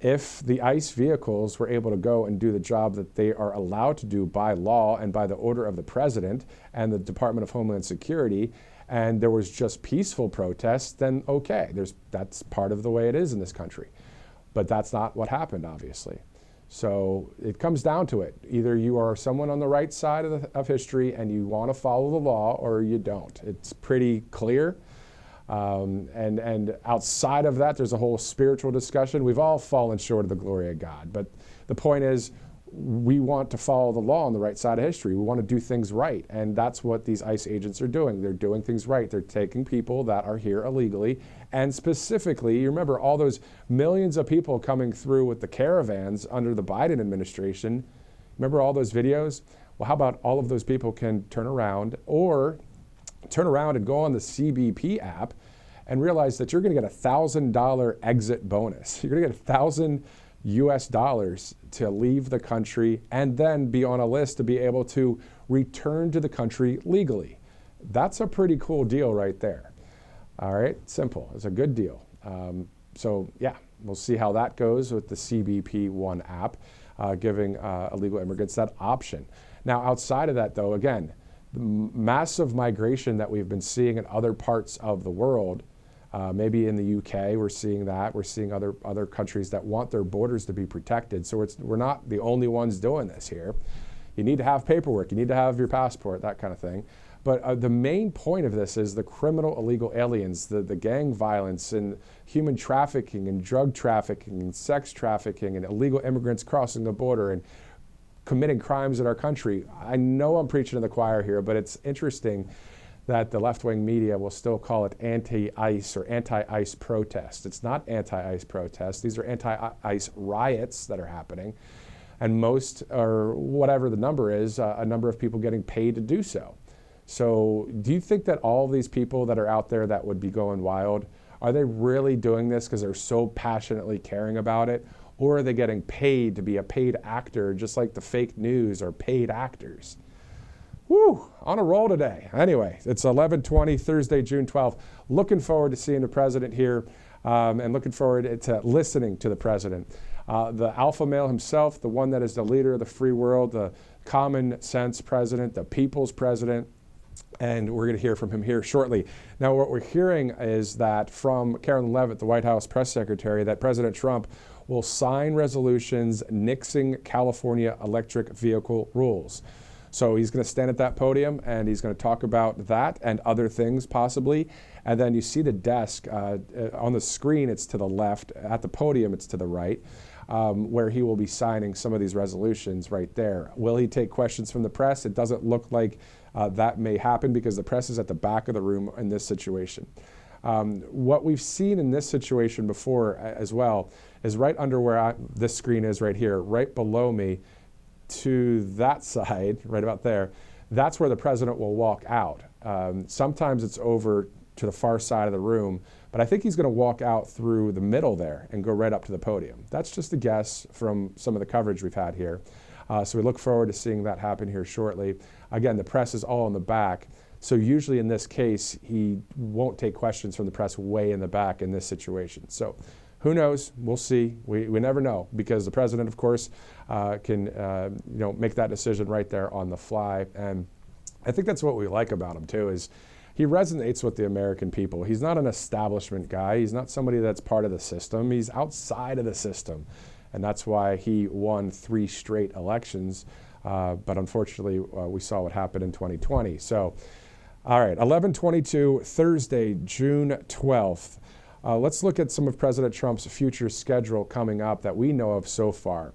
[SPEAKER 1] If the ICE vehicles were able to go and do the job that they are allowed to do by law and by the order of the president and the Department of Homeland Security, and there was just peaceful protests, then okay, that's part of the way it is in this country. But that's not what happened, obviously. So it comes down to it. Either you are someone on the right side of history and you want to follow the law, or you don't. It's pretty clear. And outside of that, there's a whole spiritual discussion. We've all fallen short of the glory of God. But the point is, we want to follow the law on the right side of history. We want to do things right. And that's what these ICE agents are doing. They're doing things right. They're taking people that are here illegally. And specifically, you remember all those millions of people coming through with the caravans under the Biden administration. Remember all those videos? Well, how about all of those people can turn around and go on the CBP app and realize that you're going to get $1,000 exit bonus. You're going to get $1,000 US dollars to leave the country and then be on a list to be able to return to the country legally. That's a pretty cool deal right there. All right, simple. It's a good deal. So yeah, we'll see how that goes with the CBP One app, giving illegal immigrants that option. Now, outside of that, though, again, the massive migration that we've been seeing in other parts of the world. Maybe in the UK, we're seeing that. We're seeing other countries that want their borders to be protected. So we're not the only ones doing this here. You need to have paperwork. You need to have your passport, that kind of thing. But the main point of this is the criminal illegal aliens, the gang violence and human trafficking and drug trafficking and sex trafficking and illegal immigrants crossing the border and committing crimes in our country. I know I'm preaching to the choir here, but it's interesting that the left-wing media will still call it anti-ICE or anti-ICE protest. It's not anti-ICE protests. These are anti-ICE riots that are happening. And most, or whatever the number is, a number of people getting paid to do so. So do you think that all of these people that are out there that would be going wild, are they really doing this because they're so passionately caring about it? Or are they getting paid to be a paid actor, just like the fake news are paid actors? Woo, on a roll today. Anyway, it's 11:20, Thursday, June 12th. Looking forward to seeing the president here and looking forward to listening to the president. The alpha male himself, the one that is the leader of the free world, the common sense president, the people's president, and we're going to hear from him here shortly. Now, what we're hearing is that from Karen Leavitt, the White House press secretary, that President Trump will sign resolutions nixing California electric vehicle rules. So he's going to stand at that podium and he's going to talk about that and other things possibly. And then you see the desk on the screen, it's to the left. At the podium, it's to the right, where he will be signing some of these resolutions right there. Will he take questions from the press? It doesn't look like that may happen because the press is at the back of the room in this situation. What we've seen in this situation before as well is right under where this screen is right here, right below me, to that side, right about there, that's where the president will walk out. Sometimes it's over to the far side of the room, but I think he's going to walk out through the middle there and go right up to the podium. That's just a guess from some of the coverage we've had here. So we look forward to seeing that happen here shortly. Again, the press is all in the back. So usually in this case, he won't take questions from the press way in the back in this situation. So who knows? We'll see. We never know because the president, of course, can make that decision right there on the fly. And I think that's what we like about him too, is he resonates with the American people. He's not an establishment guy. He's not somebody that's part of the system. He's outside of the system. And that's why he won 3 straight elections. But unfortunately, we saw what happened in 2020. So, all right, 11/22, Thursday, June 12th. Let's look at some of President Trump's future schedule coming up that we know of so far.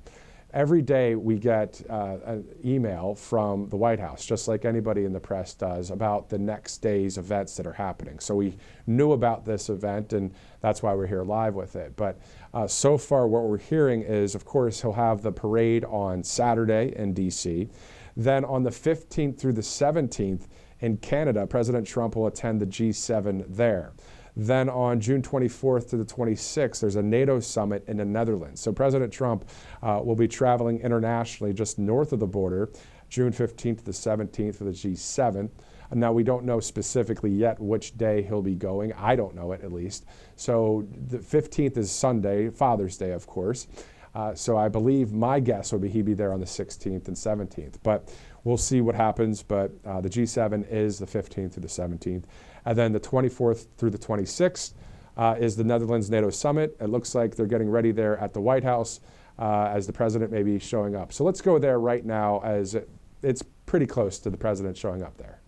[SPEAKER 1] Every day we get an email from the White House, just like anybody in the press does, about the next day's events that are happening. So we knew about this event, and that's why we're here live with it. But so far what we're hearing is, of course, he'll have the parade on Saturday in D.C. Then on the 15th through the 17th in Canada, President Trump will attend the G7 there. Then on June 24th to the 26th, there's a NATO summit in the Netherlands. So President Trump will be traveling internationally just north of the border, June 15th to the 17th for the G7. Now, we don't know specifically yet which day he'll be going. I don't know it, at least. So the 15th is Sunday, Father's Day, of course. So I believe my guess would be he'd be there on the 16th and 17th. But we'll see what happens. But the G7 is the 15th through the 17th. And then the 24th through the 26th is the Netherlands NATO Summit. It looks like they're getting ready there at the White House. as the president may be showing up. So let's go there right now, as it's pretty close to the president showing up there.